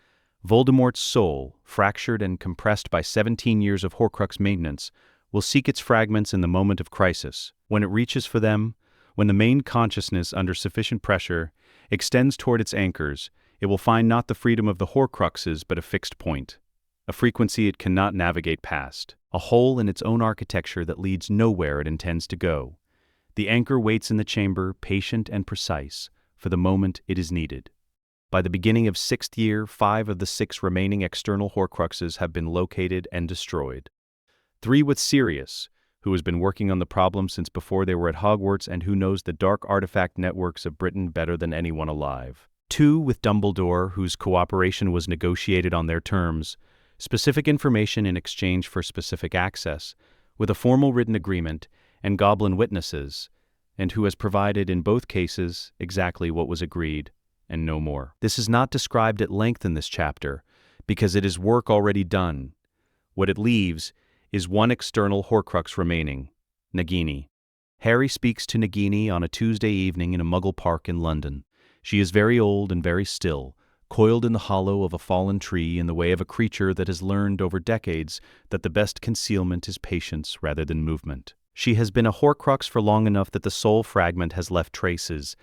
Speaker 2: Voldemort's soul, fractured and compressed by 17 years of Horcrux maintenance, will seek its fragments in the moment of crisis. When it reaches for them, when the main consciousness, under sufficient pressure, extends toward its anchors, it will find not the freedom of the Horcruxes but a fixed point, a frequency it cannot navigate past, a hole in its own architecture that leads nowhere it intends to go. The anchor waits in the chamber, patient and precise, for the moment it is needed. By the beginning of 6th year, 5 of the 6 remaining external Horcruxes have been located and destroyed. 3 with Sirius, who has been working on the problem since before they were at Hogwarts and who knows the dark artifact networks of Britain better than anyone alive. 2 with Dumbledore, whose cooperation was negotiated on their terms, specific information in exchange for specific access, with a formal written agreement and goblin witnesses, and who has provided in both cases exactly what was agreed, and no more. This is not described at length in this chapter, because it is work already done. What it leaves is one external Horcrux remaining, Nagini. Harry speaks to Nagini on a Tuesday evening in a Muggle park in London. She is very old and very still, coiled in the hollow of a fallen tree in the way of a creature that has learned over decades that the best concealment is patience rather than movement. She has been a Horcrux for long enough that the soul fragment has left traces,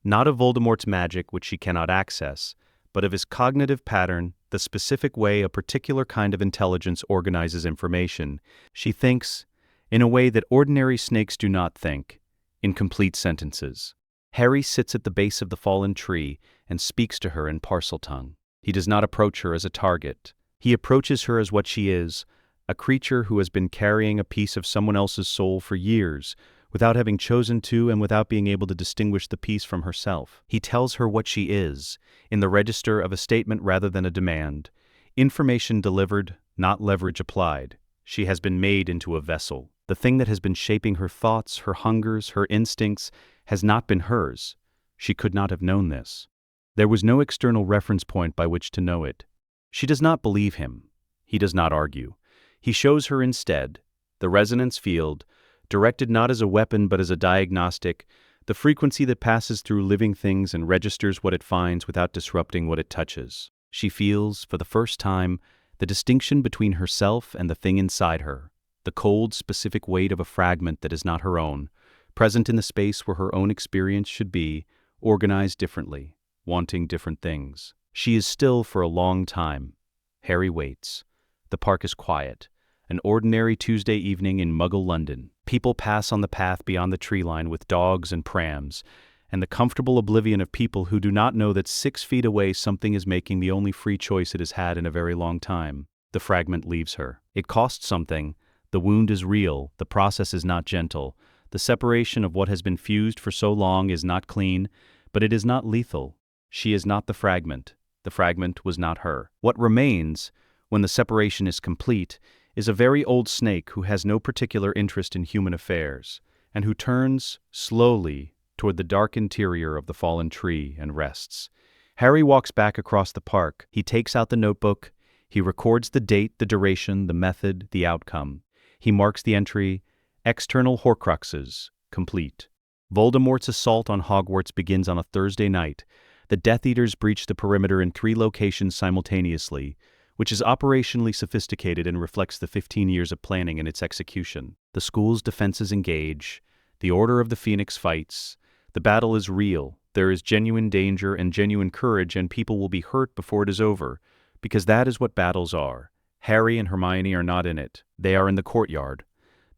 Speaker 2: not of Voldemort's magic, which she cannot access, but of his cognitive pattern, the specific way a particular kind of intelligence organizes information. She thinks, in a way that ordinary snakes do not think, in complete sentences. Harry sits at the base of the fallen tree and speaks to her in Parseltongue. He does not approach her as a target. He approaches her as what she is, a creature who has been carrying a piece of someone else's soul for years, without having chosen to and without being able to distinguish the piece from herself. He tells her what she is, in the register of a statement rather than a demand. Information delivered, not leverage applied. She has been made into a vessel. The thing that has been shaping her thoughts, her hungers, her instincts, has not been hers. She could not have known this. There was no external reference point by which to know it. She does not believe him. He does not argue. He shows her instead the resonance field, directed not as a weapon but as a diagnostic, the frequency that passes through living things and registers what it finds without disrupting what it touches. She feels, for the first time, The distinction between herself and the thing inside her, the cold, specific weight of a fragment that is not her own, present in the space where her own experience should be, organized differently, wanting different things. She is still for a long time. Harry waits. The park is quiet. An ordinary Tuesday evening in Muggle London. People pass on the path beyond the tree line with dogs and prams, and the comfortable oblivion of people who do not know that 6 feet away something is making the only free choice it has had in a very long time. The fragment leaves her. It costs something. The wound is real. The process is not gentle. The separation of what has been fused for so long is not clean, but it is not lethal. She is not the fragment. The fragment was not her. What remains, when the separation is complete, is a very old snake who has no particular interest in human affairs, and who turns, slowly, toward the dark interior of the fallen tree and rests. Harry walks back across the park. He takes out the notebook. He records the date, the duration, the method, the outcome. He marks the entry, "External Horcruxes, complete." Voldemort's assault on Hogwarts begins on a Thursday night. The Death Eaters breach the perimeter in 3 locations simultaneously, which is operationally sophisticated and reflects the 15 years of planning and its execution. The school's defenses engage. The Order of the Phoenix fights. The battle is real. There is genuine danger and genuine courage, and people will be hurt before it is over, because that is what battles are. Harry and Hermione are not in it. They are in the courtyard.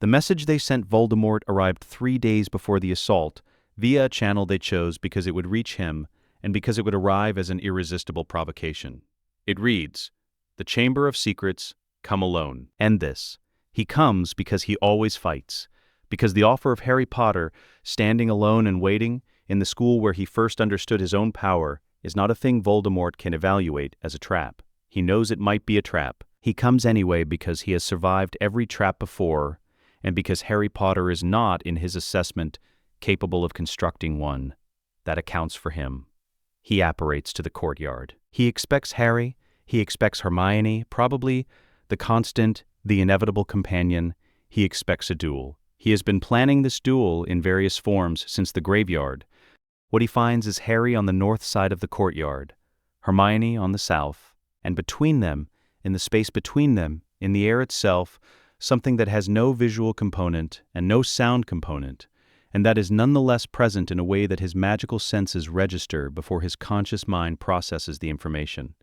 Speaker 2: The message they sent Voldemort arrived 3 days before the assault, via a channel they chose because it would reach him, and because it would arrive as an irresistible provocation. It reads, "The Chamber of Secrets, come alone." End this. He comes because he always fights, because the offer of Harry Potter, standing alone and waiting, in the school where he first understood his own power, is not a thing Voldemort can evaluate as a trap. He knows it might be a trap. He comes anyway because he has survived every trap before, and because Harry Potter is not, in his assessment, capable of constructing one. That accounts for him. He apparates to the courtyard. He expects Harry. He expects Hermione, probably the constant, the inevitable companion. He expects a duel. He has been planning this duel in various forms since the graveyard. What he finds is Harry on the north side of the courtyard, Hermione on the south, and between them, in the space between them, in the air itself, something that has no visual component and no sound component, and that is nonetheless present in a way that his magical senses register before his conscious mind processes the information.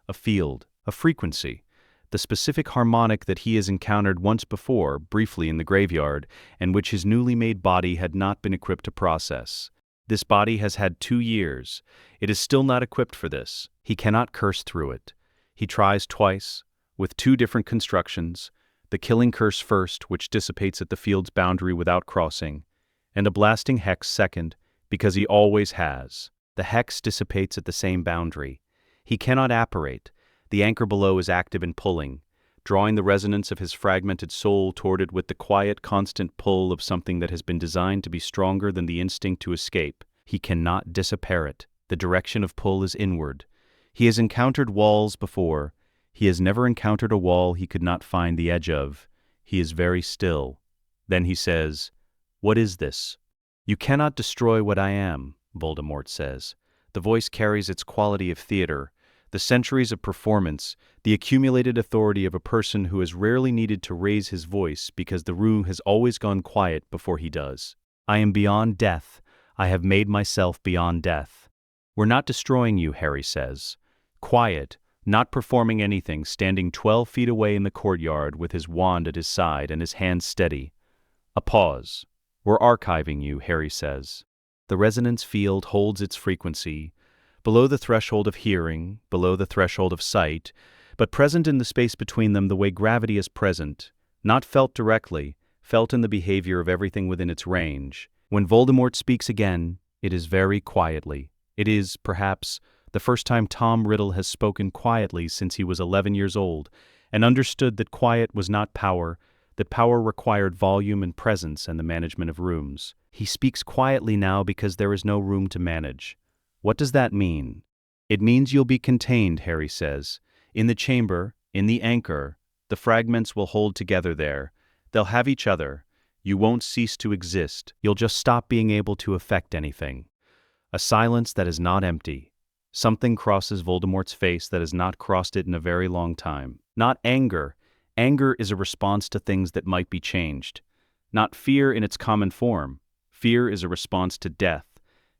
Speaker 2: A field, a frequency, the specific harmonic that he has encountered once before, briefly in the graveyard, and which his newly made body had not been equipped to process. This body has had 2 years. It is still not equipped for this. He cannot curse through it. He tries twice, with 2 different constructions, the killing curse first, which dissipates at the field's boundary without crossing, and a blasting hex second, because he always has. The hex dissipates at the same boundary. He cannot apparate. The anchor below is active and pulling, drawing the resonance of his fragmented soul toward it with the quiet, constant pull of something that has been designed to be stronger than the instinct to escape. He cannot disapparate. The direction of pull is inward. He has encountered walls before. He has never encountered a wall he could not find the edge of. He is very still. Then he says, "What is this?" "You cannot destroy what I am," Voldemort says. The voice carries its quality of theater, the centuries of performance, the accumulated authority of a person who has rarely needed to raise his voice because the room has always gone quiet before he does. "I am beyond death. I have made myself beyond death." "We're not destroying you," Harry says. Quiet, not performing anything, standing 12 feet away in the courtyard with his wand at his side and his hands steady. A pause. "We're archiving you," Harry says. The resonance field holds its frequency, below the threshold of hearing, below the threshold of sight, but present in the space between them the way gravity is present, not felt directly, felt in the behavior of everything within its range. When Voldemort speaks again, it is very quietly. It is, perhaps, the first time Tom Riddle has spoken quietly since he was 11 years old, and understood that quiet was not power, that power required volume and presence and the management of rooms. He speaks quietly now because there is no room to manage. What does that mean? "It means you'll be contained," Harry says. "In the chamber, in the anchor, the fragments will hold together there. They'll have each other. You won't cease to exist. You'll just stop being able to affect anything." A silence that is not empty. Something crosses Voldemort's face that has not crossed it in a very long time. Not anger. Anger is a response to things that might be changed. Not fear in its common form. Fear is a response to death,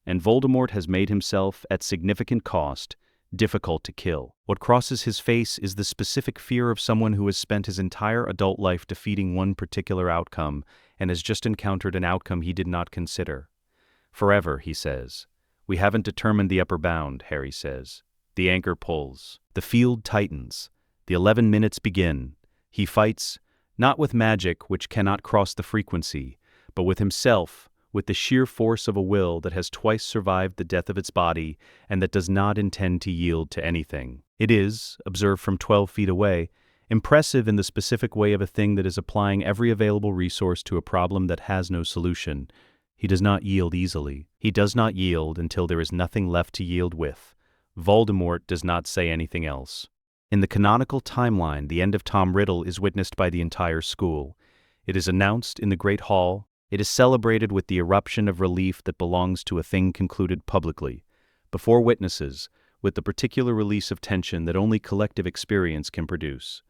Speaker 2: and Voldemort has made himself, at significant cost, difficult to kill. What crosses his face is the specific fear of someone who has spent his entire adult life defeating one particular outcome and has just encountered an outcome he did not consider. Forever, he says. We haven't determined the upper bound, Harry says. The anchor pulls. The field tightens. The 11 minutes begin. He fights, not with magic which cannot cross the frequency, but with himself, with the sheer force of a will that has twice survived the death of its body and that does not intend to yield to anything. It is, observed from 12 feet away, impressive in the specific way of a thing that is applying every available resource to a problem that has no solution. He does not yield easily. He does not yield until there is nothing left to yield with. Voldemort does not say anything else. In the canonical timeline, the end of Tom Riddle is witnessed by the entire school. It is announced in the Great Hall. It is celebrated with the eruption of relief that belongs to a thing concluded publicly, before witnesses, with the particular release of tension that only collective experience can produce.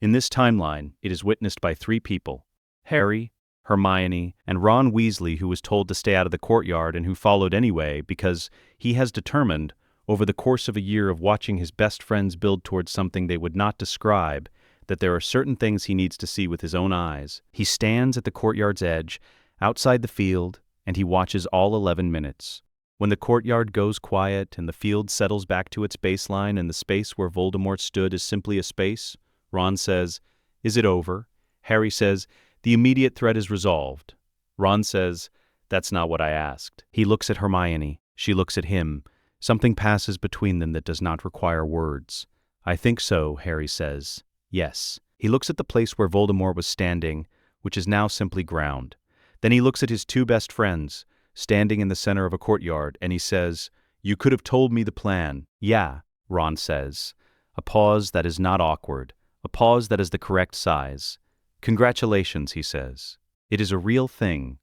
Speaker 2: In this timeline, it is witnessed by 3 people: Harry, Hermione, and Ron Weasley, who was told to stay out of the courtyard and who followed anyway because he has determined, over the course of a year of watching his best friends build towards something they would not describe, that there are certain things he needs to see with his own eyes. He stands at the courtyard's edge, outside the field, and he watches all 11 minutes. When the courtyard goes quiet and the field settles back to its baseline and the space where Voldemort stood is simply a space, Ron says, "Is it over?" Harry says, "The immediate threat is resolved." Ron says, "That's not what I asked." He looks at Hermione. She looks at him. Something passes between them that does not require words. "I think so," Harry says. "Yes." He looks at the place where Voldemort was standing, which is now simply ground. Then he looks at his 2 best friends, standing in the center of a courtyard, and he says, "You could have told me the plan." "Yeah," Ron says. A pause that is not awkward. A pause that is the correct size. "Congratulations," he says. It is a real thing,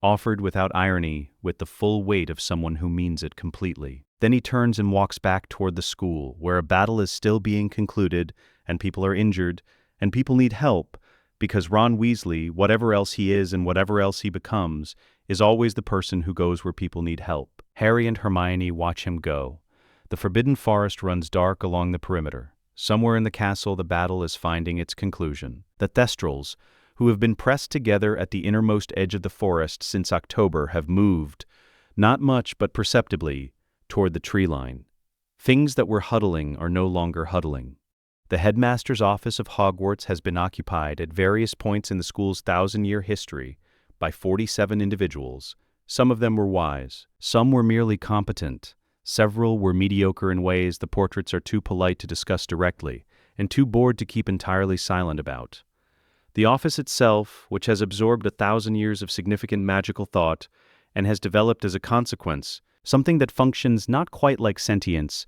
Speaker 2: offered without irony, with the full weight of someone who means it completely. Then he turns and walks back toward the school, where a battle is still being concluded, and people are injured, and people need help, because Ron Weasley, whatever else he is and whatever else he becomes, is always the person who goes where people need help. Harry and Hermione watch him go. The Forbidden Forest runs dark along the perimeter. Somewhere in the castle the battle is finding its conclusion. The Thestrals, who have been pressed together at the innermost edge of the forest since October, have moved, not much but perceptibly, toward the tree line. Things that were huddling are no longer huddling. The headmaster's office of Hogwarts has been occupied at various points in the school's 1,000-year history by 47 individuals. Some of them were wise. Some were merely competent. Several were mediocre in ways the portraits are too polite to discuss directly and too bored to keep entirely silent about. The office itself, which has absorbed 1,000 years of significant magical thought and has developed as a consequence something that functions not quite like sentience,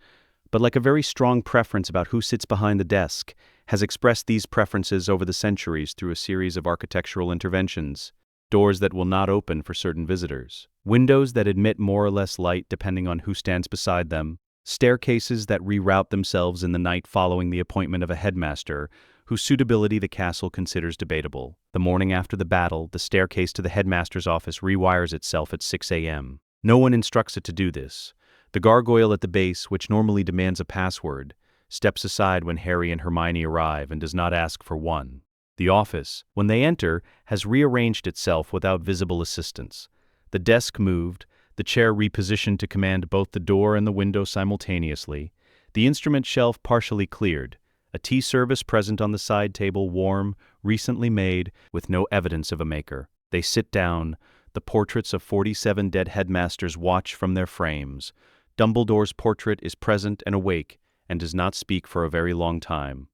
Speaker 2: but like a very strong preference about who sits behind the desk, has expressed these preferences over the centuries through a series of architectural interventions, doors that will not open for certain visitors, windows that admit more or less light depending on who stands beside them, staircases that reroute themselves in the night following the appointment of a headmaster, whose suitability the castle considers debatable. The morning after the battle, the staircase to the headmaster's office rewires itself at 6 a.m. No one instructs it to do this. The gargoyle at the base, which normally demands a password, steps aside when Harry and Hermione arrive and does not ask for one. The office, when they enter, has rearranged itself without visible assistance. The desk moved, the chair repositioned to command both the door and the window simultaneously, the instrument shelf partially cleared, a tea service present on the side table warm, recently made, with no evidence of a maker. They sit down. The portraits of 47 dead headmasters watch from their frames. Dumbledore's portrait is present and awake, and does not speak for a very long time.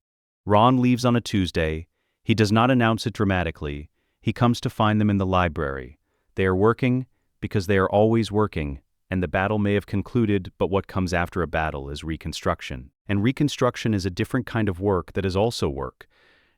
Speaker 2: Ron leaves on a Tuesday. He does not announce it dramatically. He comes to find them in the library. They are working, because they are always working, and the battle may have concluded, but what comes after a battle is reconstruction. And reconstruction is a different kind of work that is also work.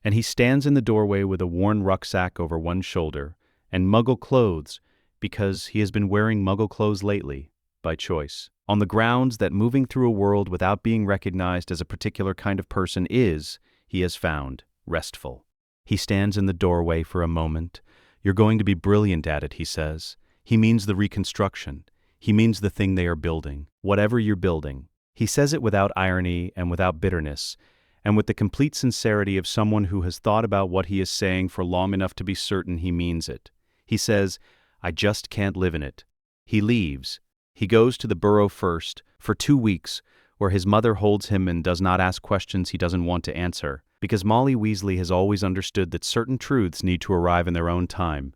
Speaker 2: And he stands in the doorway with a worn rucksack over one shoulder, and Muggle clothes, because he has been wearing Muggle clothes lately, by choice. On the grounds that moving through a world without being recognized as a particular kind of person is, he has found, restful. He stands in the doorway for a moment. "You're going to be brilliant at it," he says. He means the reconstruction. He means the thing they are building, whatever you're building. He says it without irony and without bitterness, and with the complete sincerity of someone who has thought about what he is saying for long enough to be certain he means it. He says, "I just can't live in it." He leaves. He goes to the burrow first, for 2 weeks, where his mother holds him and does not ask questions he doesn't want to answer, because Molly Weasley has always understood that certain truths need to arrive in their own time,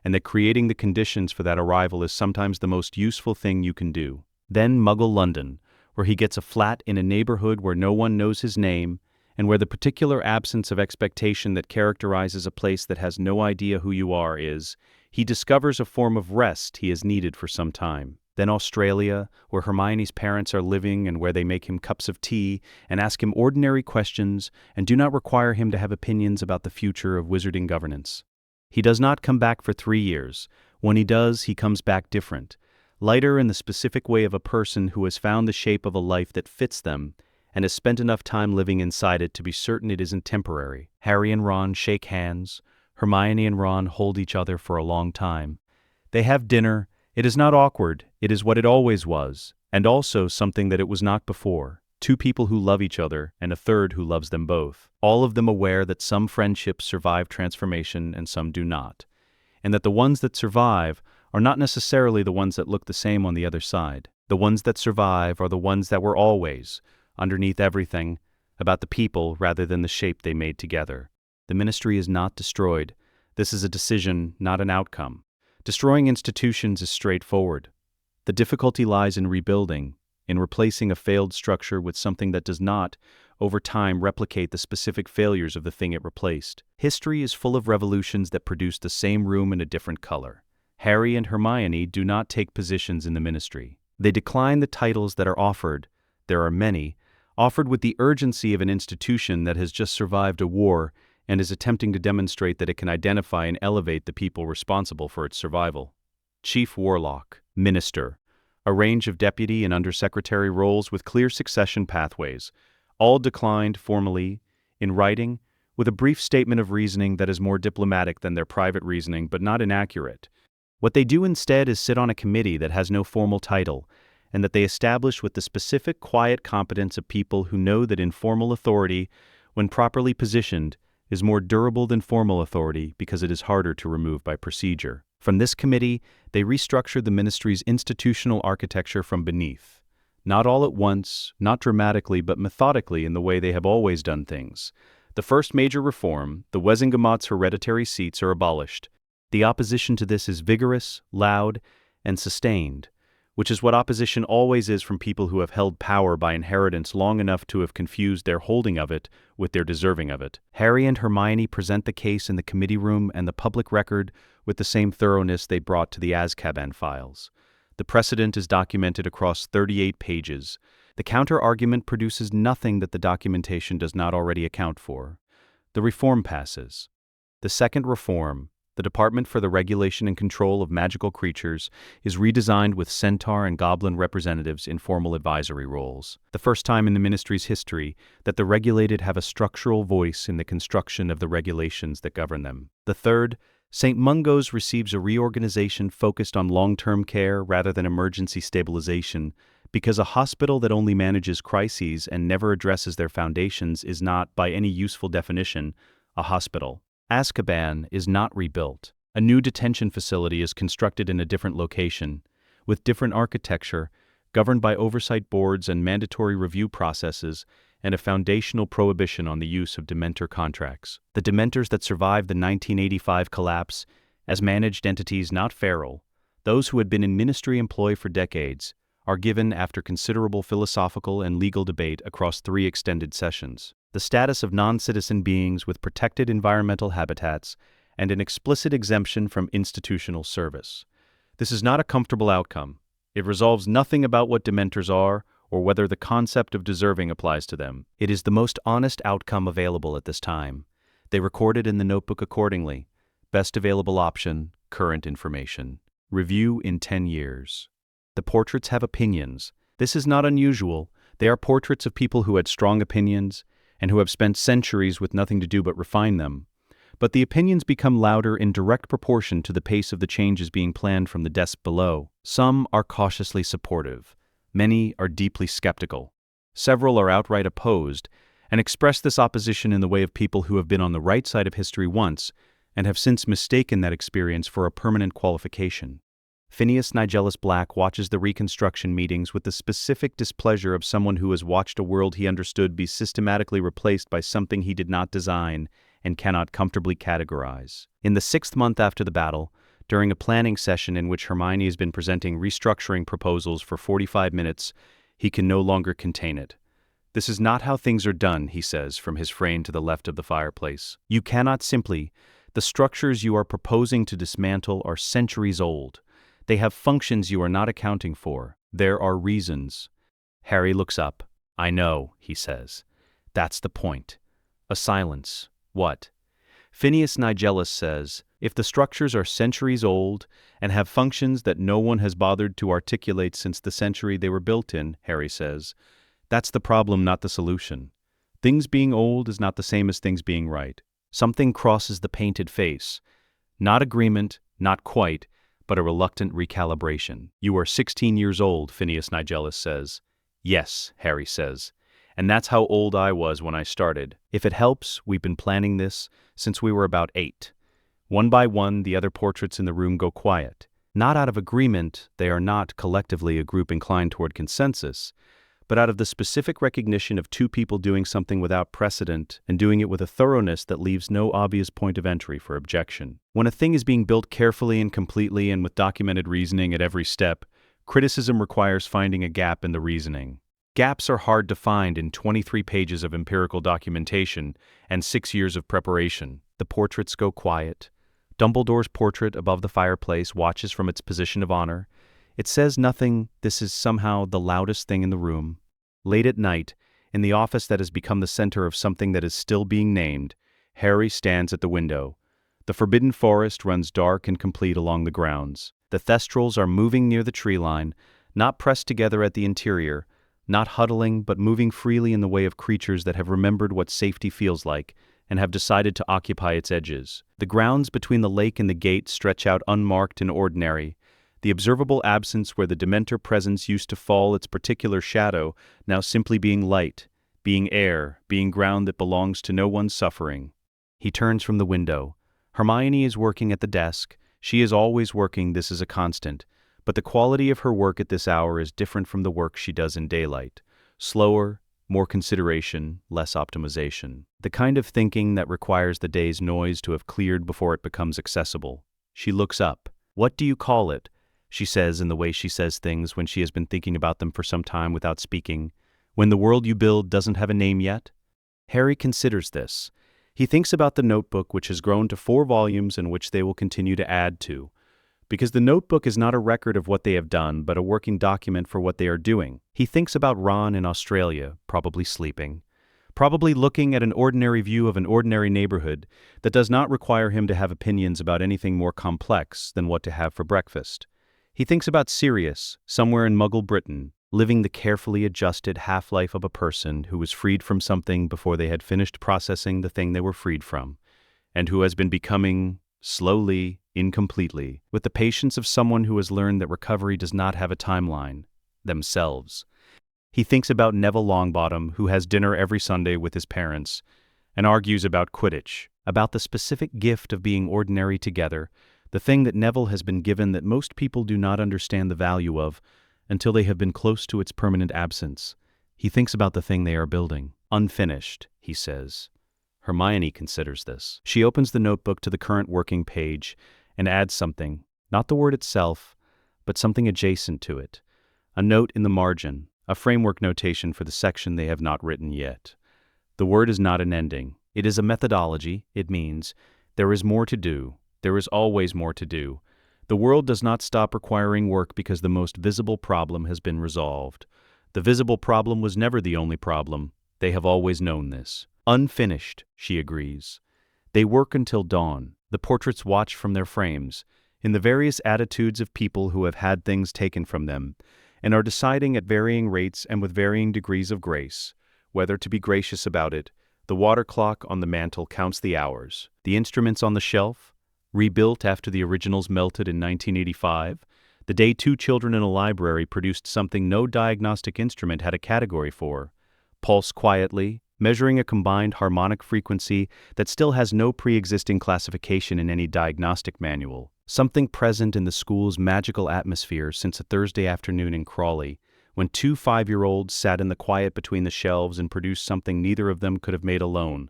Speaker 2: and that creating the conditions for that arrival is sometimes the most useful thing you can do. Then Muggle London, where he gets a flat in a neighborhood where no one knows his name, and where the particular absence of expectation that characterizes a place that has no idea who you are is, he discovers a form of rest he has needed for some time. Then Australia, where Hermione's parents are living and where they make him cups of tea and ask him ordinary questions and do not require him to have opinions about the future of wizarding governance. He does not come back for 3 years. When he does, he comes back different, lighter in the specific way of a person who has found the shape of a life that fits them and has spent enough time living inside it to be certain it isn't temporary. Harry and Ron shake hands. Hermione and Ron hold each other for a long time. They have dinner. It is not awkward. It is what it always was, and also something that it was not before. 2 people who love each other and a third who loves them both. All of them aware that some friendships survive transformation and some do not, and that the ones that survive are not necessarily the ones that look the same on the other side. The ones that survive are the ones that were always, underneath everything, about the people rather than the shape they made together. The ministry is not destroyed. This is a decision, not an outcome. Destroying institutions is straightforward. The difficulty lies in rebuilding, in replacing a failed structure with something that does not, over time, replicate the specific failures of the thing it replaced. History is full of revolutions that produce the same room in a different color. Harry and Hermione do not take positions in the ministry. They decline the titles that are offered. There are many, offered with the urgency of an institution that has just survived a war and is attempting to demonstrate that it can identify and elevate the people responsible for its survival. Chief Warlock, Minister, a range of deputy and undersecretary roles with clear succession pathways, all declined formally, in writing, with a brief statement of reasoning that is more diplomatic than their private reasoning but not inaccurate. What they do instead is sit on a committee that has no formal title, and that they establish with the specific quiet competence of people who know that informal authority, when properly positioned, is more durable than formal authority because it is harder to remove by procedure. From this committee, they restructure the ministry's institutional architecture from beneath. Not all at once, not dramatically, but methodically in the way they have always done things. The first major reform, the Wesengamott's hereditary seats, are abolished. The opposition to this is vigorous, loud, and sustained, which is what opposition always is from people who have held power by inheritance long enough to have confused their holding of it with their deserving of it. Harry and Hermione present the case in the committee room and the public record with the same thoroughness they brought to the Azkaban files. The precedent is documented across 38 pages. The counter-argument produces nothing that the documentation does not already account for. The reform passes. The second reform, the Department for the Regulation and Control of Magical Creatures, is redesigned with centaur and goblin representatives in formal advisory roles. The first time in the ministry's history that the regulated have a structural voice in the construction of the regulations that govern them. The third, St. Mungo's, receives a reorganization focused on long-term care rather than emergency stabilization, because a hospital that only manages crises and never addresses their foundations is not, by any useful definition, a hospital. Azkaban is not rebuilt. A new detention facility is constructed in a different location, with different architecture, governed by oversight boards and mandatory review processes, and a foundational prohibition on the use of Dementor contracts. The Dementors that survived the 1985 collapse, as managed entities not feral, those who had been in ministry employ for decades, are given, after considerable philosophical and legal debate across 3 extended sessions, the status of non-citizen beings with protected environmental habitats and an explicit exemption from institutional service. This is not a comfortable outcome. It resolves nothing about what Dementors are or whether the concept of deserving applies to them. It is the most honest outcome available at this time. They recorded in the notebook accordingly. Best available option, current information. Review in 10 years. The portraits have opinions. This is not unusual. They are portraits of people who had strong opinions, and who have spent centuries with nothing to do but refine them. But the opinions become louder in direct proportion to the pace of the changes being planned from the desk below. Some are cautiously supportive. Many are deeply skeptical. Several are outright opposed, and express this opposition in the way of people who have been on the right side of history once and have since mistaken that experience for a permanent qualification. Phineas Nigellus Black watches the Reconstruction meetings with the specific displeasure of someone who has watched a world he understood be systematically replaced by something he did not design and cannot comfortably categorize. In the 6th month after the battle, during a planning session in which Hermione has been presenting restructuring proposals for 45 minutes, he can no longer contain it. "This is not how things are done," he says from his frame to the left of the fireplace. "You cannot simply. The structures you are proposing to dismantle are centuries old. They have functions you are not accounting for. There are reasons." Harry looks up. "I know," he says. "That's the point." A silence. What? Phineas Nigellus says, "If the structures are centuries old and have functions that no one has bothered to articulate since the century they were built in," Harry says, "that's the problem, not the solution. Things being old is not the same as things being right." Something crosses the painted face. Not agreement, not quite, but a reluctant recalibration. "You are 16 years old," Phineas Nigellus says. "Yes," Harry says. "And that's how old I was when I started. If it helps, we've been planning this since we were about 8. One by one, the other portraits in the room go quiet. Not out of agreement, they are not collectively a group inclined toward consensus, but out of the specific recognition of two people doing something without precedent and doing it with a thoroughness that leaves no obvious point of entry for objection. When a thing is being built carefully and completely and with documented reasoning at every step, criticism requires finding a gap in the reasoning. Gaps are hard to find in 23 pages of empirical documentation and 6 years of preparation. The portraits go quiet. Dumbledore's portrait above the fireplace watches from its position of honor. It says nothing. This is somehow the loudest thing in the room. Late at night, in the office that has become the center of something that is still being named, Harry stands at the window. The forbidden forest runs dark and complete along the grounds. The thestrals are moving near the tree line, not pressed together at the interior, not huddling but moving freely in the way of creatures that have remembered what safety feels like and have decided to occupy its edges. The grounds between the lake and the gate stretch out unmarked and ordinary, the observable absence where the Dementor presence used to fall its particular shadow now simply being light, being air, being ground that belongs to no one's suffering. He turns from the window. Hermione is working at the desk. She is always working, this is a constant. But the quality of her work at this hour is different from the work she does in daylight. Slower, more consideration, less optimization. The kind of thinking that requires the day's noise to have cleared before it becomes accessible. She looks up. "What do you call it?" she says in the way she says things when she has been thinking about them for some time without speaking. "When the world you build doesn't have a name yet?" Harry considers this. He thinks about the notebook, which has grown to 4 volumes and which they will continue to add to. Because the notebook is not a record of what they have done, but a working document for what they are doing. He thinks about Ron in Australia, probably sleeping, probably looking at an ordinary view of an ordinary neighborhood that does not require him to have opinions about anything more complex than what to have for breakfast. He thinks about Sirius, somewhere in Muggle Britain, living the carefully adjusted half-life of a person who was freed from something before they had finished processing the thing they were freed from, and who has been becoming, slowly, incompletely, with the patience of someone who has learned that recovery does not have a timeline, themselves. He thinks about Neville Longbottom, who has dinner every Sunday with his parents, and argues about Quidditch, about the specific gift of being ordinary together, the thing that Neville has been given that most people do not understand the value of until they have been close to its permanent absence. He thinks about the thing they are building. "Unfinished," he says. Hermione considers this. She opens the notebook to the current working page and adds something, not the word itself, but something adjacent to it. A note in the margin, a framework notation for the section they have not written yet. The word is not an ending. It is a methodology. It means there is more to do. There is always more to do. The world does not stop requiring work because the most visible problem has been resolved. The visible problem was never the only problem. They have always known this. "Unfinished," she agrees. They work until dawn. The portraits watch from their frames, in the various attitudes of people who have had things taken from them, and are deciding at varying rates and with varying degrees of grace, whether to be gracious about it, The water clock on the mantel counts the hours. The instruments on the shelf, rebuilt after the originals melted in 1985, the day two children in a library produced something no diagnostic instrument had a category for. Pulse quietly, measuring a combined harmonic frequency that still has no pre-existing classification in any diagnostic manual. Something present in the school's magical atmosphere since a Thursday afternoon in Crawley, when two 5-year-olds sat in the quiet between the shelves and produced something neither of them could have made alone.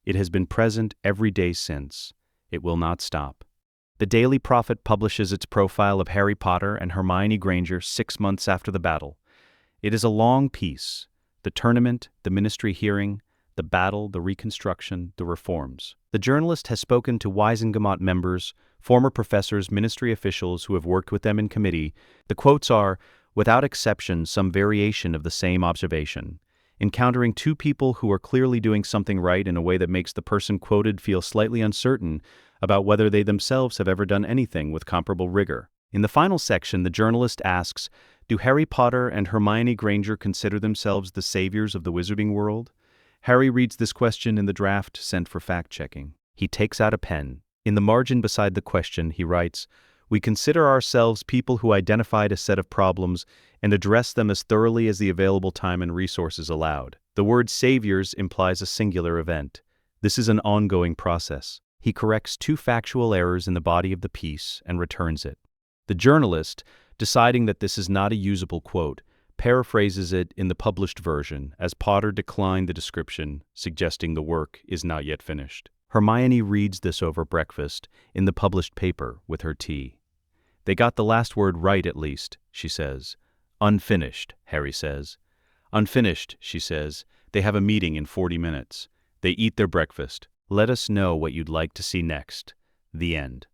Speaker 2: It has been present every day since. It will not stop. The Daily Prophet publishes its profile of Harry Potter and Hermione Granger 6 months after the battle. It is a long piece. The tournament, the ministry hearing, the battle, the reconstruction, the reforms. The journalist has spoken to Wisengamot members, former professors, ministry officials who have worked with them in committee. The quotes are, without exception, some variation of the same observation. Encountering two people who are clearly doing something right in a way that makes the person quoted feel slightly uncertain about whether they themselves have ever done anything with comparable rigor. In the final section, the journalist asks, do Harry Potter and Hermione Granger consider themselves the saviors of the wizarding world? Harry reads this question in the draft sent for fact-checking. He takes out a pen. In the margin beside the question, he writes, we consider ourselves people who identified a set of problems and addressed them as thoroughly as the available time and resources allowed. The word saviors implies a singular event. This is an ongoing process. He corrects two factual errors in the body of the piece and returns it. The journalist, deciding that this is not a usable quote, paraphrases it in the published version as Potter declined the description, suggesting the work is not yet finished. Hermione reads this over breakfast in the published paper with her tea. They got the last word right at least, she says. Unfinished, Harry says. Unfinished, she says. They have a meeting in 40 minutes. They eat their breakfast. Let us know what you'd like to see next. The end.